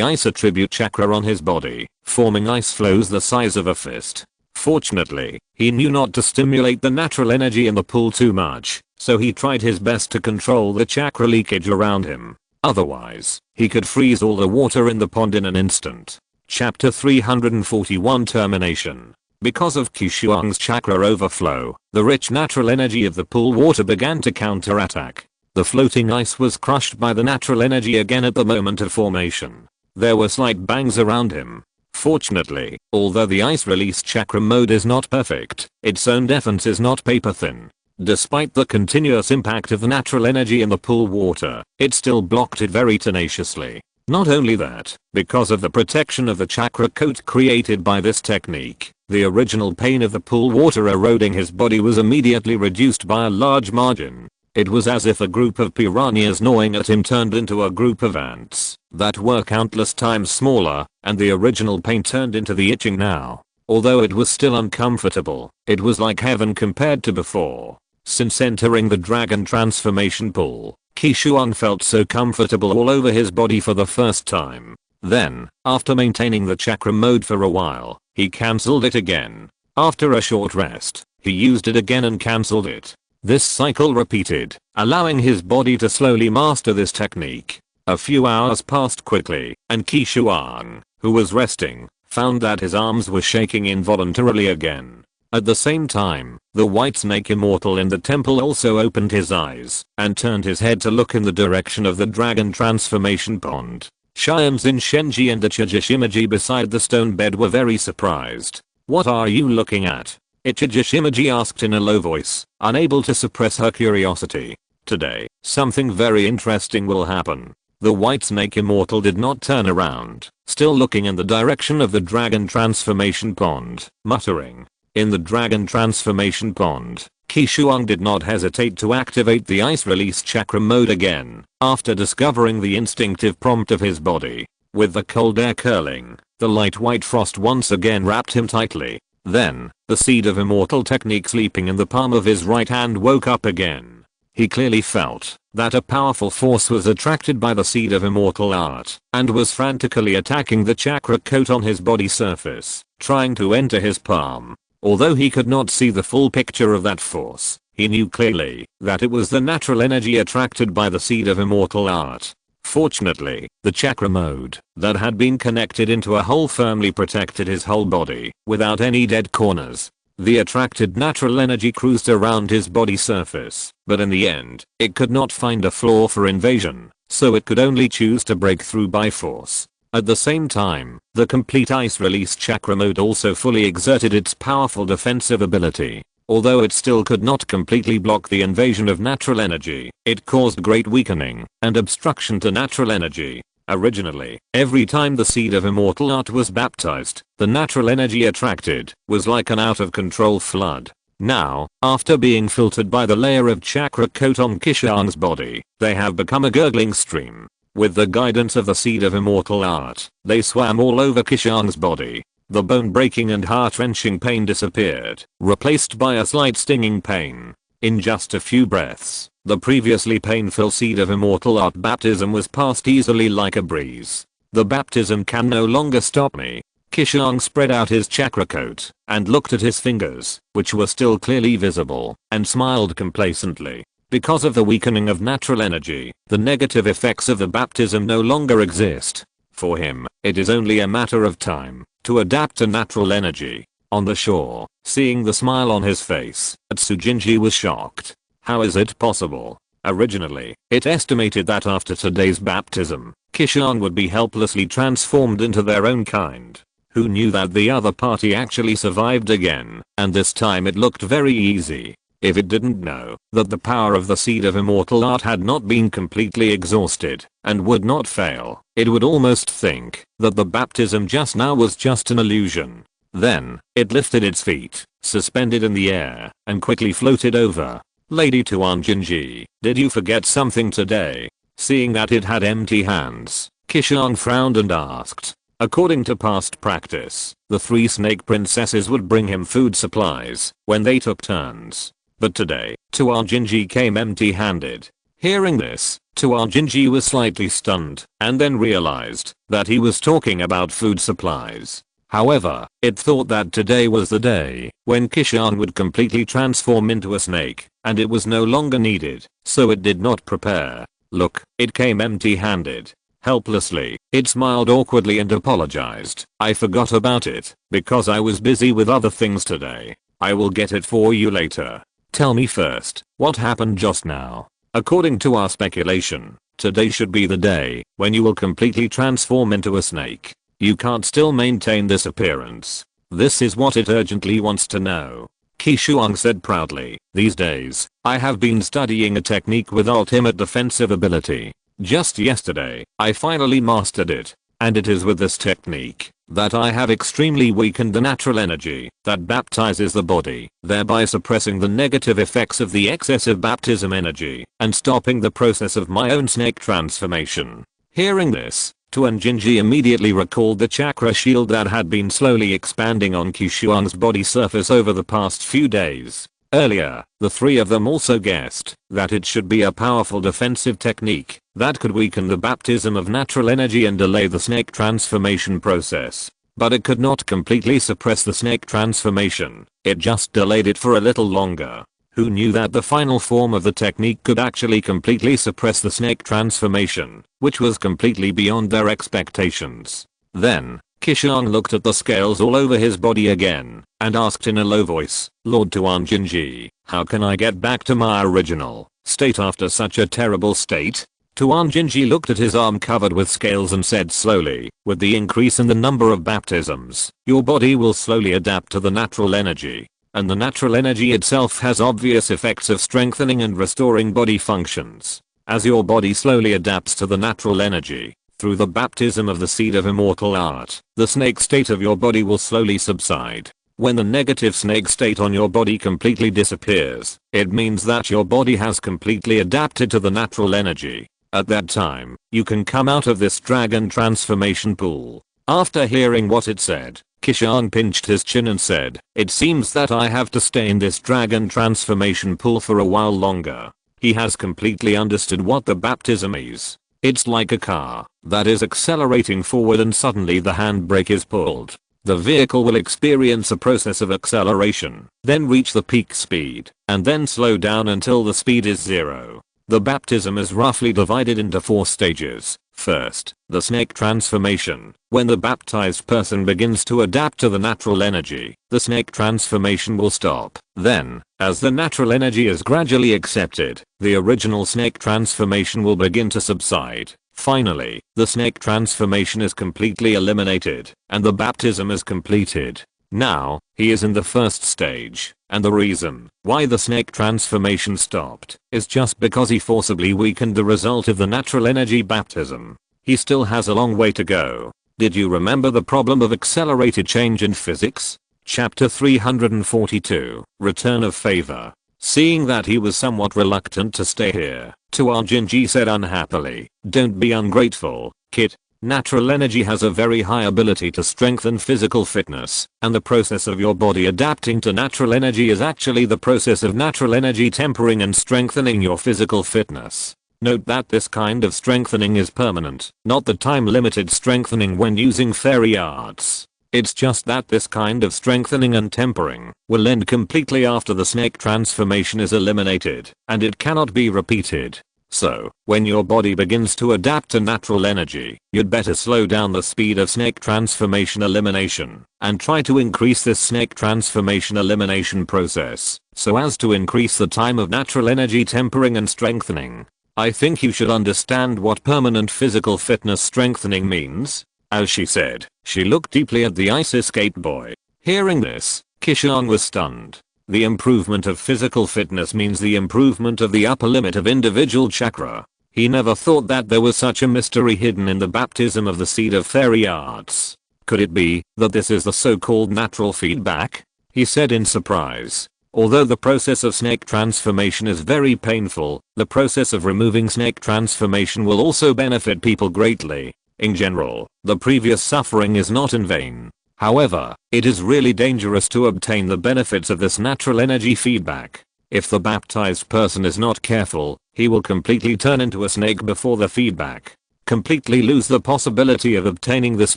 S1: ice attribute chakra on his body, forming ice flows the size of a fist. Fortunately, he knew not to stimulate the natural energy in the pool too much, so he tried his best to control the chakra leakage around him. Otherwise, he could freeze all the water in the pond in an instant. Chapter 341 Termination. Because of Qishuang's chakra overflow, the rich natural energy of the pool water began to counterattack. The floating ice was crushed by the natural energy again at the moment of formation. There were slight bangs around him. Fortunately, although the ice release chakra mode is not perfect, its own defense is not paper thin. Despite the continuous impact of the natural energy in the pool water, it still blocked it very tenaciously. Not only that, because of the protection of the chakra coat created by this technique, the original pain of the pool water eroding his body was immediately reduced by a large margin. It was as if a group of piranhas gnawing at him turned into a group of ants that were countless times smaller, and the original pain turned into the itching now. Although it was still uncomfortable, it was like heaven compared to before. Since entering the dragon transformation pool, Qishuang felt so comfortable all over his body for the first time. Then, after maintaining the chakra mode for a while, he cancelled it again. After a short rest, he used it again and cancelled it. This cycle repeated, allowing his body to slowly master this technique. A few hours passed quickly, and Qishuang, who was resting, found that his arms were shaking involuntarily again. At the same time, the white snake immortal in the temple also opened his eyes and turned his head to look in the direction of the dragon transformation pond. Shiamzin Shenji and the Chijishimaji beside the stone bed were very surprised. "What are you looking at?" Ichijishimaji asked in a low voice, unable to suppress her curiosity. "Today, something very interesting will happen." The white snake immortal did not turn around, still looking in the direction of the dragon transformation pond, muttering. In the dragon transformation pond, Qishuang did not hesitate to activate the ice release chakra mode again, after discovering the instinctive prompt of his body. With the cold air curling, the light white frost once again wrapped him tightly. Then, the seed of immortal technique sleeping in the palm of his right hand woke up again. He clearly felt that a powerful force was attracted by the seed of immortal art, and was frantically attacking the chakra coat on his body surface, trying to enter his palm. Although he could not see the full picture of that force, he knew clearly that it was the natural energy attracted by the seed of immortal art. Fortunately, the chakra mode that had been connected into a hole firmly protected his whole body without any dead corners. The attracted natural energy cruised around his body surface, but in the end, it could not find a flaw for invasion, so it could only choose to break through by force. At the same time, the complete ice release chakra mode also fully exerted its powerful defensive ability. Although it still could not completely block the invasion of natural energy, it caused great weakening and obstruction to natural energy. Originally, every time the seed of immortal art was baptized, the natural energy attracted was like an out-of-control flood. Now, after being filtered by the layer of chakra coat on Qishuang's body, they have become a gurgling stream. With the guidance of the seed of immortal art, they swam all over Qishuang's body. The bone-breaking and heart-wrenching pain disappeared, replaced by a slight stinging pain. In just a few breaths, the previously painful seed of immortal art baptism was passed easily like a breeze. The baptism can no longer stop me. Qishuang spread out his chakra coat and looked at his fingers, which were still clearly visible, and smiled complacently. Because of the weakening of natural energy, the negative effects of the baptism no longer exist. For him, it is only a matter of time to adapt to natural energy. On the shore, seeing the smile on his face, Tsujinji was shocked. How is it possible? Originally, it estimated that after today's baptism, Qishuang would be helplessly transformed into their own kind. Who knew that the other party actually survived again, and this time it looked very easy. If it didn't know that the power of the seed of immortal art had not been completely exhausted and would not fail, it would almost think that the baptism just now was just an illusion. Then, it lifted its feet, suspended in the air, and quickly floated over. Lady Tuanjinji, did you forget something today? Seeing that it had empty hands, Qishuang frowned and asked. According to past practice, the 3 snake princesses would bring him food supplies when they took turns. But today, Tuanjinji came empty-handed. Hearing this, Tuanjinji was slightly stunned and then realized that he was talking about food supplies. However, it thought that today was the day when Qishuang would completely transform into a snake, and it was no longer needed, so it did not prepare. Look, it came empty-handed. Helplessly, it smiled awkwardly and apologized. I forgot about it, because I was busy with other things today. I will get it for you later. Tell me first, what happened just now? According to our speculation, today should be the day when you will completely transform into a snake. You can't still maintain this appearance. This is what it urgently wants to know. Qishuang said proudly, these days, I have been studying a technique with ultimate defensive ability. Just yesterday, I finally mastered it. And it is with this technique that I have extremely weakened the natural energy that baptizes the body, thereby suppressing the negative effects of the excessive baptism energy and stopping the process of my own snake transformation. Hearing this, Tuanjinji immediately recalled the chakra shield that had been slowly expanding on Qishuang's body surface over the past few days. Earlier, the 3 of them also guessed that it should be a powerful defensive technique that could weaken the baptism of natural energy and delay the snake transformation process. But it could not completely suppress the snake transformation, it just delayed it for a little longer. Who knew that the final form of the technique could actually completely suppress the snake transformation, which was completely beyond their expectations. Then, Qishuang looked at the scales all over his body again, and asked in a low voice, Lord Tuanjinji, how can I get back to my original state after such a terrible state? Tuanjinji looked at his arm covered with scales and said slowly, with the increase in the number of baptisms, your body will slowly adapt to the natural energy. And the natural energy itself has obvious effects of strengthening and restoring body functions. As your body slowly adapts to the natural energy, through the baptism of the seed of immortal art, the snake state of your body will slowly subside. When the negative snake state on your body completely disappears, it means that your body has completely adapted to the natural energy. At that time, you can come out of this dragon transformation pool. After hearing what it said, Qishuang pinched his chin and said, it seems that I have to stay in this dragon transformation pool for a while longer. He has completely understood what the baptism is. It's like a car that is accelerating forward and suddenly the handbrake is pulled. The vehicle will experience a process of acceleration, then reach the peak speed, and then slow down until the speed is 0. The baptism is roughly divided into 4 stages. First, the snake transformation. When the baptized person begins to adapt to the natural energy, the snake transformation will stop. Then, as the natural energy is gradually accepted, the original snake transformation will begin to subside. Finally, the snake transformation is completely eliminated, and the baptism is completed. Now, he is in the first stage, and the reason why the snake transformation stopped is just because he forcibly weakened the result of the natural energy baptism. He still has a long way to go. Did you remember the problem of accelerated change in physics? Chapter 342, Return of Favor. Seeing that he was somewhat reluctant to stay here, Tuajinji said unhappily, "Don't be ungrateful, kid. Natural energy has a very high ability to strengthen physical fitness, and the process of your body adapting to natural energy is actually the process of natural energy tempering and strengthening your physical fitness. Note that this kind of strengthening is permanent, not the time-limited strengthening when using fairy arts. It's just that this kind of strengthening and tempering will end completely after the snake transformation is eliminated, and it cannot be repeated. So, when your body begins to adapt to natural energy, you'd better slow down the speed of snake transformation elimination, and try to increase this snake transformation elimination process, so as to increase the time of natural energy tempering and strengthening. I think you should understand what permanent physical fitness strengthening means." As she said, she looked deeply at the ice escape boy. Hearing this, Qishuang was stunned. The improvement of physical fitness means the improvement of the upper limit of individual chakra. He never thought that there was such a mystery hidden in the baptism of the seed of fairy arts. Could it be that this is the so-called natural feedback? He said in surprise. Although the process of snake transformation is very painful, the process of removing snake transformation will also benefit people greatly. In general, the previous suffering is not in vain. However, it is really dangerous to obtain the benefits of this natural energy feedback. If the baptized person is not careful, he will completely turn into a snake before the feedback. Completely lose the possibility of obtaining this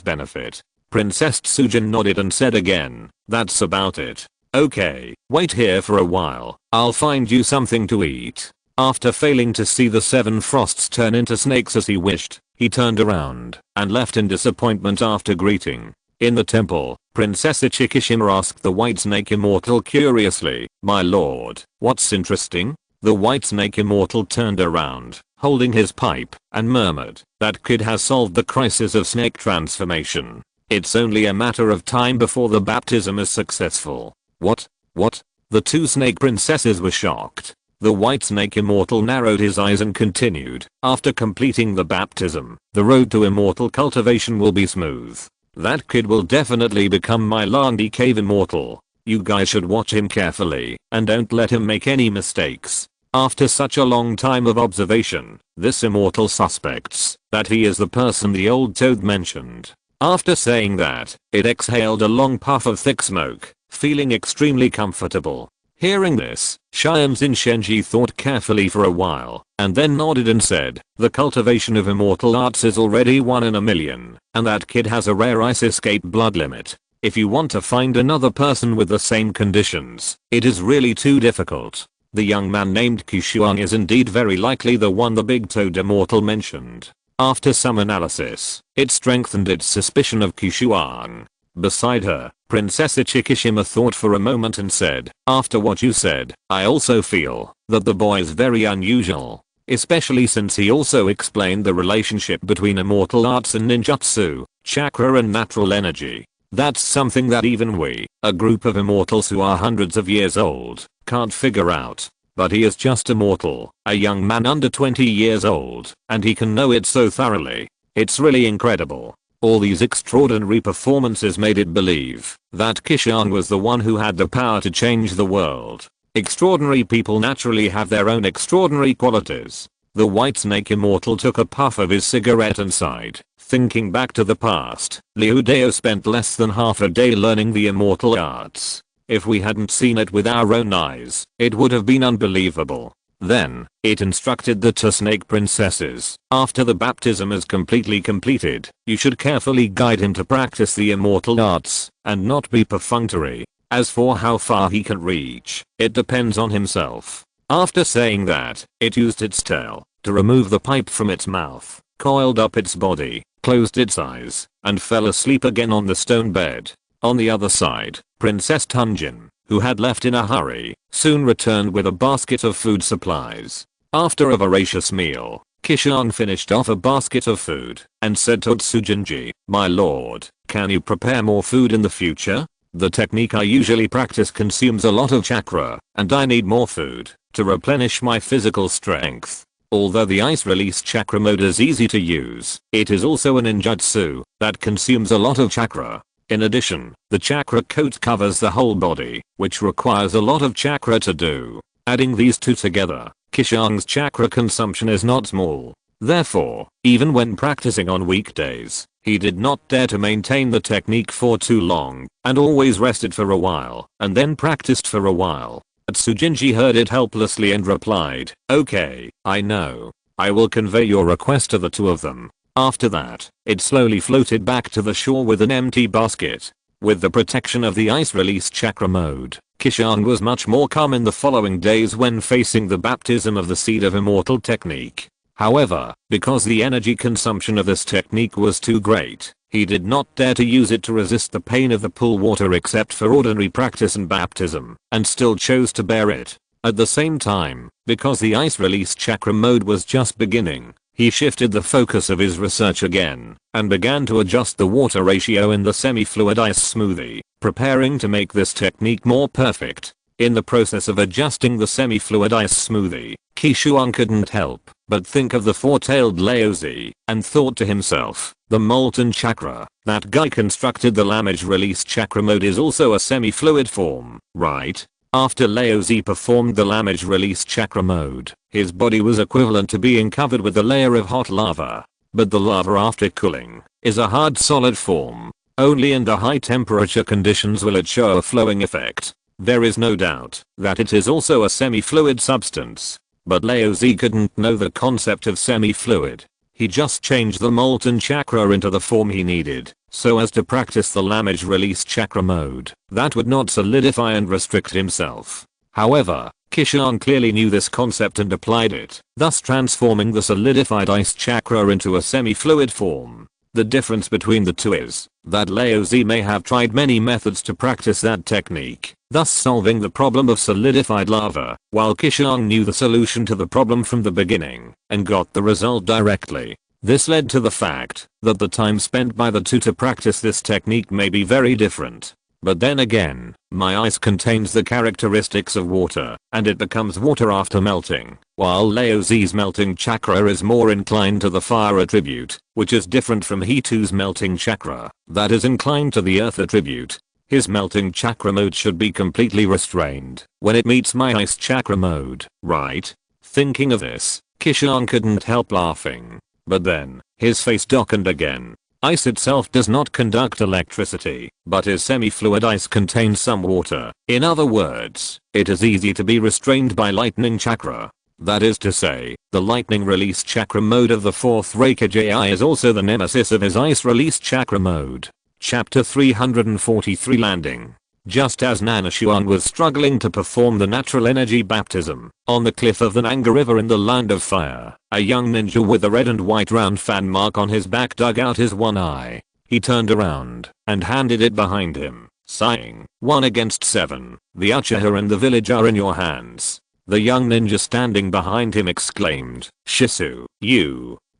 S1: benefit. Princess Tsujin nodded and said again, "That's about it. Okay, wait here for a while. I'll find you something to eat." After failing to see the 7 frosts turn into snakes as he wished, he turned around and left in disappointment after greeting. In the temple, Princess Ichikishima asked the White Snake Immortal curiously, "My lord, what's interesting?" The White Snake Immortal turned around, holding his pipe, and murmured, "That kid has solved the crisis of snake transformation. It's only a matter of time before the baptism is successful." What? What? The 2 snake princesses were shocked. The White Snake Immortal narrowed his eyes and continued, "After completing the baptism, the road to immortal cultivation will be smooth. That kid will definitely become my Landi Cave Immortal. You guys should watch him carefully, and don't let him make any mistakes." After such a long time of observation, this immortal suspects that he is the person the old toad mentioned. After saying that, it exhaled a long puff of thick smoke, feeling extremely comfortable. Hearing this, Shiamzin Shenji thought carefully for a while, and then nodded and said, "The cultivation of immortal arts is already 1 in a million, and that kid has a rare ice escape blood limit. If you want to find another person with the same conditions, it is really too difficult." The young man named Qishuang is indeed very likely the one the big toad immortal mentioned. After some analysis, it strengthened its suspicion of Qishuang. Beside her, Princess Ichikishima thought for a moment and said, "After what you said, I also feel that the boy is very unusual. Especially since he also explained the relationship between immortal arts and ninjutsu, chakra and natural energy. That's something that even we, a group of immortals who are hundreds of years old, can't figure out. But he is just immortal, a young man under 20 years old, and he can know it so thoroughly. It's really incredible." All these extraordinary performances made it believe that Qishuang was the one who had the power to change the world. Extraordinary people naturally have their own extraordinary qualities. The White Snake Immortal took a puff of his cigarette and sighed, thinking back to the past. Liu Dao spent less than half a day learning the immortal arts. If we hadn't seen it with our own eyes, it would have been unbelievable. Then, it instructed the 2 snake princesses, "After the baptism is completely completed, you should carefully guide him to practice the immortal arts, and not be perfunctory. As for how far he can reach, it depends on himself." After saying that, it used its tail to remove the pipe from its mouth, coiled up its body, closed its eyes, and fell asleep again on the stone bed. On the other side, Princess Tunjin, who had left in a hurry, soon returned with a basket of food supplies. After a voracious meal, Qishuang finished off a basket of food and said to Tsujinji, "My lord, can you prepare more food in the future? The technique I usually practice consumes a lot of chakra, and I need more food to replenish my physical strength." Although the ice release chakra mode is easy to use, it is also a ninjutsu that consumes a lot of chakra. In addition, the chakra coat covers the whole body, which requires a lot of chakra to do. Adding these two together, Qishuang's chakra consumption is not small. Therefore, even when practicing on weekdays, he did not dare to maintain the technique for too long, and always rested for a while, and then practiced for a while. Tsujinji heard it helplessly and replied, "Okay, I know. I will convey your request to the two of them." After that, it slowly floated back to the shore with an empty basket. With the protection of the ice release chakra mode, Qishuang was much more calm in the following days when facing the baptism of the seed of immortal technique. However, because the energy consumption of this technique was too great, he did not dare to use it to resist the pain of the pool water except for ordinary practice and baptism, and still chose to bear it. At the same time, because the ice release chakra mode was just beginning, he shifted the focus of his research again, and began to adjust the water ratio in the semi-fluid ice smoothie, preparing to make this technique more perfect. In the process of adjusting the semi-fluid ice smoothie, Qishuang couldn't help but think of the four-tailed Laozi, and thought to himself, the molten chakra, that guy constructed the lamage release chakra mode is also a semi-fluid form, right? After Laozi performed the lamage release chakra mode, his body was equivalent to being covered with a layer of hot lava. But the lava after cooling is a hard solid form. Only in the high temperature conditions will it show a flowing effect. There is no doubt that it is also a semi-fluid substance. But Laozi couldn't know the concept of semi-fluid. He just changed the molten chakra into the form he needed, so as to practice the lamage release chakra mode that would not solidify and restrict himself. However, Qishuang clearly knew this concept and applied it, thus transforming the solidified ice chakra into a semi-fluid form. The difference between the two is that Laozi may have tried many methods to practice that technique, thus solving the problem of solidified lava, while Qishuang knew the solution to the problem from the beginning and got the result directly. This led to the fact that the time spent by the two to practice this technique may be very different. But then again, my ice contains the characteristics of water, and it becomes water after melting, while Laozi's melting chakra is more inclined to the fire attribute, which is different from Hitu's melting chakra, that is inclined to the earth attribute. His melting chakra mode should be completely restrained when it meets my ice chakra mode, right? Thinking of this, Qishuang couldn't help laughing. But then, his face darkened again. Ice itself does not conduct electricity, but his semi-fluid ice contains some water. In other words, it is easy to be restrained by lightning chakra. That is to say, the lightning release chakra mode of the 4th Raikage is also the nemesis of his ice release chakra mode. Chapter 343 Landing. Just as Nanoshuan was struggling to perform the natural energy baptism on the cliff of the Nanga River in the Land of Fire, a young ninja with a red and white round fan mark on his back dug out his one eye. He turned around and handed it behind him, sighing, 1 against 7, the Uchiha and the village are in your hands. The young ninja standing behind him exclaimed, "Shisu,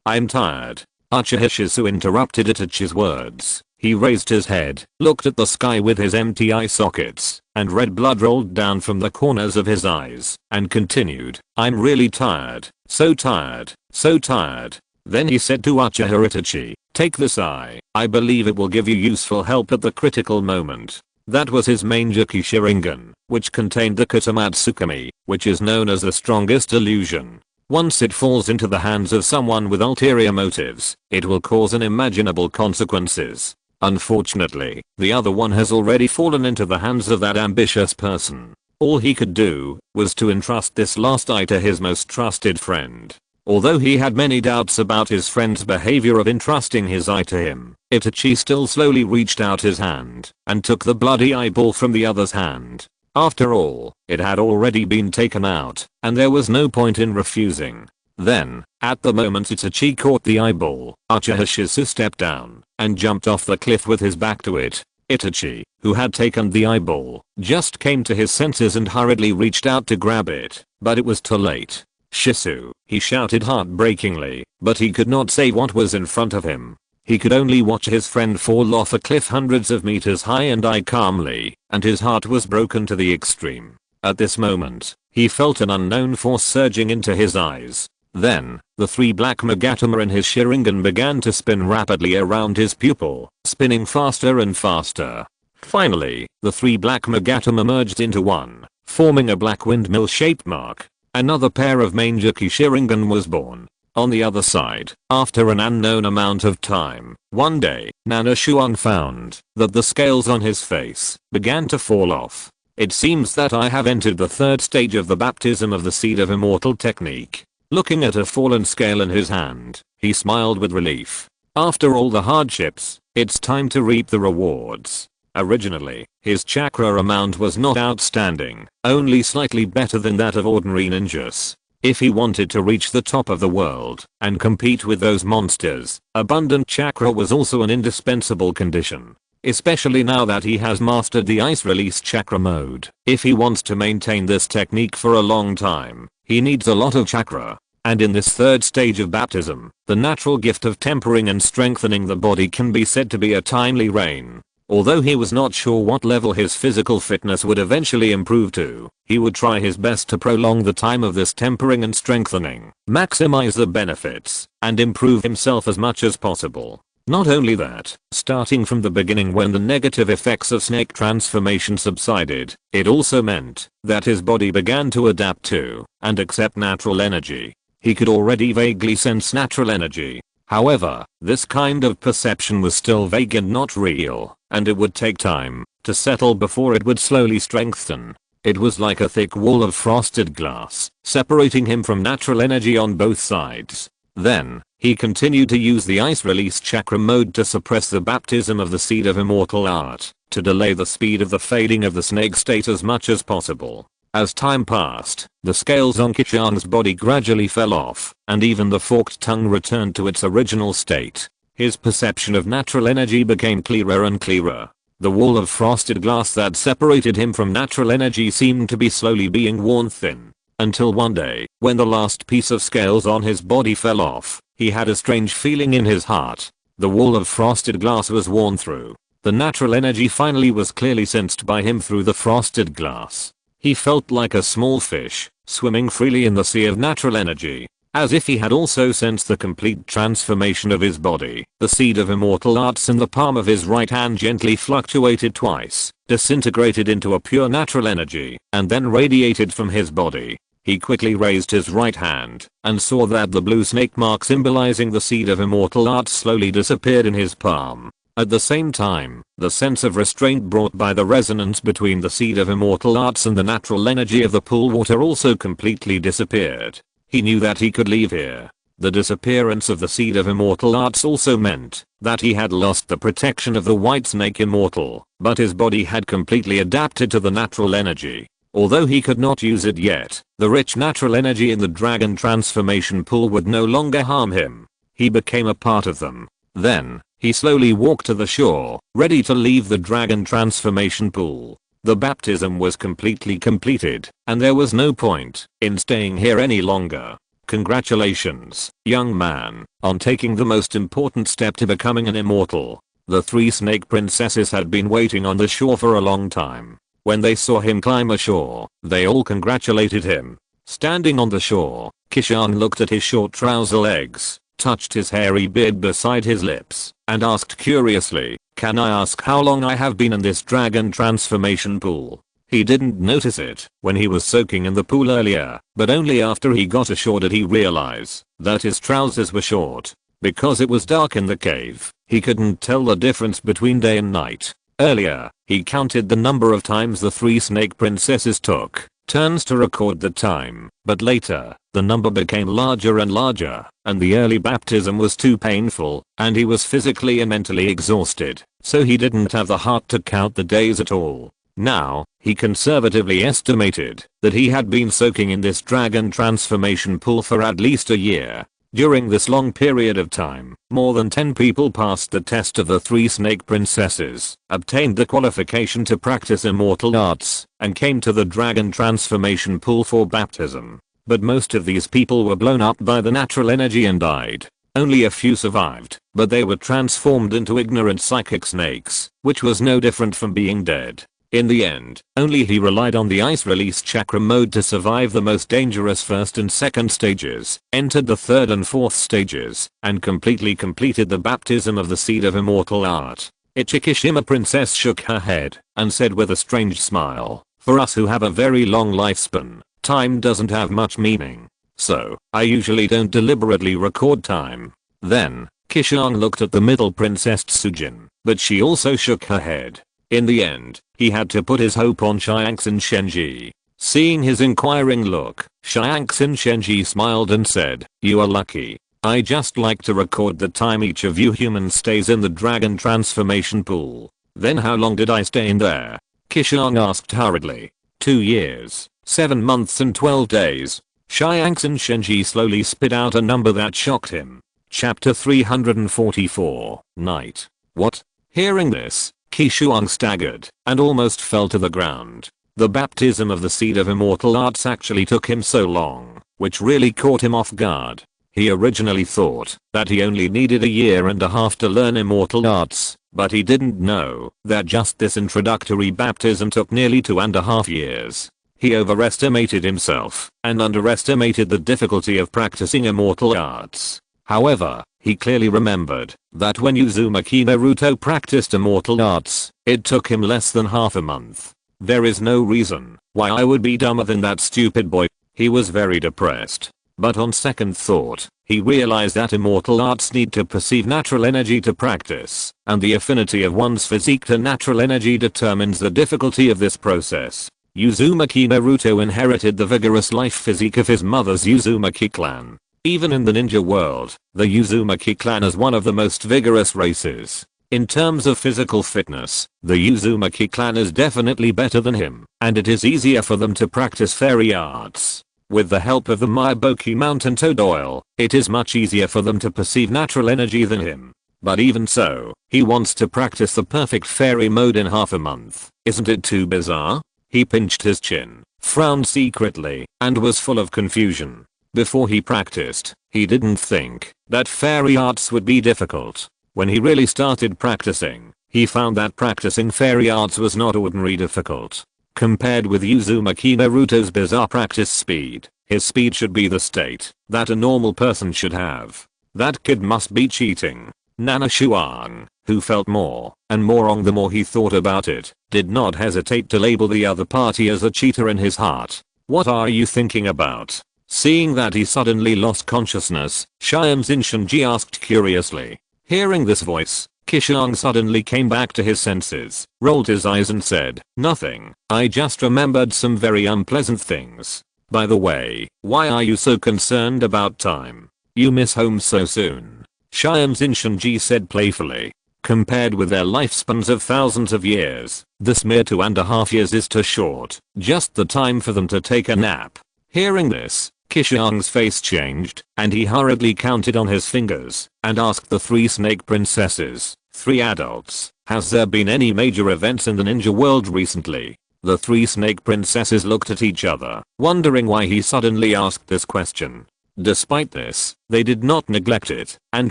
S1: I'm tired." Uchiha Shisu interrupted Itachi's words. He raised his head, looked at the sky with his empty eye sockets, and red blood rolled down from the corners of his eyes, and continued, "I'm really tired, so tired, so tired." Then he said to Uchiha Itachi, "Take this eye, I believe it will give you useful help at the critical moment." That was his Manjaki Sharingan, which contained the Kutamatsukami, which is known as the strongest illusion. Once it falls into the hands of someone with ulterior motives, it will cause unimaginable consequences. Unfortunately, the other one has already fallen into the hands of that ambitious person. All he could do was to entrust this last eye to his most trusted friend. Although he had many doubts about his friend's behavior of entrusting his eye to him, Itachi still slowly reached out his hand and took the bloody eyeball from the other's hand. After all, it had already been taken out, and there was no point in refusing. Then, at the moment Itachi caught the eyeball, Uchiha Shisu stepped down and jumped off the cliff with his back to it. Itachi, who had taken the eyeball, just came to his senses and hurriedly reached out to grab it, but it was too late. "Shisu," he shouted heartbreakingly, but he could not say what was in front of him. He could only watch his friend fall off a cliff hundreds of meters high and die calmly, and his heart was broken to the extreme. At this moment, he felt an unknown force surging into his eyes. Then, the 3 black magatama in his Sharingan began to spin rapidly around his pupil, spinning faster and faster. Finally, the 3 black magatama merged into one, forming a black windmill-shaped mark. Another pair of Mangeki Sharingan was born. On the other side, after an unknown amount of time, one day, Qishuang found that the scales on his face began to fall off. It seems that I have entered the 3rd stage of the baptism of the seed of immortal technique. Looking at a fallen scale in his hand, he smiled with relief. After all the hardships, it's time to reap the rewards. Originally, his chakra amount was not outstanding, only slightly better than that of ordinary ninjas. If he wanted to reach the top of the world and compete with those monsters, abundant chakra was also an indispensable condition. Especially now that he has mastered the ice release chakra mode. If he wants to maintain this technique for a long time, he needs a lot of chakra. And in this 3rd stage of baptism, the natural gift of tempering and strengthening the body can be said to be a timely rain. Although he was not sure what level his physical fitness would eventually improve to, he would try his best to prolong the time of this tempering and strengthening, maximize the benefits, and improve himself as much as possible. Not only that, starting from the beginning when the negative effects of snake transformation subsided, it also meant that his body began to adapt to and accept natural energy. He could already vaguely sense natural energy. However, this kind of perception was still vague and not real, and it would take time to settle before it would slowly strengthen. It was like a thick wall of frosted glass, separating him from natural energy on both sides. Then, he continued to use the ice release chakra mode to suppress the baptism of the seed of immortal art, to delay the speed of the fading of the snake state as much as possible. As time passed, the scales on Qishuang's body gradually fell off, and even the forked tongue returned to its original state. His perception of natural energy became clearer and clearer. The wall of frosted glass that separated him from natural energy seemed to be slowly being worn thin. Until one day, when the last piece of scales on his body fell off, he had a strange feeling in his heart. The wall of frosted glass was worn through. The natural energy finally was clearly sensed by him through the frosted glass. He felt like a small fish, swimming freely in the sea of natural energy. As if he had also sensed the complete transformation of his body. The seed of immortal arts in the palm of his right hand gently fluctuated twice, disintegrated into a pure natural energy, and then radiated from his body. He quickly raised his right hand, and saw that the blue snake mark symbolizing the seed of immortal arts slowly disappeared in his palm. At the same time, the sense of restraint brought by the resonance between the seed of immortal arts and the natural energy of the pool water also completely disappeared. He knew that he could leave here. The disappearance of the seed of immortal arts also meant that he had lost the protection of the white snake immortal, but his body had completely adapted to the natural energy. Although he could not use it yet, the rich natural energy in the dragon transformation pool would no longer harm him. He became a part of them. Then, he slowly walked to the shore, ready to leave the dragon transformation pool. The baptism was completely completed, and there was no point in staying here any longer. Congratulations, young man, on taking the most important step to becoming an immortal. The 3 snake princesses had been waiting on the shore for a long time. When they saw him climb ashore, they all congratulated him. Standing on the shore, Qishuang looked at his short trouser legs, touched his hairy beard beside his lips, and asked curiously, "Can I ask how long I have been in this dragon transformation pool?" He didn't notice it when he was soaking in the pool earlier, but only after he got ashore did he realize that his trousers were short. Because it was dark in the cave, he couldn't tell the difference between day and night. Earlier, he counted the number of times the 3 snake princesses took turns to record the time, but later, the number became larger and larger, and the early baptism was too painful, and he was physically and mentally exhausted, so he didn't have the heart to count the days at all. Now, he conservatively estimated that he had been soaking in this dragon transformation pool for at least a year. During this long period of time, more than 10 people passed the test of the 3 snake princesses, obtained the qualification to practice immortal arts, and came to the dragon transformation pool for baptism. But most of these people were blown up by the natural energy and died. Only a few survived, but they were transformed into ignorant psychic snakes, which was no different from being dead. In the end, only he relied on the ice release chakra mode to survive the most dangerous first and second stages, entered the third and fourth stages, and completely completed the baptism of the seed of immortal art. Ichikishima Princess shook her head and said with a strange smile, "For us who have a very long lifespan, time doesn't have much meaning. So, I usually don't deliberately record time." Then, Qishuang looked at the middle princess Tsujin, but she also shook her head. In the end, he had to put his hope on Xiangxin Shenji. Seeing his inquiring look, Xiangxin Shenji smiled and said, "You are lucky. I just like to record the time each of you humans stays in the dragon transformation pool." "Then how long did I stay in there?" Qishuang asked hurriedly. 2 years, 7 months and 12 days. Xiangxin Shenji slowly spit out a number that shocked him. Chapter 344, Night. What? Hearing this, Qishuang staggered and almost fell to the ground. The baptism of the seed of immortal arts actually took him so long, which really caught him off guard. He originally thought that he only needed a year and a half to learn immortal arts, but he didn't know that just this introductory baptism took nearly 2.5 years. He overestimated himself and underestimated the difficulty of practicing immortal arts. However, he clearly remembered that when Uzumaki Naruto practiced immortal arts, it took him less than half a month. There is no reason why I would be dumber than that stupid boy. He was very depressed. But on second thought, he realized that immortal arts need to perceive natural energy to practice, and the affinity of one's physique to natural energy determines the difficulty of this process. Uzumaki Naruto inherited the vigorous life physique of his mother's Uzumaki clan. Even in the ninja world, the Uzumaki clan is one of the most vigorous races. In terms of physical fitness, the Uzumaki clan is definitely better than him, and it is easier for them to practice fairy arts. With the help of the Maiboki Mountain Toad Oil, it is much easier for them to perceive natural energy than him. But even so, he wants to practice the perfect fairy mode in half a month. Isn't it too bizarre? He pinched his chin, frowned secretly, and was full of confusion. Before he practiced, he didn't think that fairy arts would be difficult. When he really started practicing, he found that practicing fairy arts was not ordinarily difficult. Compared with Uzumaki Naruto's bizarre practice speed, his speed should be the state that a normal person should have. That kid must be cheating. Qishuang, who felt more and more wrong the more he thought about it, did not hesitate to label the other party as a cheater in his heart. "What are you thinking about?" Seeing that he suddenly lost consciousness, Xiangxin Shenji asked curiously. Hearing this voice, Qishuang suddenly came back to his senses, rolled his eyes and said, "Nothing, I just remembered some very unpleasant things. By the way, why are you so concerned about time? You miss home so soon." Xiangxin Shenji said playfully. Compared with their lifespans of thousands of years, this mere 2.5 years is too short, just the time for them to take a nap. Hearing this, Qishuang's face changed, and he hurriedly counted on his fingers, and asked the 3 snake princesses, 3 adults, "Has there been any major events in the ninja world recently?" The 3 snake princesses looked at each other, wondering why he suddenly asked this question. Despite this, they did not neglect it, and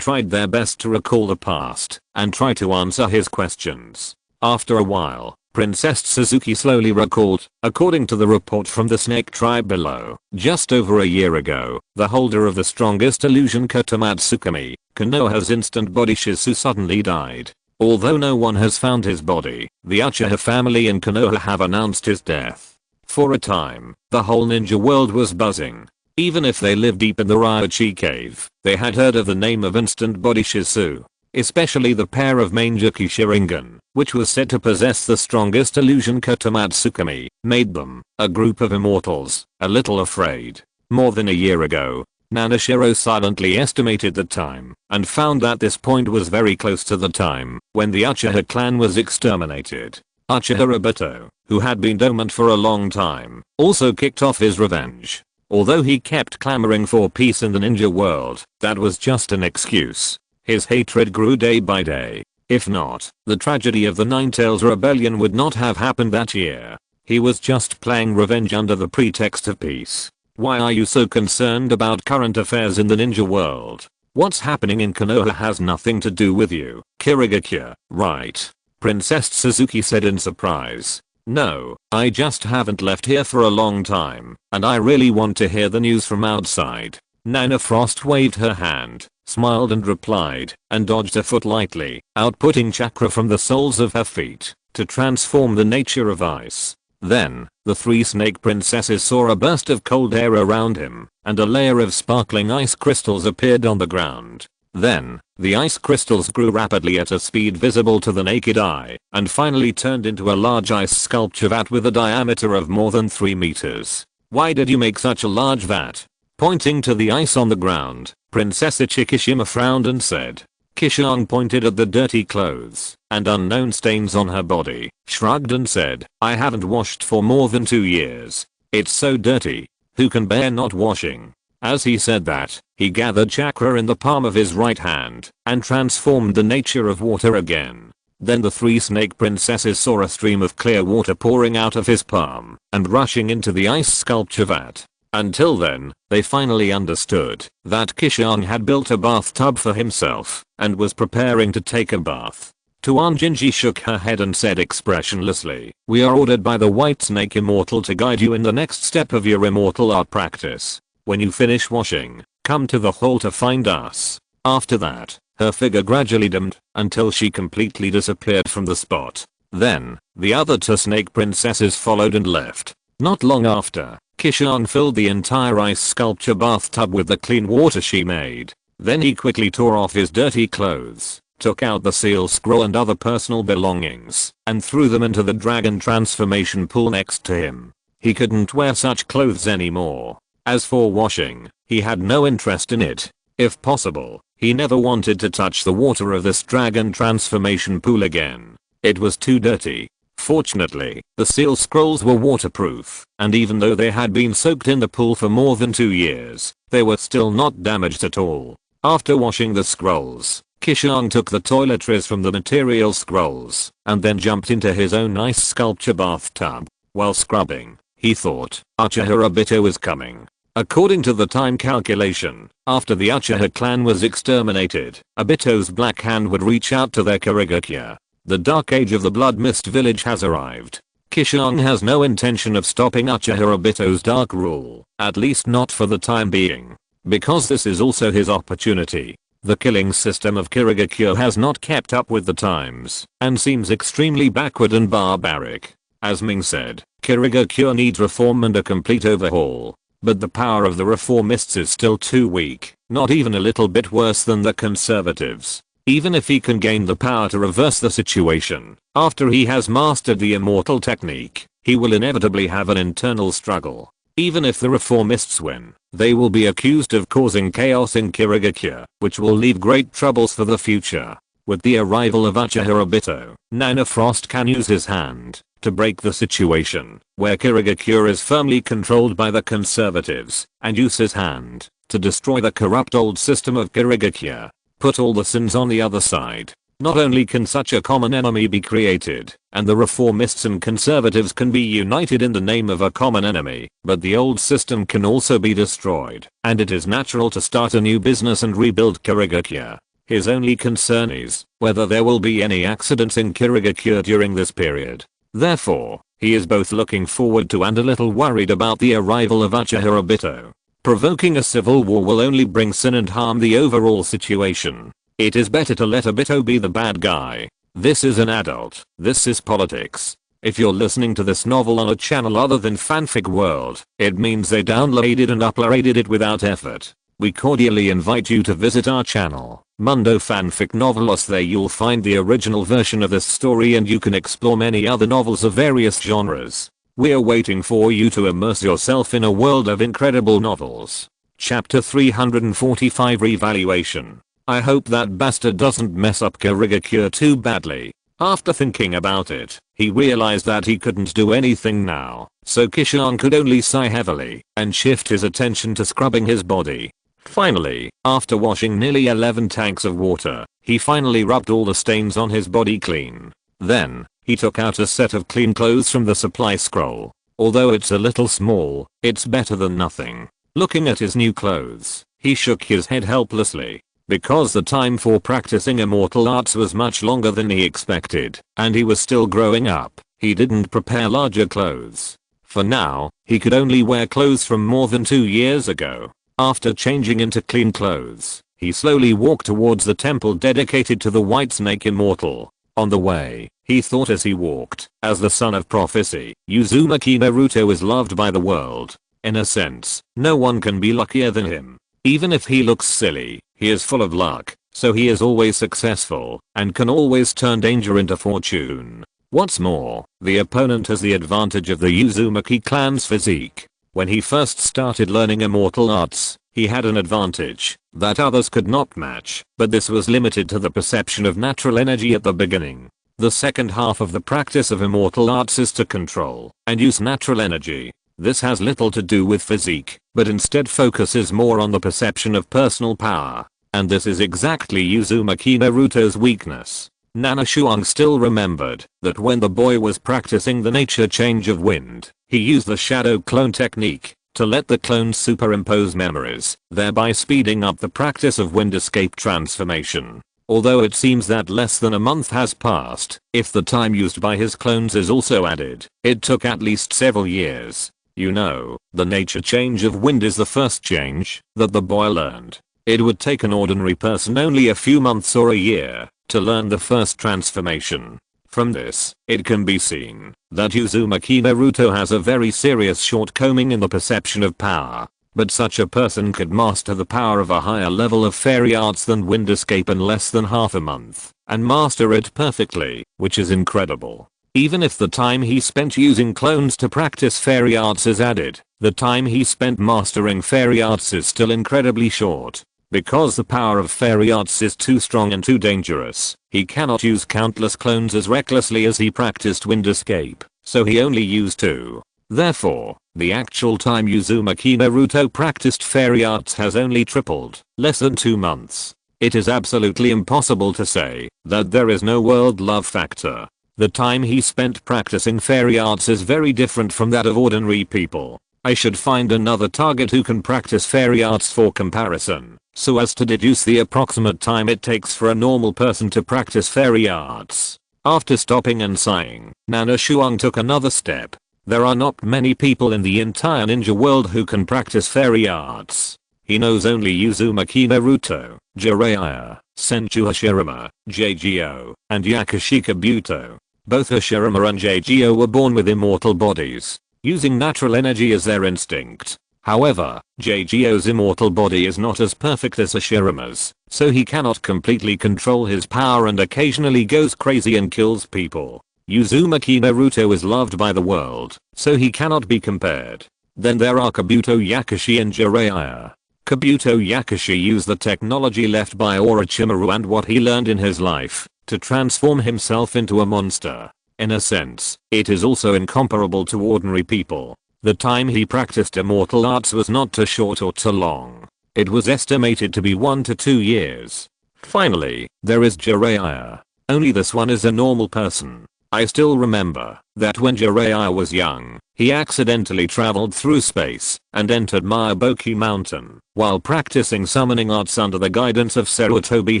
S1: tried their best to recall the past, and try to answer his questions. After a while, Princess Suzuki slowly recalled, according to the report from the snake tribe below, just over a year ago, the holder of the strongest illusion Kotomatsukami, Konoha's instant body Shizu suddenly died. Although no one has found his body, the Uchiha family in Konoha have announced his death. For a time, the whole ninja world was buzzing. Even if they lived deep in the Ryochi cave, they had heard of the name of instant body Shizu. Especially the pair of Manjuki Sharingan, which was said to possess the strongest illusion Kotomatsukami, made them, a group of immortals, a little afraid. More than a year ago, Nanashiro silently estimated the time, and found that this point was very close to the time when the Uchiha clan was exterminated. Uchiha Obito, who had been dormant for a long time, also kicked off his revenge. Although he kept clamoring for peace in the ninja world, that was just an excuse. His hatred grew day by day. If not, the tragedy of the Nine-Tails Rebellion would not have happened that year. He was just playing revenge under the pretext of peace. Why are you so concerned about current affairs in the ninja world? What's happening in Konoha has nothing to do with you, Kirigakure, right? Princess Suzuki said in surprise. No, I just haven't left here for a long time, and I really want to hear the news from outside. Nana Frost waved her hand, smiled and replied, and dodged a foot lightly, outputting chakra from the soles of her feet to transform the nature of ice. Then, the three snake princesses saw a burst of cold air around him, and a layer of sparkling ice crystals appeared on the ground. Then, the ice crystals grew rapidly at a speed visible to the naked eye, and finally turned into a large ice sculpture vat with a diameter of more than 3 meters. Why did you make such a large vat? Pointing to the ice on the ground, Princess Chikishima frowned and said. Qishuang pointed at the dirty clothes and unknown stains on her body, shrugged and said, I haven't washed for more than 2 years. It's so dirty. Who can bear not washing? As he said that, he gathered chakra in the palm of his right hand and transformed the nature of water again. Then the three snake princesses saw a stream of clear water pouring out of his palm and rushing into the ice sculpture vat. Until then, they finally understood that Qishuang had built a bathtub for himself and was preparing to take a bath. Tuan Jinji shook her head and said expressionlessly, we are ordered by the White Snake Immortal to guide you in the next step of your immortal art practice. When you finish washing, come to the hall to find us. After that, her figure gradually dimmed until she completely disappeared from the spot. Then, the other two snake princesses followed and left. Not long after, Qishuang filled the entire ice sculpture bathtub with the clean water she made. Then he quickly tore off his dirty clothes, took out the seal scroll and other personal belongings, and threw them into the dragon transformation pool next to him. He couldn't wear such clothes anymore. As for washing, he had no interest in it. If possible, he never wanted to touch the water of this dragon transformation pool again. It was too dirty. Fortunately, the seal scrolls were waterproof, and even though they had been soaked in the pool for more than 2 years, they were still not damaged at all. After washing the scrolls, Qishuang took the toiletries from the material scrolls, and then jumped into his own ice sculpture bathtub. While scrubbing, he thought, Uchiha Obito is coming. According to the time calculation, after the Uchiha clan was exterminated, Obito's black hand would reach out to their Kirigakure. The dark age of the Blood Mist village has arrived. Qishuang has no intention of stopping Uchiha Obito's dark rule, at least not for the time being. Because this is also his opportunity. The killing system of Kirigakure has not kept up with the times, and seems extremely backward and barbaric. As Ming said, Kirigakure needs reform and a complete overhaul. But the power of the reformists is still too weak, not even a little bit worse than the conservatives. Even if he can gain the power to reverse the situation, after he has mastered the immortal technique, he will inevitably have an internal struggle. Even if the reformists win, they will be accused of causing chaos in Kirigakure, which will leave great troubles for the future. With the arrival of Uchiha Obito, Nana Frost can use his hand to break the situation, where Kirigakure is firmly controlled by the conservatives, and use his hand to destroy the corrupt old system of Kirigakure. Put all the sins on the other side. Not only can such a common enemy be created, and the reformists and conservatives can be united in the name of a common enemy, but the old system can also be destroyed, and it is natural to start a new business and rebuild Kirigakure. His only concern is whether there will be any accidents in Kirigakure during this period. Therefore, he is both looking forward to and a little worried about the arrival of Uchiha Obito. Provoking a civil war will only bring sin and harm the overall situation. It is better to let Obito be the bad guy. This is an adult. This is politics. If you're listening to this novel on a channel other than Fanfic World, it means they downloaded and uploaded it without effort. We cordially invite you to visit our channel, Mundo Fanfic Novelos. There you'll find the original version of this story and you can explore many other novels of various genres. We're waiting for you to immerse yourself in a world of incredible novels. Chapter 345 Revaluation. I hope that bastard doesn't mess up Kirigakure too badly. After thinking about it, he realized that he couldn't do anything now, so Qishuang could only sigh heavily and shift his attention to scrubbing his body. Finally, after washing nearly 11 tanks of water, he finally rubbed all the stains on his body clean. Then, he took out a set of clean clothes from the supply scroll. Although it's a little small, it's better than nothing. Looking at his new clothes, he shook his head helplessly. Because the time for practicing immortal arts was much longer than he expected, and he was still growing up, He didn't prepare larger clothes. For now, he could only wear clothes from more than 2 years ago. After changing into clean clothes, he slowly walked towards the temple dedicated to the White Snake Immortal. On the way, he thought as he walked, as the son of prophecy, Uzumaki Naruto is loved by the world. In a sense, no one can be luckier than him. Even if he looks silly, he is full of luck, so he is always successful, and can always turn danger into fortune. What's more, the opponent has the advantage of the Uzumaki clan's physique. When he first started learning immortal arts, he had an advantage that others could not match, but this was limited to the perception of natural energy at the beginning. The second half of the practice of immortal arts is to control and use natural energy. This has little to do with physique, but instead focuses more on the perception of personal power. And this is exactly Uzumaki Naruto's weakness. Qishuang still remembered that when the boy was practicing the nature change of wind, he used the shadow clone technique to let the clones superimpose memories, thereby speeding up the practice of wind escape transformation. Although it seems that less than a month has passed, if the time used by his clones is also added, it took at least several years. You know, the nature change of wind is the first change that the boy learned. It would take an ordinary person only a few months or a year to learn the first transformation. From this, it can be seen that Uzumaki Naruto has a very serious shortcoming in the perception of power. But such a person could master the power of a higher level of fairy arts than wind escape in less than half a month, and master it perfectly, which is incredible. Even if the time he spent using clones to practice fairy arts is added, the time he spent mastering fairy arts is still incredibly short. Because the power of fairy arts is too strong and too dangerous, he cannot use countless clones as recklessly as he practiced wind escape, so he only used 2. Therefore, the actual time Uzumaki Naruto practiced fairy arts has only tripled, less than 2 months. It is absolutely impossible to say that there is no world love factor. The time he spent practicing fairy arts is very different from that of ordinary people. I should find another target who can practice fairy arts for comparison, so as to deduce the approximate time it takes for a normal person to practice fairy arts. After stopping and sighing, Qishuang took another step. There are not many people in the entire ninja world who can practice fairy arts. He knows only Uzumaki Naruto, Jiraiya, Senju Hashirama, JGO, and Yakushi Kabuto. Both Hashirama and JGO were born with immortal bodies, using natural energy as their instinct. However, JGO's immortal body is not as perfect as Hashirama's, so he cannot completely control his power and occasionally goes crazy and kills people. Uzumaki Naruto is loved by the world, so he cannot be compared. Then there are Kabuto Yakushi and Jiraiya. Kabuto Yakushi used the technology left by Orochimaru and what he learned in his life to transform himself into a monster. In a sense, it is also incomparable to ordinary people. The time he practiced immortal arts was not too short or too long. It was estimated to be 1 to 2 years. Finally, there is Jiraiya. Only this one is a normal person. I still remember that when Jiraiya was young, he accidentally traveled through space and entered Miyaboku Mountain while practicing summoning arts under the guidance of Sarutobi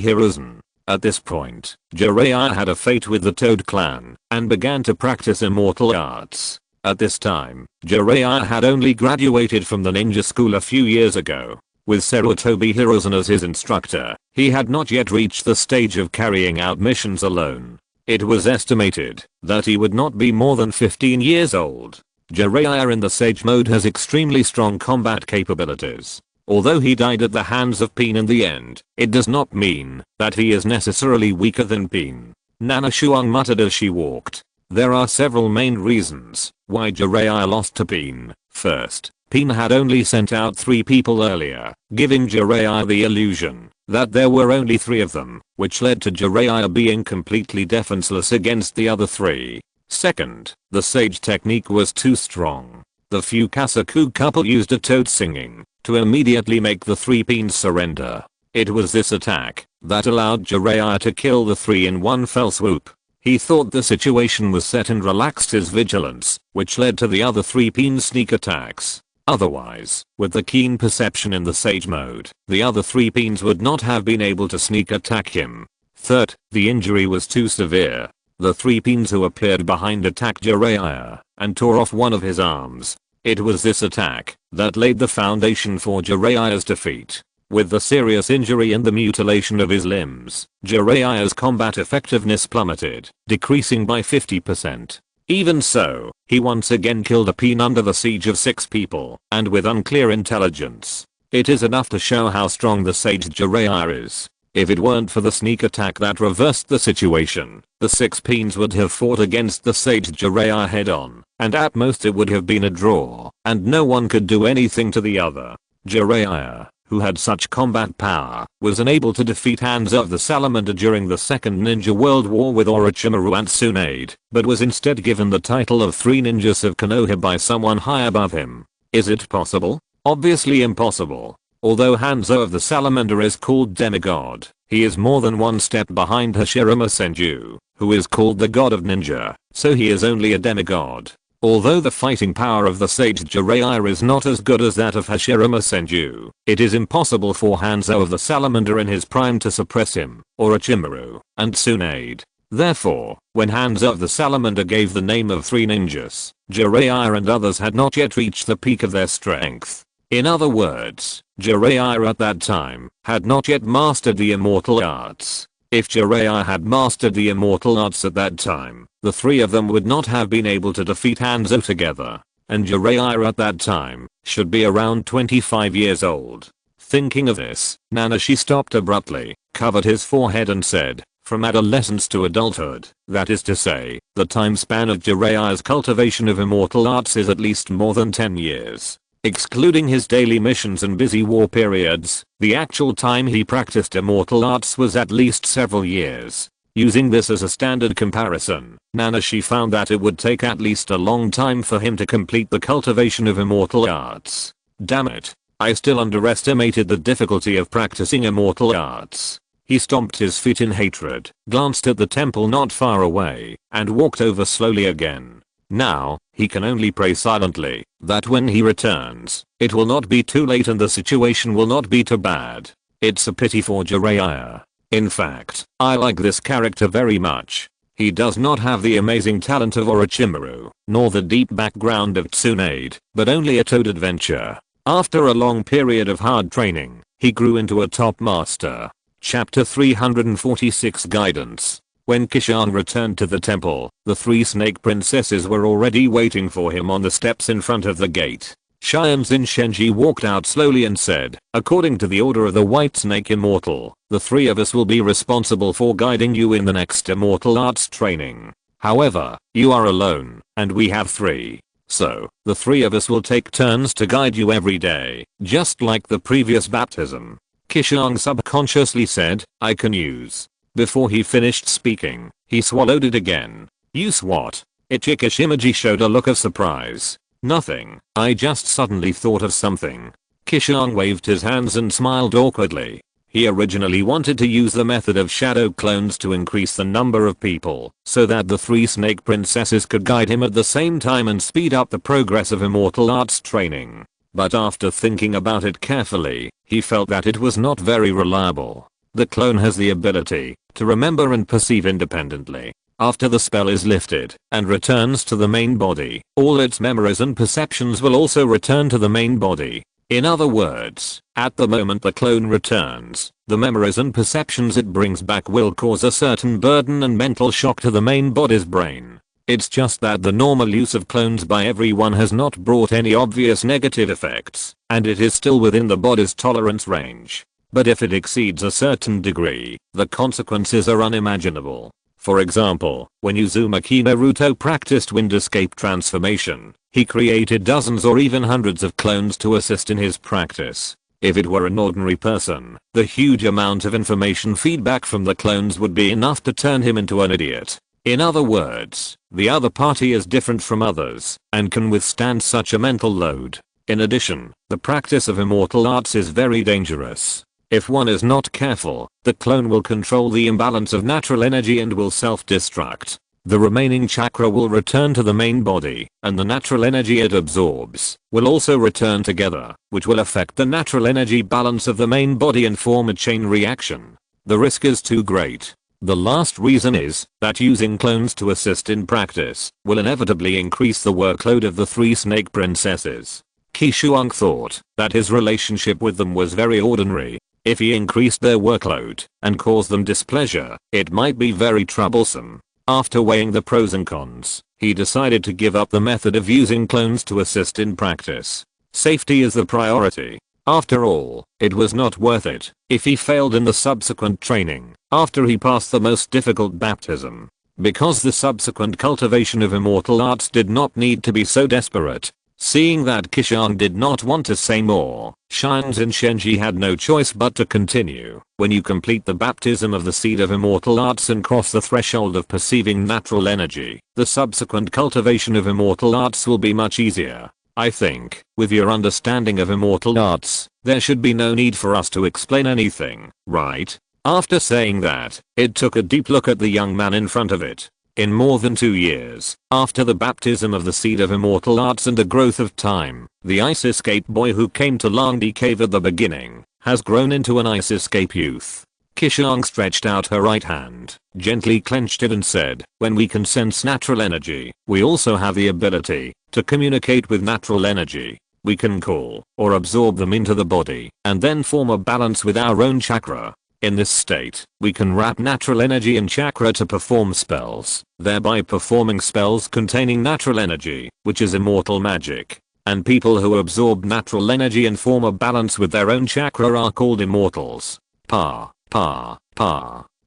S1: Hiruzen. At this point, Jiraiya had a fate with the Toad clan and began to practice immortal arts. At this time, Jiraiya had only graduated from the ninja school a few years ago. With Sarutobi Hiruzen as his instructor, he had not yet reached the stage of carrying out missions alone. It was estimated that he would not be more than 15 years old. Jiraiya in the Sage mode has extremely strong combat capabilities. Although he died at the hands of Pain in the end, it does not mean that he is necessarily weaker than Pain. Qishuang muttered as she walked. There are several main reasons why Jiraiya lost to Pain. First, Pain had only sent out 3 people earlier, giving Jiraiya the illusion that there were only 3 of them, which led to Jiraiya being completely defenseless against the other 3. Second, the Sage technique was too strong. The Fukasaku couple used a toad singing to immediately make the 3 Pains surrender. It was this attack that allowed Jiraiya to kill the 3 in one fell swoop. He thought the situation was set and relaxed his vigilance, which led to the other 3 Pain sneak attacks. Otherwise, with the keen perception in the Sage mode, the other 3 Pains would not have been able to sneak attack him. Third, the injury was too severe. The three peons who appeared behind attacked Jiraiya and tore off one of his arms. It was this attack that laid the foundation for Jiraiya's defeat. With the serious injury and the mutilation of his limbs, Jiraiya's combat effectiveness plummeted, decreasing by 50%. Even so, he once again killed a peon under the siege of 6 people, and with unclear intelligence. It is enough to show how strong the sage Jiraiya is. If it weren't for the sneak attack that reversed the situation, the 6 peons would have fought against the sage Jiraiya head on, and at most it would have been a draw, and no one could do anything to the other. Jiraiya, who had such combat power, was unable to defeat Hanzo of the Salamander during the Second Ninja World War with Orochimaru and Tsunade, but was instead given the title of Three Ninjas of Konoha by someone high above him. Is it possible? Obviously impossible. Although Hanzo of the Salamander is called demigod, he is more than one step behind Hashirama Senju, who is called the god of ninja, so he is only a demigod. Although the fighting power of the sage Jiraiya is not as good as that of Hashirama Senju, it is impossible for Hanzo of the Salamander in his prime to suppress him, Orochimaru, and Tsunade. Therefore, when Hanzo of the Salamander gave the name of Three Ninjas, Jiraiya and others had not yet reached the peak of their strength. In other words, Jiraiya at that time had not yet mastered the immortal arts. If Jiraiya had mastered the immortal arts at that time, the three of them would not have been able to defeat Hanzo together. And Jiraiya at that time should be around 25 years old. Thinking of this, Nanashi stopped abruptly, covered his forehead and said, "From adolescence to adulthood, that is to say, the time span of Jiraiya's cultivation of immortal arts is at least more than 10 years. Excluding his daily missions and busy war periods, the actual time he practiced immortal arts was at least several years. Using this as a standard comparison, Nanashi found that it would take at least a long time for him to complete the cultivation of immortal arts. Damn it. I still underestimated the difficulty of practicing immortal arts." He stomped his feet in hatred, glanced at the temple not far away, and walked over slowly again. Now, he can only pray silently that when he returns, it will not be too late and the situation will not be too bad. It's a pity for Jiraiya. In fact, I like this character very much. He does not have the amazing talent of Orochimaru, nor the deep background of Tsunade, but only a toad adventure. After a long period of hard training, he grew into a top master. Chapter 346 Guidance. When Qishuang returned to the temple, the 3 snake princesses were already waiting for him on the steps in front of the gate. Xianzin Shenji walked out slowly and said, "According to the order of the White Snake Immortal, the 3 of us will be responsible for guiding you in the next immortal arts training. However, you are alone, and we have 3. So, the 3 of us will take turns to guide you every day, just like the previous baptism." Qishuang subconsciously said, "I can use." Before he finished speaking, he swallowed it again. "Use what?" Ichikishimaji showed a look of surprise. "Nothing, I just suddenly thought of something." Qishuang waved his hands and smiled awkwardly. He originally wanted to use the method of shadow clones to increase the number of people, so that the 3 snake princesses could guide him at the same time and speed up the progress of immortal arts training. But after thinking about it carefully, he felt that it was not very reliable. The clone has the ability to remember and perceive independently. After the spell is lifted and returns to the main body, all its memories and perceptions will also return to the main body. In other words, at the moment the clone returns, the memories and perceptions it brings back will cause a certain burden and mental shock to the main body's brain. It's just that the normal use of clones by everyone has not brought any obvious negative effects, and it is still within the body's tolerance range. But if it exceeds a certain degree, the consequences are unimaginable. For example, when Uzumaki Naruto practiced wind escape transformation, he created dozens or even hundreds of clones to assist in his practice. If it were an ordinary person, the huge amount of information feedback from the clones would be enough to turn him into an idiot. In other words, the other party is different from others, and can withstand such a mental load. In addition, the practice of immortal arts is very dangerous. If one is not careful, the clone will control the imbalance of natural energy and will self-destruct. The remaining chakra will return to the main body, and the natural energy it absorbs will also return together, which will affect the natural energy balance of the main body and form a chain reaction. The risk is too great. The last reason is that using clones to assist in practice will inevitably increase the workload of the 3 snake princesses. Qishuang thought that his relationship with them was very ordinary. If he increased their workload and caused them displeasure, it might be very troublesome. After weighing the pros and cons, he decided to give up the method of using clones to assist in practice. Safety is the priority. After all, it was not worth it if he failed in the subsequent training after he passed the most difficult baptism. Because the subsequent cultivation of immortal arts did not need to be so desperate. Seeing that Qishuang did not want to say more, Xiangs and Shenji had no choice but to continue. When you complete the baptism of the seed of immortal arts and cross the threshold of perceiving natural energy, the subsequent cultivation of immortal arts will be much easier. I think, with your understanding of immortal arts, there should be no need for us to explain anything, right? After saying that, it took a deep look at the young man in front of it. In more than 2 years, after the baptism of the seed of immortal arts and the growth of time, the ice escape boy who came to Langdi Cave at the beginning, has grown into an ice escape youth. Qishuang stretched out her right hand, gently clenched it and said, when we can sense natural energy, we also have the ability to communicate with natural energy. We can call or absorb them into the body and then form a balance with our own chakra. In this state, we can wrap natural energy in chakra to perform spells, thereby performing spells containing natural energy, which is immortal magic. And people who absorb natural energy and form a balance with their own chakra are called immortals. Pa.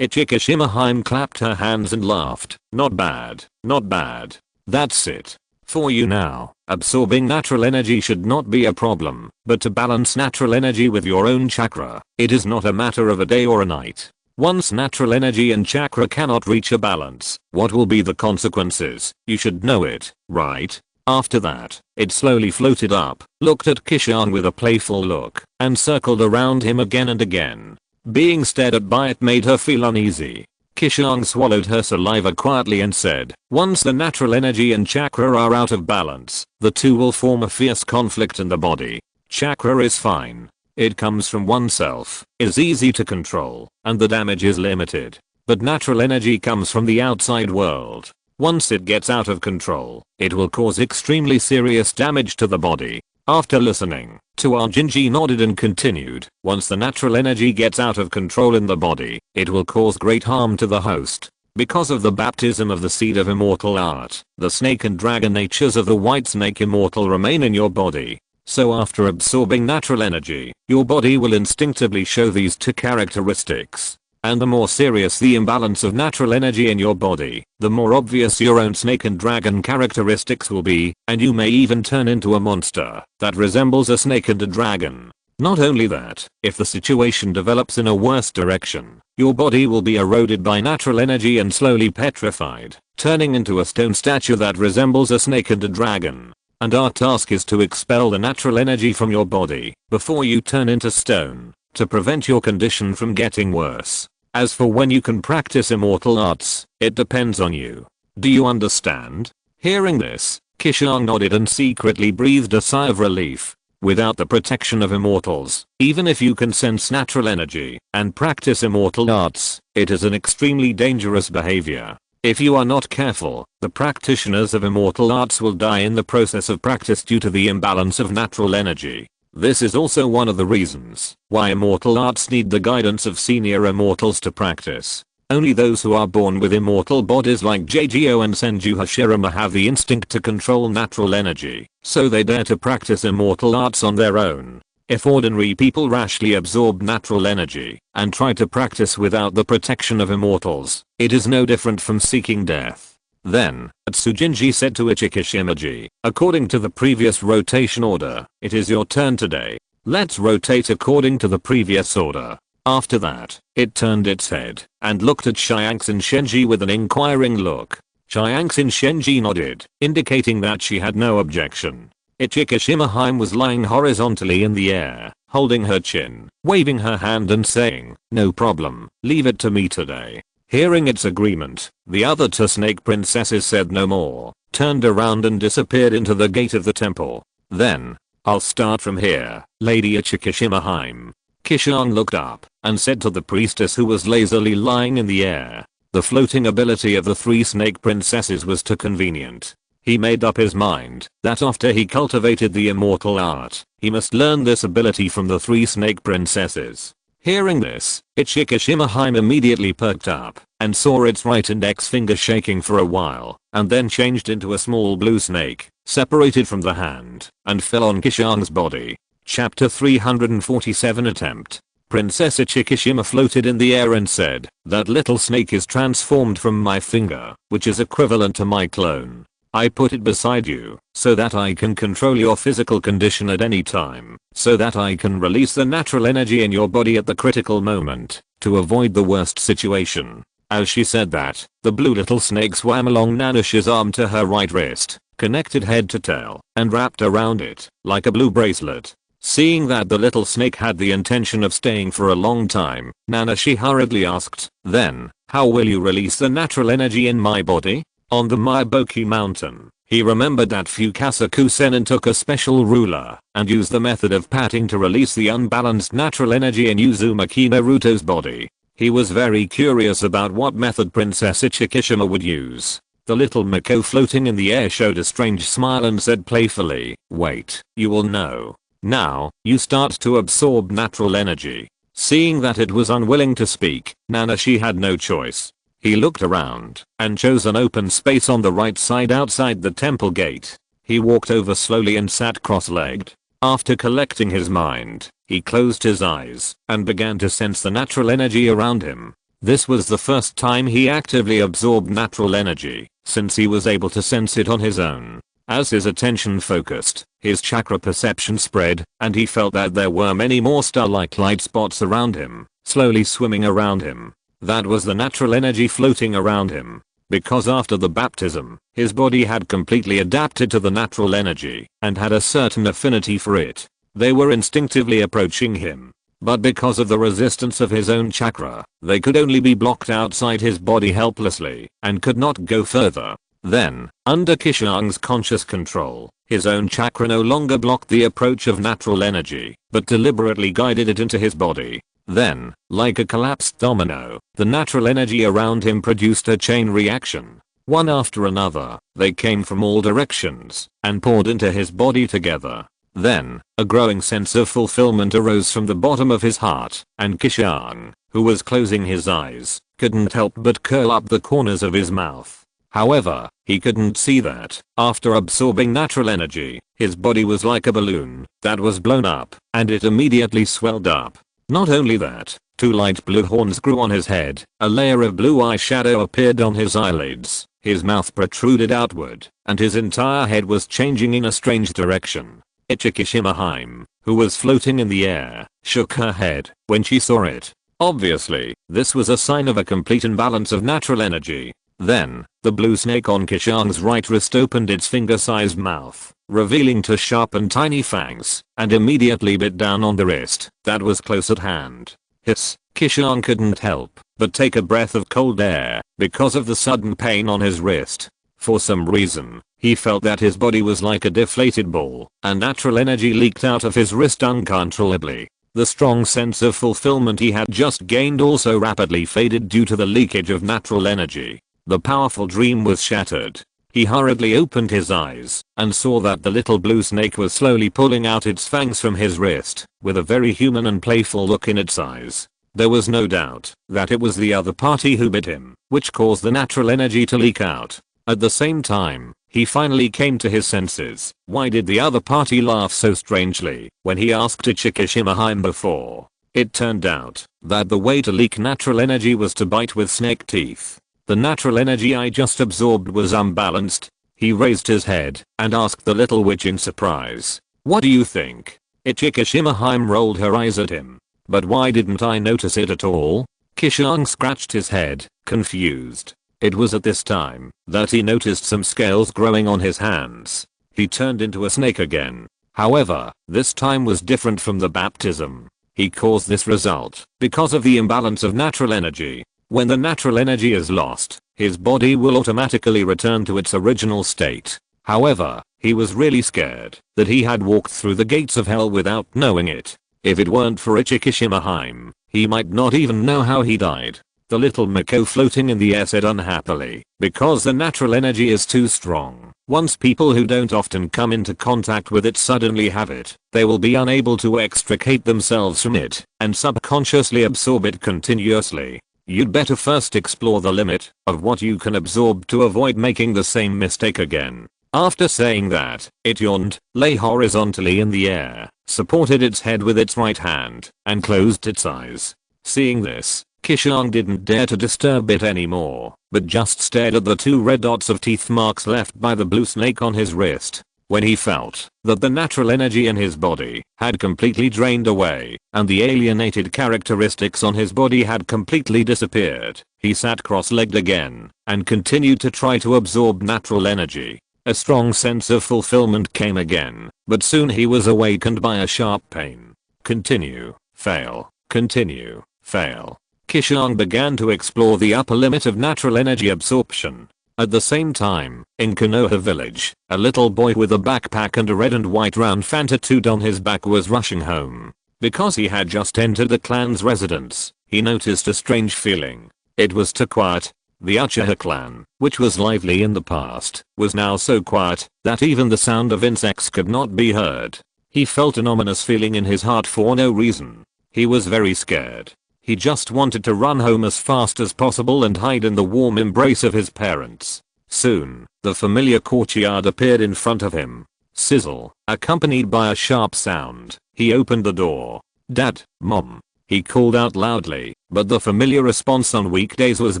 S1: Ichikishimaheim clapped her hands and laughed. Not bad, not bad. That's it. For you now, absorbing natural energy should not be a problem, but to balance natural energy with your own chakra, it is not a matter of a day or a night. Once natural energy and chakra cannot reach a balance, what will be the consequences? You should know it, right? After that, it slowly floated up, looked at Qishuang with a playful look, and circled around him again and again. Being stared at by it made her feel uneasy. Qishuang swallowed her saliva quietly and said, once the natural energy and chakra are out of balance, the two will form a fierce conflict in the body. Chakra is fine. It comes from oneself, is easy to control, and the damage is limited. But natural energy comes from the outside world. Once it gets out of control, it will cause extremely serious damage to the body. After listening to Jinji nodded and continued, once the natural energy gets out of control in the body, it will cause great harm to the host. Because of the baptism of the seed of immortal art, the snake and dragon natures of the white snake immortal remain in your body. So after absorbing natural energy, your body will instinctively show these two characteristics. And the more serious the imbalance of natural energy in your body, the more obvious your own snake and dragon characteristics will be, and you may even turn into a monster that resembles a snake and a dragon. Not only that, if the situation develops in a worse direction, your body will be eroded by natural energy and slowly petrified, turning into a stone statue that resembles a snake and a dragon. And our task is to expel the natural energy from your body before you turn into stone, to prevent your condition from getting worse. As for when you can practice immortal arts, it depends on you. Do you understand? Hearing this, Qishuang nodded and secretly breathed a sigh of relief. Without the protection of immortals, even if you can sense natural energy and practice immortal arts, it is an extremely dangerous behavior. If you are not careful, the practitioners of immortal arts will die in the process of practice due to the imbalance of natural energy. This is also one of the reasons why immortal arts need the guidance of senior immortals to practice. Only those who are born with immortal bodies like Jgo and Senju Hashirama have the instinct to control natural energy, so they dare to practice immortal arts on their own. If ordinary people rashly absorb natural energy and try to practice without the protection of immortals, it is no different from seeking death. Then, Tsujinji said to Ichikishimaji, according to the previous rotation order, it is your turn today. Let's rotate according to the previous order. After that, it turned its head and looked at Xiangs and Shenji with an inquiring look. Xiangs and Shenji nodded, indicating that she had no objection. Ichikishimaheim was lying horizontally in the air, holding her chin, waving her hand and saying, no problem, leave it to me today. Hearing its agreement, the other two snake princesses said no more, turned around and disappeared into the gate of the temple. Then, I'll start from here, Lady Ichikishimaheim. Qishuang looked up and said to the priestess who was lazily lying in the air. The floating ability of the 3 snake princesses was too convenient. He made up his mind that after he cultivated the immortal art, he must learn this ability from the 3 snake princesses. Hearing this, Ichikishimaheim immediately perked up and saw its right index finger shaking for a while and then changed into a small blue snake, separated from the hand, and fell on Qishuang's body. Chapter 347 Attempt. Princess Ichikishima floated in the air and said, "That little snake is transformed from my finger, which is equivalent to my clone. I put it beside you so that I can control your physical condition at any time, so that I can release the natural energy in your body at the critical moment to avoid the worst situation." As she said that, the blue little snake swam along Nanash's arm to her right wrist, connected head to tail, and wrapped around it like a blue bracelet. Seeing that the little snake had the intention of staying for a long time, Nanashi hurriedly asked, "Then, how will you release the natural energy in my body?" On the Maiboki mountain, he remembered that Fukasaku Sennin took a special ruler and used the method of patting to release the unbalanced natural energy in Uzumaki Naruto's body. He was very curious about what method Princess Ichikishima would use. The little Mako floating in the air showed a strange smile and said playfully, "Wait, you will know. Now, you start to absorb natural energy." Seeing that it was unwilling to speak, Nanashi had no choice. He looked around and chose an open space on the right side outside the temple gate. He walked over slowly and sat cross-legged. After collecting his mind, he closed his eyes and began to sense the natural energy around him. This was the first time he actively absorbed natural energy since he was able to sense it on his own. As his attention focused, his chakra perception spread, and he felt that there were many more star-like light spots around him, slowly swimming around him. That was the natural energy floating around him. Because after the baptism, his body had completely adapted to the natural energy and had a certain affinity for it. They were instinctively approaching him. But because of the resistance of his own chakra, they could only be blocked outside his body helplessly and could not go further. Then, under Qishuang's conscious control, his own chakra no longer blocked the approach of natural energy, but deliberately guided it into his body. Then, like a collapsed domino, the natural energy around him produced a chain reaction. One after another, they came from all directions and poured into his body together. Then, a growing sense of fulfillment arose from the bottom of his heart, and Qishuang, who was closing his eyes, couldn't help but curl up the corners of his mouth. However, he couldn't see that, after absorbing natural energy, his body was like a balloon that was blown up, and it immediately swelled up. Not only that, 2 light blue horns grew on his head, a layer of blue eyeshadow appeared on his eyelids, his mouth protruded outward, and his entire head was changing in a strange direction. Ichikishimaheim, who was floating in the air, shook her head when she saw it. Obviously, this was a sign of a complete imbalance of natural energy. Then, the blue snake on Qishuang's right wrist opened its finger-sized mouth, revealing 2 sharp and tiny fangs, and immediately bit down on the wrist that was close at hand. Hiss, Qishuang couldn't help but take a breath of cold air because of the sudden pain on his wrist. For some reason, he felt that his body was like a deflated ball, and natural energy leaked out of his wrist uncontrollably. The strong sense of fulfillment he had just gained also rapidly faded due to the leakage of natural energy. The powerful dream was shattered. He hurriedly opened his eyes and saw that the little blue snake was slowly pulling out its fangs from his wrist, with a very human and playful look in its eyes. There was no doubt that it was the other party who bit him, which caused the natural energy to leak out. At the same time, he finally came to his senses. Why did the other party laugh so strangely when he asked Ichikishimaheim before? It turned out that the way to leak natural energy was to bite with snake teeth. The natural energy I just absorbed was unbalanced. He raised his head and asked the little witch in surprise, "What do you think?" Ichikishimaheim rolled her eyes at him. "But why didn't I notice it at all?" Qishuang scratched his head, confused. It was at this time that he noticed some scales growing on his hands. He turned into a snake again. However, this time was different from the baptism. He caused this result because of the imbalance of natural energy. When the natural energy is lost, his body will automatically return to its original state. However, he was really scared that he had walked through the gates of hell without knowing it. If it weren't for Ichikishimaheim, he might not even know how he died. The little Mako floating in the air said unhappily, because the natural energy is too strong. Once people who don't often come into contact with it suddenly have it, they will be unable to extricate themselves from it, and subconsciously absorb it continuously. You'd better first explore the limit of what you can absorb to avoid making the same mistake again. After saying that, it yawned, lay horizontally in the air, supported its head with its right hand, and closed its eyes. Seeing this, Qishuang didn't dare to disturb it anymore, but just stared at the 2 red dots of teeth marks left by the blue snake on his wrist. When he felt that the natural energy in his body had completely drained away, and the alienated characteristics on his body had completely disappeared, he sat cross-legged again, and continued to try to absorb natural energy. A strong sense of fulfillment came again, but soon he was awakened by a sharp pain. Continue, fail, continue, fail. Qishuang began to explore the upper limit of natural energy absorption. At the same time, in Konoha village, a little boy with a backpack and a red and white round fan tattooed on his back was rushing home. Because he had just entered the clan's residence, he noticed a strange feeling. It was too quiet. The Uchiha clan, which was lively in the past, was now so quiet that even the sound of insects could not be heard. He felt an ominous feeling in his heart for no reason. He was very scared. He just wanted to run home as fast as possible and hide in the warm embrace of his parents. Soon, the familiar courtyard appeared in front of him. Sizzle, accompanied by a sharp sound. He opened the door. "Dad, Mom," he called out loudly, but the familiar response on weekdays was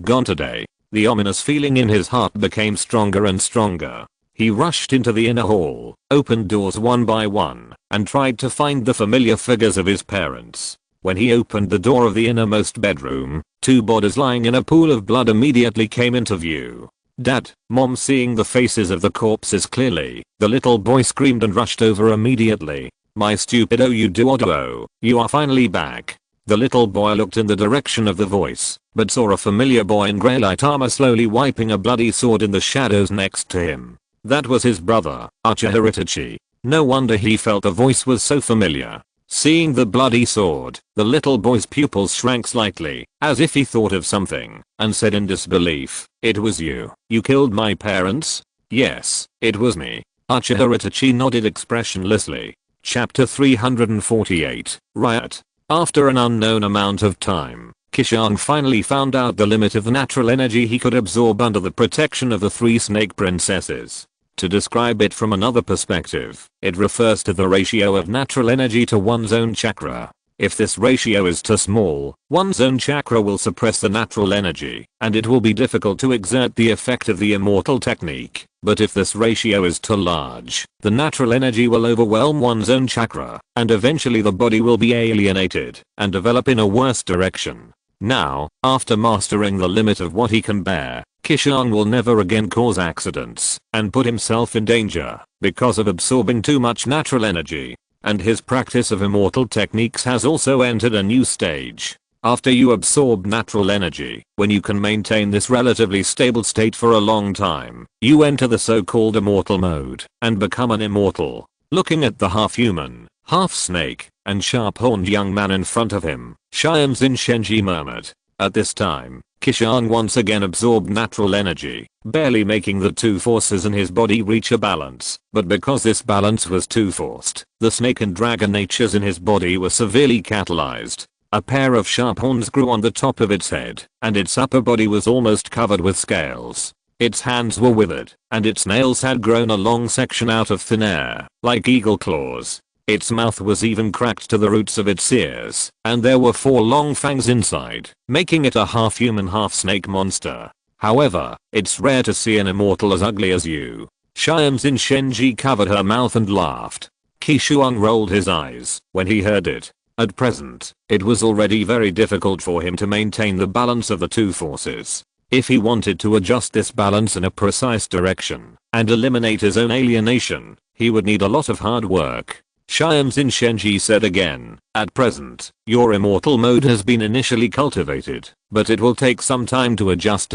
S1: gone today. The ominous feeling in his heart became stronger and stronger. He rushed into the inner hall, opened doors one by one, and tried to find the familiar figures of his parents. When he opened the door of the innermost bedroom, 2 bodies lying in a pool of blood immediately came into view. "Dad, Mom," seeing the faces of the corpses clearly, the little boy screamed and rushed over immediately. "My stupid Oyuduodo, you are finally back." The little boy looked in the direction of the voice, but saw a familiar boy in grey light armor slowly wiping a bloody sword in the shadows next to him. That was his brother, Uchiha Itachi. No wonder he felt the voice was so familiar. Seeing the bloody sword, the little boy's pupils shrank slightly, as if he thought of something, and said in disbelief, "It was you. You killed my parents?" "Yes, it was me." Uchiha Itachi nodded expressionlessly. Chapter 348, Riot. After an unknown amount of time, Qishuang finally found out the limit of the natural energy he could absorb under the protection of the 3 snake princesses. To describe it from another perspective, it refers to the ratio of natural energy to one's own chakra. If this ratio is too small, one's own chakra will suppress the natural energy, and it will be difficult to exert the effect of the immortal technique. But if this ratio is too large, the natural energy will overwhelm one's own chakra, and eventually the body will be alienated and develop in a worse direction. Now, after mastering the limit of what he can bear, Qishuang will never again cause accidents and put himself in danger because of absorbing too much natural energy. And his practice of immortal techniques has also entered a new stage. After you absorb natural energy, when you can maintain this relatively stable state for a long time, you enter the so-called immortal mode and become an immortal. Looking at the half-human, half-snake, and sharp-horned young man in front of him, Shiamzin Shenji murmured. At this time, Qishuang once again absorbed natural energy, barely making the 2 forces in his body reach a balance, but because this balance was too forced, the snake and dragon natures in his body were severely catalyzed. A pair of sharp horns grew on the top of its head, and its upper body was almost covered with scales. Its hands were withered, and its nails had grown a long section out of thin air, like eagle claws. Its mouth was even cracked to the roots of its ears, and there were 4 long fangs inside, making it a half-human half-snake monster. However, it's rare to see an immortal as ugly as you. Shiamzin Shenji covered her mouth and laughed. Qishuang rolled his eyes when he heard it. At present, it was already very difficult for him to maintain the balance of the 2 forces. If he wanted to adjust this balance in a precise direction and eliminate his own alienation, he would need a lot of hard work. Shiamzin Shenji said again, "At present, your immortal mode has been initially cultivated, but it will take some time to adjust,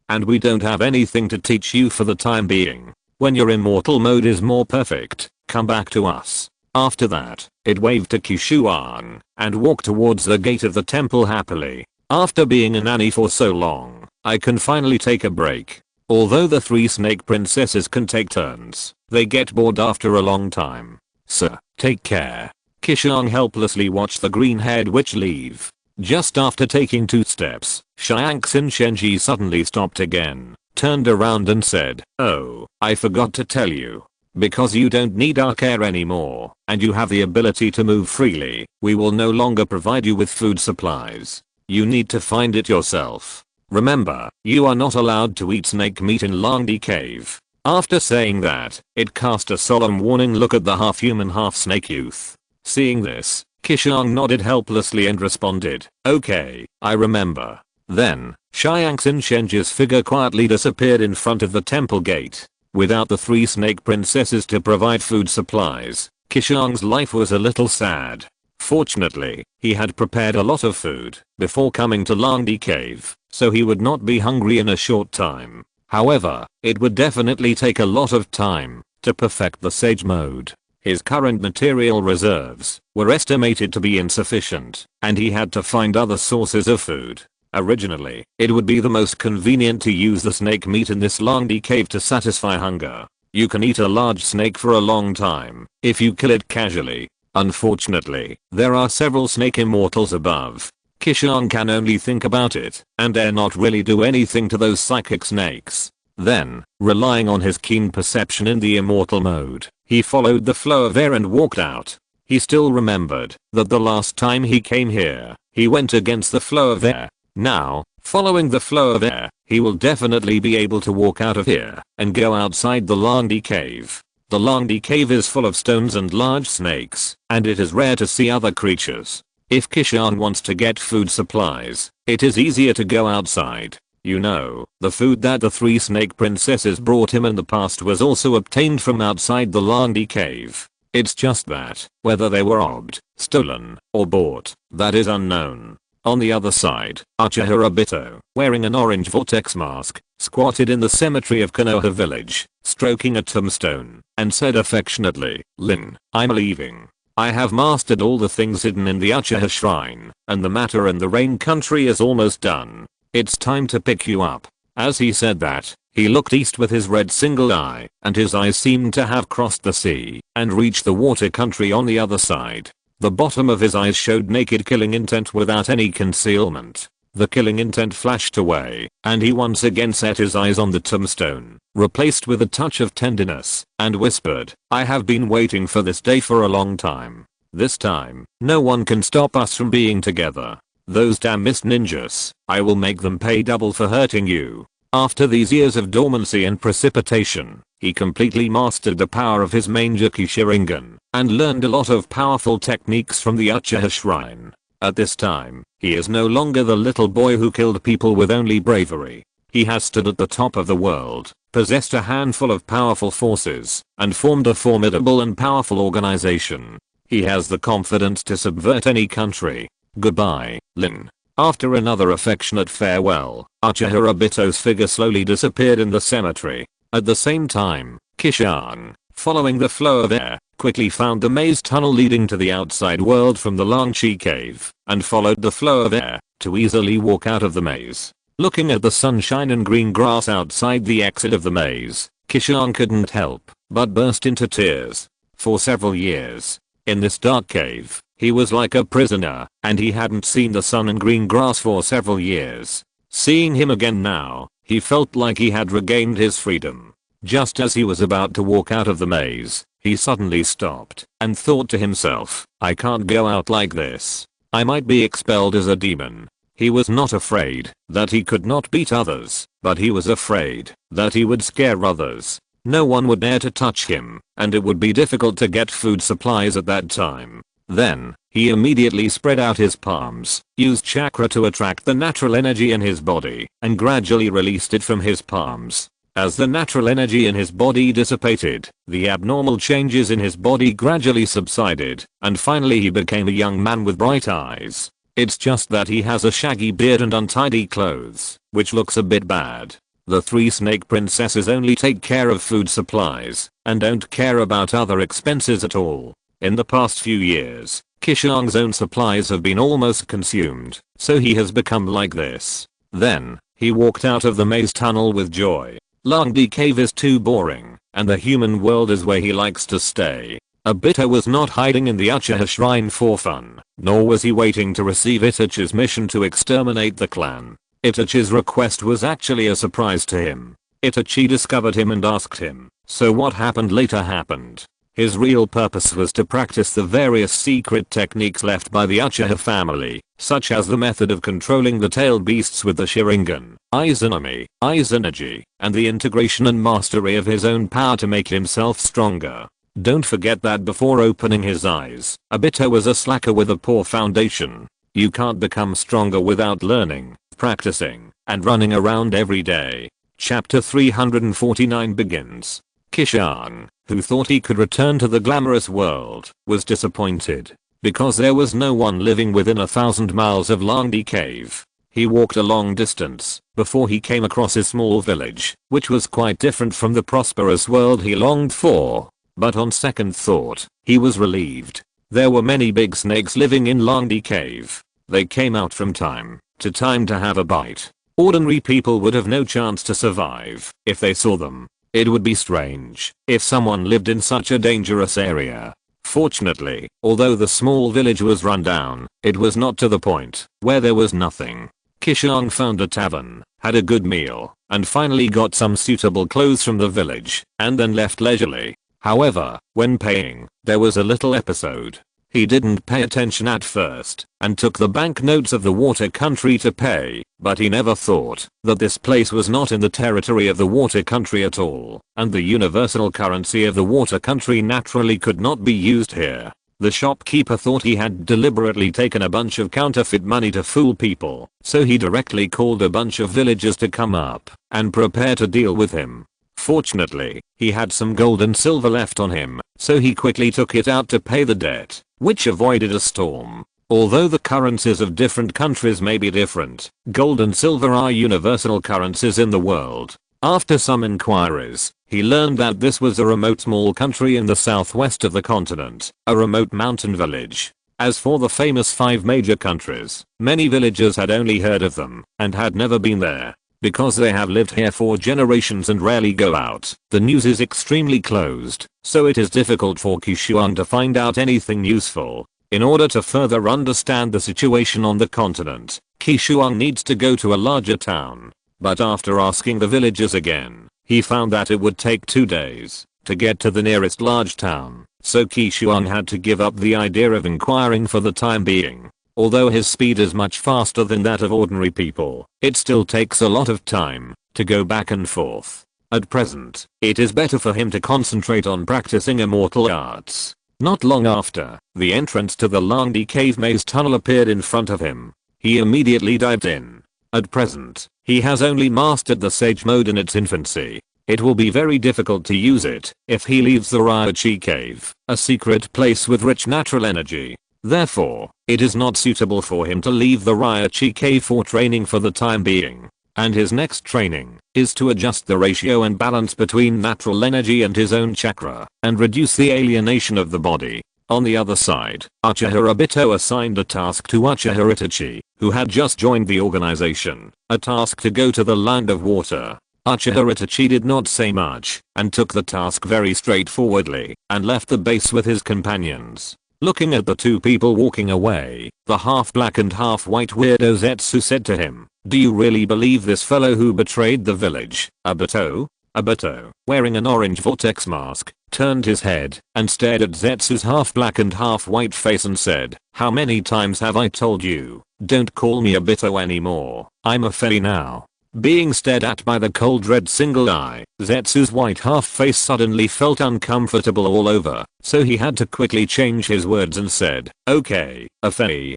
S1: and we don't have anything to teach you for the time being. When your immortal mode is more perfect, come back to us." After that, it waved to Qishuang and walked towards the gate of the temple happily. After being a nanny for so long, I can finally take a break. Although the 3 snake princesses can take turns, they get bored after a long time. So, take care. Qishuang helplessly watched the green-haired witch leave. Just after taking 2 steps, Xiangxin Shenji suddenly stopped again, turned around and said, "Oh, I forgot to tell you. Because you don't need our care anymore, and you have the ability to move freely, we will no longer provide you with food supplies. You need to find it yourself. Remember, you are not allowed to eat snake meat in Langdi Cave." After saying that, it cast a solemn warning look at the half-human half-snake youth. Seeing this, Qishuang nodded helplessly and responded, "Okay, I remember." Then, Xiangxin Shenji's figure quietly disappeared in front of the temple gate. Without the 3 snake princesses to provide food supplies, Qishuang's life was a little sad. Fortunately, he had prepared a lot of food before coming to Langdi Cave, so he would not be hungry in a short time. However, it would definitely take a lot of time to perfect the sage mode. His current material reserves were estimated to be insufficient, and he had to find other sources of food. Originally, it would be the most convenient to use the snake meat in this Langdi Cave to satisfy hunger. You can eat a large snake for a long time if you kill it casually. Unfortunately, there are several snake immortals above. Qishuang can only think about it and dare not really do anything to those psychic snakes. Then, relying on his keen perception in the immortal mode, he followed the flow of air and walked out. He still remembered that the last time he came here, he went against the flow of air. Now, following the flow of air, he will definitely be able to walk out of here and go outside the Langdi Cave. The Langdi Cave is full of stones and large snakes, and it is rare to see other creatures. If Qishuang wants to get food supplies, it is easier to go outside. You know, the food that the 3 snake princesses brought him in the past was also obtained from outside the Langdi Cave. It's just that, whether they were robbed, stolen, or bought, that is unknown. On the other side, Uchiha, wearing an orange vortex mask, squatted in the cemetery of Konoha village, stroking a tombstone, and said affectionately, "Lin, I'm leaving. I have mastered all the things hidden in the Uchiha shrine, and the matter in the rain country is almost done. It's time to pick you up." As he said that, he looked east with his red single eye, and his eyes seemed to have crossed the sea and reached the water country on the other side. The bottom of his eyes showed naked killing intent without any concealment. The killing intent flashed away, and he once again set his eyes on the tombstone, replaced with a touch of tenderness, and whispered, "I have been waiting for this day for a long time. This time, no one can stop us from being together. Those damn mist ninjas, I will make them pay double for hurting you." After these years of dormancy and precipitation, he completely mastered the power of his Mangeki Sharingan, and learned a lot of powerful techniques from the Uchiha shrine. At this time, he is no longer the little boy who killed people with only bravery. He has stood at the top of the world, possessed a handful of powerful forces, and formed a formidable and powerful organization. He has the confidence to subvert any country. Goodbye, Lin. After another affectionate farewell, Uchiha figure slowly disappeared in the cemetery. At the same time, Qishuang, following the flow of air, quickly found the maze tunnel leading to the outside world from the Langshi Cave, and followed the flow of air to easily walk out of the maze. Looking at the sunshine and green grass outside the exit of the maze, Qishuang couldn't help but burst into tears. For several years, in this dark cave, he was like a prisoner, and he hadn't seen the sun and green grass for several years. Seeing him again now, he felt like he had regained his freedom. Just as he was about to walk out of the maze, he suddenly stopped and thought to himself, "I can't go out like this. I might be expelled as a demon." He was not afraid that he could not beat others, but he was afraid that he would scare others. No one would dare to touch him, and it would be difficult to get food supplies at that time. Then, he immediately spread out his palms, used chakra to attract the natural energy in his body, and gradually released it from his palms. As the natural energy in his body dissipated, the abnormal changes in his body gradually subsided, and finally he became a young man with bright eyes. It's just that he has a shaggy beard and untidy clothes, which looks a bit bad. The 3 snake princesses only take care of food supplies, and don't care about other expenses at all. In the past few years, Qishuang's own supplies have been almost consumed, so he has become like this. Then, he walked out of the maze tunnel with joy. Longdi Cave is too boring, and the human world is where he likes to stay. Obito was not hiding in the Uchiha shrine for fun, nor was he waiting to receive Itachi's mission to exterminate the clan. Itachi's request was actually a surprise to him. Itachi discovered him and asked him, so what happened later happened. His real purpose was to practice the various secret techniques left by the Uchiha family, such as the method of controlling the tailed beasts with the Sharingan, Izanami, Energy, and the integration and mastery of his own power to make himself stronger. Don't forget that before opening his eyes, Obito was a slacker with a poor foundation. You can't become stronger without learning, practicing, and running around every day. Chapter 349 begins. Qishuang, who thought he could return to the glamorous world, was disappointed, because there was no one living within 1,000 miles of Longdi Cave. He walked a long distance before he came across his small village, which was quite different from the prosperous world he longed for. But on second thought, he was relieved. There were many big snakes living in Longdi Cave. They came out from time to time to have a bite. Ordinary people would have no chance to survive if they saw them. It would be strange if someone lived in such a dangerous area. Fortunately, although the small village was run down, it was not to the point where there was nothing. Qishuang found a tavern, had a good meal, and finally got some suitable clothes from the village, and then left leisurely. However, when paying, there was a little episode. He didn't pay attention at first, and took the banknotes of the water country to pay, but he never thought that this place was not in the territory of the water country at all, and the universal currency of the water country naturally could not be used here. The shopkeeper thought he had deliberately taken a bunch of counterfeit money to fool people, so he directly called a bunch of villagers to come up and prepare to deal with him. Fortunately, he had some gold and silver left on him, so he quickly took it out to pay the debt, which avoided a storm. Although the currencies of different countries may be different, gold and silver are universal currencies in the world. After some inquiries, he learned that this was a remote small country in the southwest of the continent, a remote mountain village. As for the famous 5 major countries, many villagers had only heard of them and had never been there. Because they have lived here for generations and rarely go out, the news is extremely closed, so it is difficult for Qishuang to find out anything useful. In order to further understand the situation on the continent, Qishuang needs to go to a larger town. But after asking the villagers again, he found that it would take 2 days to get to the nearest large town, so Qishuang had to give up the idea of inquiring for the time being. Although his speed is much faster than that of ordinary people, it still takes a lot of time to go back and forth. At present, it is better for him to concentrate on practicing immortal arts. Not long after, the entrance to the Longdi Cave maze tunnel appeared in front of him. He immediately dived in. At present, he has only mastered the Sage mode in its infancy. It will be very difficult to use it if he leaves the Ryochi Cave, a secret place with rich natural energy. Therefore, it is not suitable for him to leave the Ryochi Cave for training for the time being. And his next training is to adjust the ratio and balance between natural energy and his own chakra, and reduce the alienation of the body. On the other side, Uchiha Obito assigned a task to Uchiha Itachi, who had just joined the organization, a task to go to the Land of Water. Uchiha Itachi did not say much, and took the task very straightforwardly, and left the base with his companions. Looking at the 2 people walking away, the half-black and half-white weirdo Zetsu said to him, "Do you really believe this fellow who betrayed the village, Obito?" Obito, wearing an orange vortex mask, turned his head and stared at Zetsu's half-black and half-white face and said, "How many times have I told you, don't call me Obito anymore, I'm a fairy now." Being stared at by the cold red single eye, Zetsu's white half face suddenly felt uncomfortable all over, so he had to quickly change his words and said, "Okay, a fairy,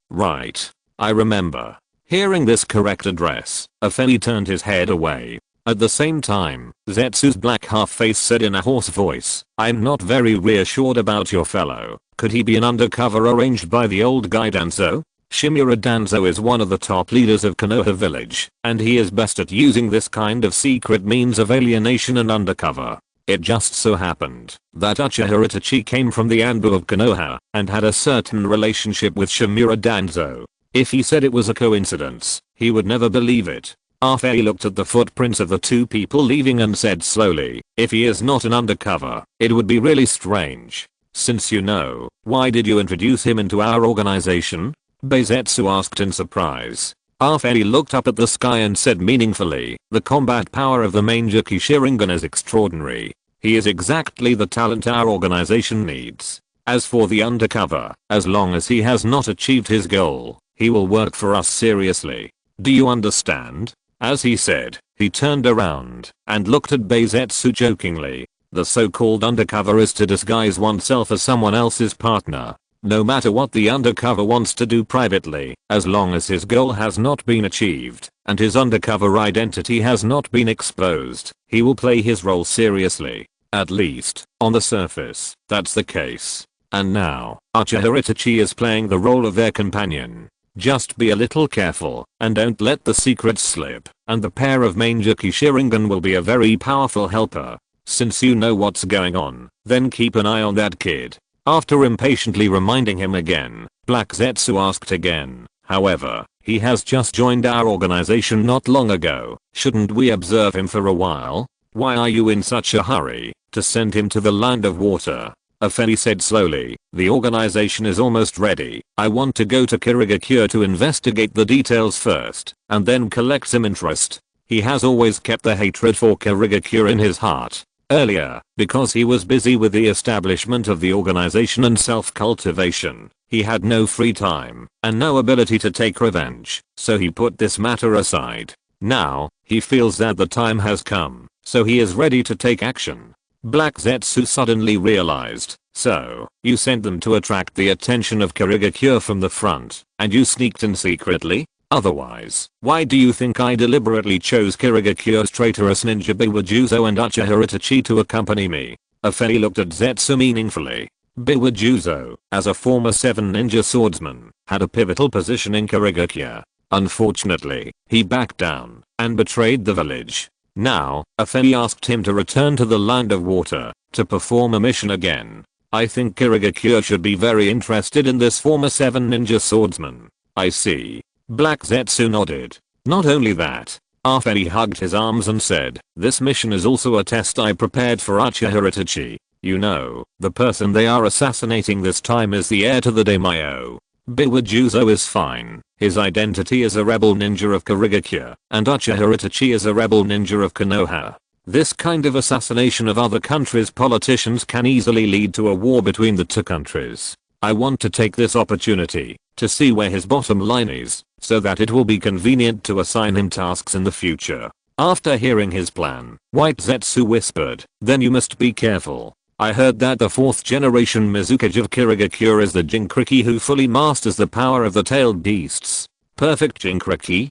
S1: right. I remember." Hearing this correct address, a fairy turned his head away. At the same time, Zetsu's black half face said in a hoarse voice, "I'm not very reassured about your fellow. Could he be an undercover arranged by the old guy Danzo? Shimura Danzo is one of the top leaders of Konoha village, and he is best at using this kind of secret means of alienation and undercover. It just so happened that Uchiha Itachi came from the Anbu of Konoha and had a certain relationship with Shimura Danzo. If he said it was a coincidence, he would never believe it. Arfei looked at the footprints of the two people leaving and said slowly, if he is not an undercover, it would be really strange. Since you know, why did you introduce him into our organization? Beisetsu asked in surprise. Arfei looked up at the sky and said meaningfully, the combat power of the Manjaki Sharingan is extraordinary. He is exactly the talent our organization needs. As for the undercover, as long as he has not achieved his goal, he will work for us seriously. Do you understand? As he said, he turned around and looked at Beisetsu jokingly. The so-called undercover is to disguise oneself as someone else's partner. No matter what the undercover wants to do privately, as long as his goal has not been achieved, and his undercover identity has not been exposed, he will play his role seriously. At least, on the surface, that's the case. And now, Uchiha Itachi is playing the role of their companion. Just be a little careful, and don't let the secrets slip, and the pair of Manjaki Sharingan will be a very powerful helper. Since you know what's going on, then keep an eye on that kid. After impatiently reminding him again, Black Zetsu asked again, however, he has just joined our organization not long ago, shouldn't we observe him for a while? Why are you in such a hurry to send him to the land of water? Afeni said slowly, the organization is almost ready. I want to go to Kirigakure to investigate the details first, and then collect some interest. He has always kept the hatred for Kirigakure in his heart. Earlier, because he was busy with the establishment of the organization and self-cultivation, he had no free time and no ability to take revenge, so he put this matter aside. Now, he feels that the time has come, so he is ready to take action. Black Zetsu suddenly realized, so, you sent them to attract the attention of Kirigakure from the front, and you sneaked in secretly? Otherwise, why do you think I deliberately chose Kirigakure's traitorous ninja Biwajuzo and Uchiha Itachi to accompany me? Afei looked at Zetsu meaningfully. Biwajuzo, as a former 7 ninja swordsman, had a pivotal position in Kirigakure. Unfortunately, he backed down and betrayed the village. Now, Afei asked him to return to the Land of Water to perform a mission again. I think Kirigakure should be very interested in this former 7 ninja swordsman. I see. Black Zetsu nodded. Not only that, Afei hugged his arms and said, this mission is also a test I prepared for Uchiha Itachi. You know, the person they are assassinating this time is the heir to the daimyo. Biwajuzo is fine. His identity is a rebel ninja of Kirigakure, and Uchiha Itachi is a rebel ninja of Konoha. This kind of assassination of other countries' politicians can easily lead to a war between the two countries. I want to take this opportunity to see where his bottom line is, so that it will be convenient to assign him tasks in the future. After hearing his plan, White Zetsu whispered, then you must be careful. I heard that the 4th generation Mizukage of Kirigakure is the Jinkriki who fully masters the power of the tailed beasts. Perfect Jinkriki?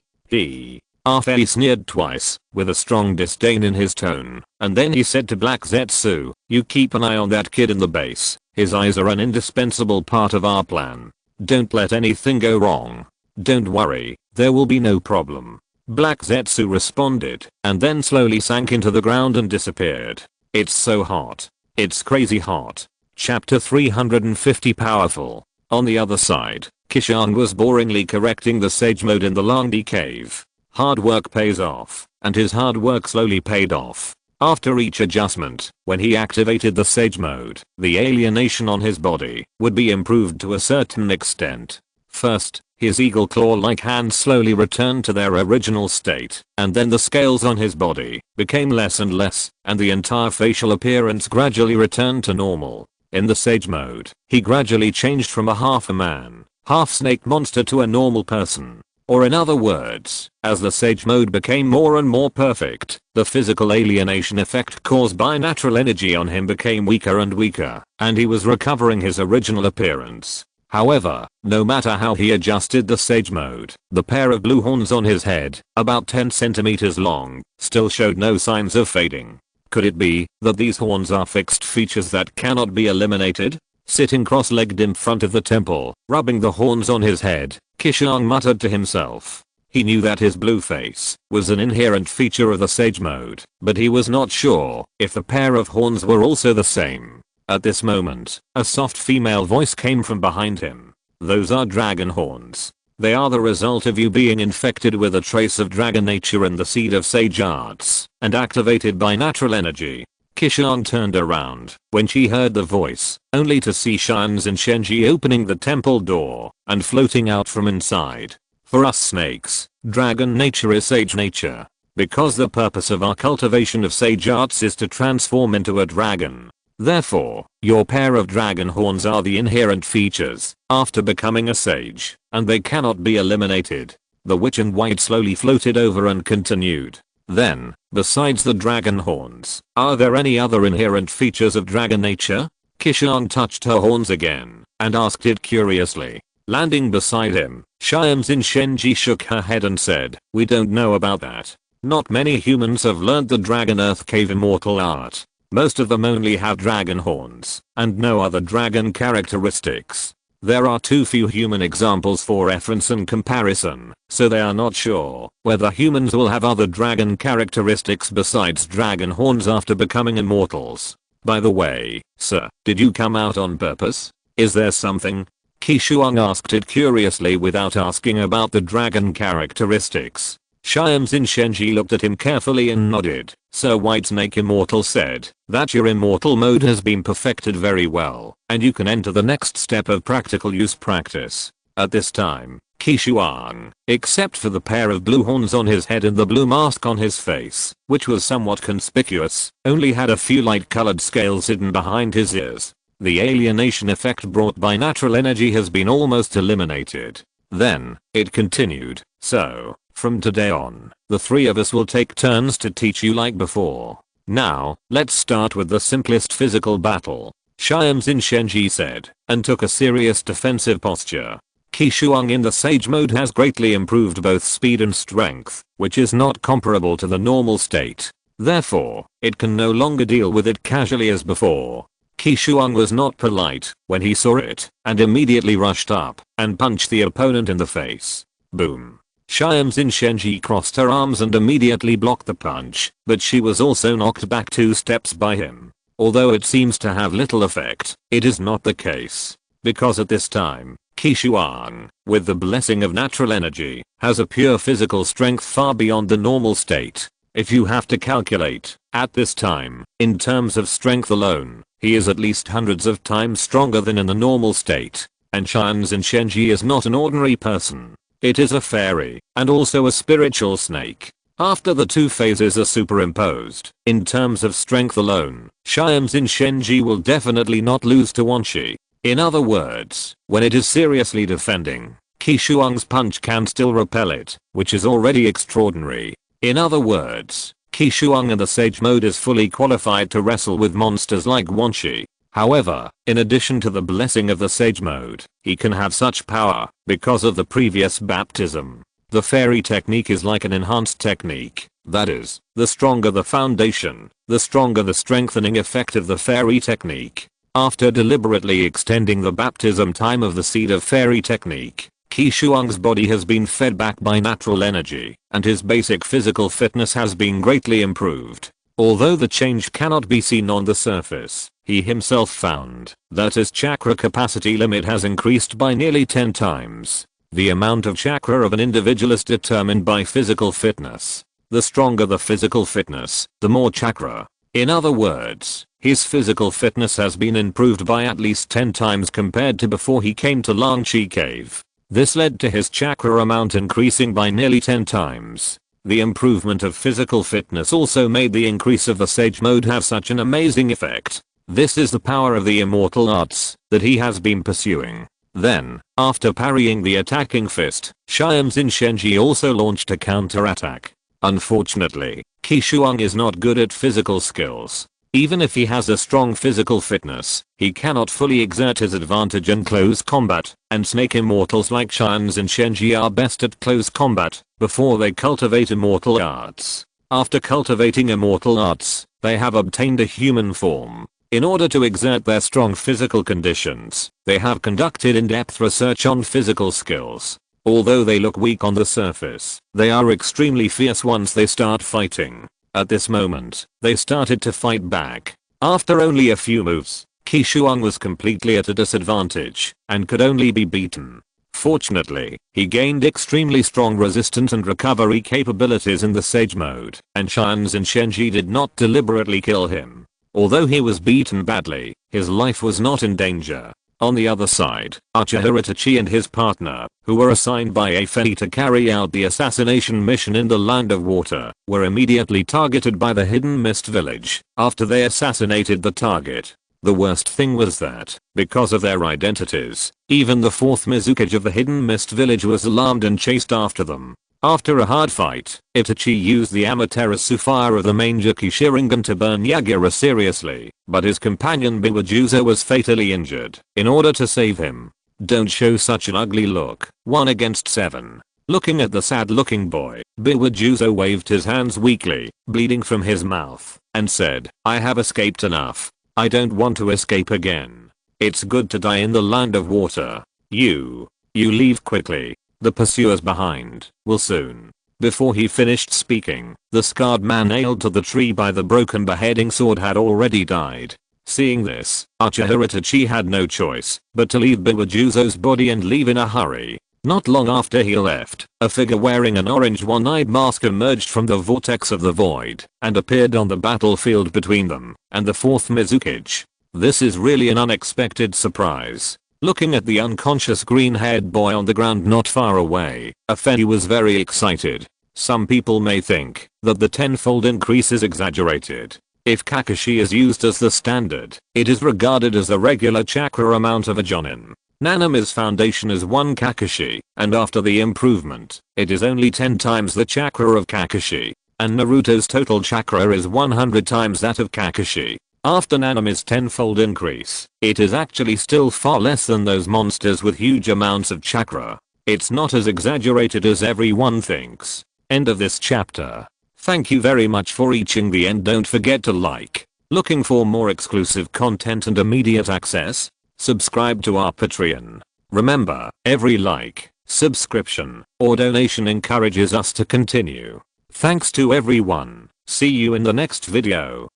S1: Afei sneered twice, with a strong disdain in his tone, and then he said to Black Zetsu, you keep an eye on that kid in the base. His eyes are an indispensable part of our plan. Don't let anything go wrong. Don't worry, there will be no problem. Black Zetsu responded, and then slowly sank into the ground and disappeared. It's so hot. It's crazy hot. Chapter 350 Powerful. On the other side, Qishuang was boringly correcting the sage mode in the Langdi cave. Hard work pays off, and his hard work slowly paid off. After each adjustment, when he activated the sage mode, the alienation on his body would be improved to a certain extent. First, his eagle claw-like hands slowly returned to their original state, and then the scales on his body became less and less, and the entire facial appearance gradually returned to normal. In the sage mode, he gradually changed from a half a man, half snake monster to a normal person. Or in other words, as the sage mode became more and more perfect, the physical alienation effect caused by natural energy on him became weaker and weaker, and he was recovering his original appearance. However, no matter how he adjusted the sage mode, the pair of blue horns on his head, about 10 centimeters long, still showed no signs of fading. Could it be that these horns are fixed features that cannot be eliminated? Sitting cross-legged in front of the temple, rubbing the horns on his head, Qishuang muttered to himself. He knew that his blue face was an inherent feature of the Sage Mode, but he was not sure if the pair of horns were also the same. At this moment, a soft female voice came from behind him. Those are dragon horns. They are the result of you being infected with a trace of dragon nature and the seed of sage arts, and activated by natural energy. Qishuang turned around when she heard the voice, only to see Xians and Shenji opening the temple door and floating out from inside. For us snakes, dragon nature is sage nature. Because the purpose of our cultivation of sage arts is to transform into a dragon. Therefore, your pair of dragon horns are the inherent features after becoming a sage, and they cannot be eliminated. The witch in white slowly floated over and continued. Then, besides the dragon horns, are there any other inherent features of dragon nature? Qishuang touched her horns again and asked it curiously. Landing beside him, Xianzin Shenji shook her head and said, "We don't know about that. Not many humans have learned the Dragon Earth Cave immortal art. Most of them only have dragon horns and no other dragon characteristics. There are too few human examples for reference and comparison, so they are not sure whether humans will have other dragon characteristics besides dragon horns after becoming immortals. By the way, sir, did you come out on purpose? Is there something?" Qishuang asked it curiously without asking about the dragon characteristics. Xianzin Shenji looked at him carefully and nodded. Sir Whitesnake Immortal said that your immortal mode has been perfected very well, and you can enter the next step of practical use practice. At this time, Qishuang, except for the pair of blue horns on his head and the blue mask on his face, which was somewhat conspicuous, only had a few light-colored scales hidden behind his ears. The alienation effect brought by natural energy has been almost eliminated. Then, it continued, so, from today on, the three of us will take turns to teach you like before. Now, let's start with the simplest physical battle. Xianzin Shenji said, and took a serious defensive posture. Qishuang in the Sage Mode has greatly improved both speed and strength, which is not comparable to the normal state. Therefore, it can no longer deal with it casually as before. Qishuang was not polite when he saw it, and immediately rushed up and punched the opponent in the face. Boom. Xianzin Shenji crossed her arms and immediately blocked the punch, but she was also knocked back 2 steps by him. Although it seems to have little effect, it is not the case. Because at this time, Qishuang, with the blessing of natural energy, has a pure physical strength far beyond the normal state. If you have to calculate, at this time, in terms of strength alone, he is at least hundreds of times stronger than in the normal state. And Xianzin Shenji is not an ordinary person. It is a fairy, and also a spiritual snake. After the 2 phases are superimposed, in terms of strength alone, Xianzin Shenji will definitely not lose to Wanshi. In other words, when it is seriously defending, Qishuang's punch can still repel it, which is already extraordinary. In other words, Qishuang in the Sage Mode is fully qualified to wrestle with monsters like Wanshi. However, in addition to the blessing of the Sage Mode, he can have such power because of the previous baptism. The fairy technique is like an enhanced technique. That is, the stronger the foundation, the stronger the strengthening effect of the fairy technique. After deliberately extending the baptism time of the seed of fairy technique, Qishuang's body has been fed back by natural energy, and his basic physical fitness has been greatly improved. Although the change cannot be seen on the surface, he himself found that his chakra capacity limit has increased by nearly 10 times. The amount of chakra of an individual is determined by physical fitness. The stronger the physical fitness, the more chakra. In other words, his physical fitness has been improved by at least 10 times compared to before he came to Langchi Cave. This led to his chakra amount increasing by nearly 10 times. The improvement of physical fitness also made the increase of the Sage Mode have such an amazing effect. This is the power of the immortal arts that he has been pursuing. Then, after parrying the attacking fist, Xianzin Shenji also launched a counter-attack. Unfortunately, Qishuang is not good at physical skills. Even if he has a strong physical fitness, he cannot fully exert his advantage in close combat, and snake immortals like Xianzin Shenji are best at close combat before they cultivate immortal arts. After cultivating immortal arts, they have obtained a human form. In order to exert their strong physical conditions, they have conducted in-depth research on physical skills. Although they look weak on the surface, they are extremely fierce once they start fighting. At this moment, they started to fight back. After only a few moves, Qishuang was completely at a disadvantage and could only be beaten. Fortunately, he gained extremely strong resistance and recovery capabilities in the Sage mode, and Shan's and Shenji did not deliberately kill him. Although he was beaten badly, his life was not in danger. On the other side, Uchiha Itachi and his partner, who were assigned by Afei to carry out the assassination mission in the Land of Water, were immediately targeted by the Hidden Mist village after they assassinated the target. The worst thing was that, because of their identities, even the 4th Mizukage of the Hidden Mist village was alarmed and chased after them. After a hard fight, Itachi used the Amaterasu fire of the Manjaki Sharingan to burn Yagura seriously, but his companion Biwajuzo was fatally injured. In order to save him, don't show such an ugly look. 1 against 7. Looking at the sad looking boy, Biwajuzo waved his hands weakly, bleeding from his mouth, and said, I have escaped enough. I don't want to escape again. It's good to die in the Land of Water. You leave quickly. The pursuers behind will soon. Before he finished speaking, the scarred man nailed to the tree by the broken beheading sword had already died. Seeing this, Uchiha Itachi had no choice but to leave Biwajuzo's body and leave in a hurry. Not long after he left, a figure wearing an orange one-eyed mask emerged from the vortex of the void and appeared on the battlefield between them and the 4th Mizukage. This is really an unexpected surprise. Looking at the unconscious green-haired boy on the ground not far away, Afei was very excited. Some people may think that the tenfold increase is exaggerated. If Kakashi is used as the standard, it is regarded as the regular chakra amount of a Jonin. Nanami's foundation is 1 Kakashi, and after the improvement, it is only 10 times the chakra of Kakashi, and Naruto's total chakra is 100 times that of Kakashi. After Nanami's tenfold increase, it is actually still far less than those monsters with huge amounts of chakra. It's not as exaggerated as everyone thinks. End of this chapter. Thank you very much for reaching the end. Don't forget to like. Looking for more exclusive content and immediate access? Subscribe to our Patreon. Remember, every like, subscription, or donation encourages us to continue. Thanks to everyone. See you in the next video.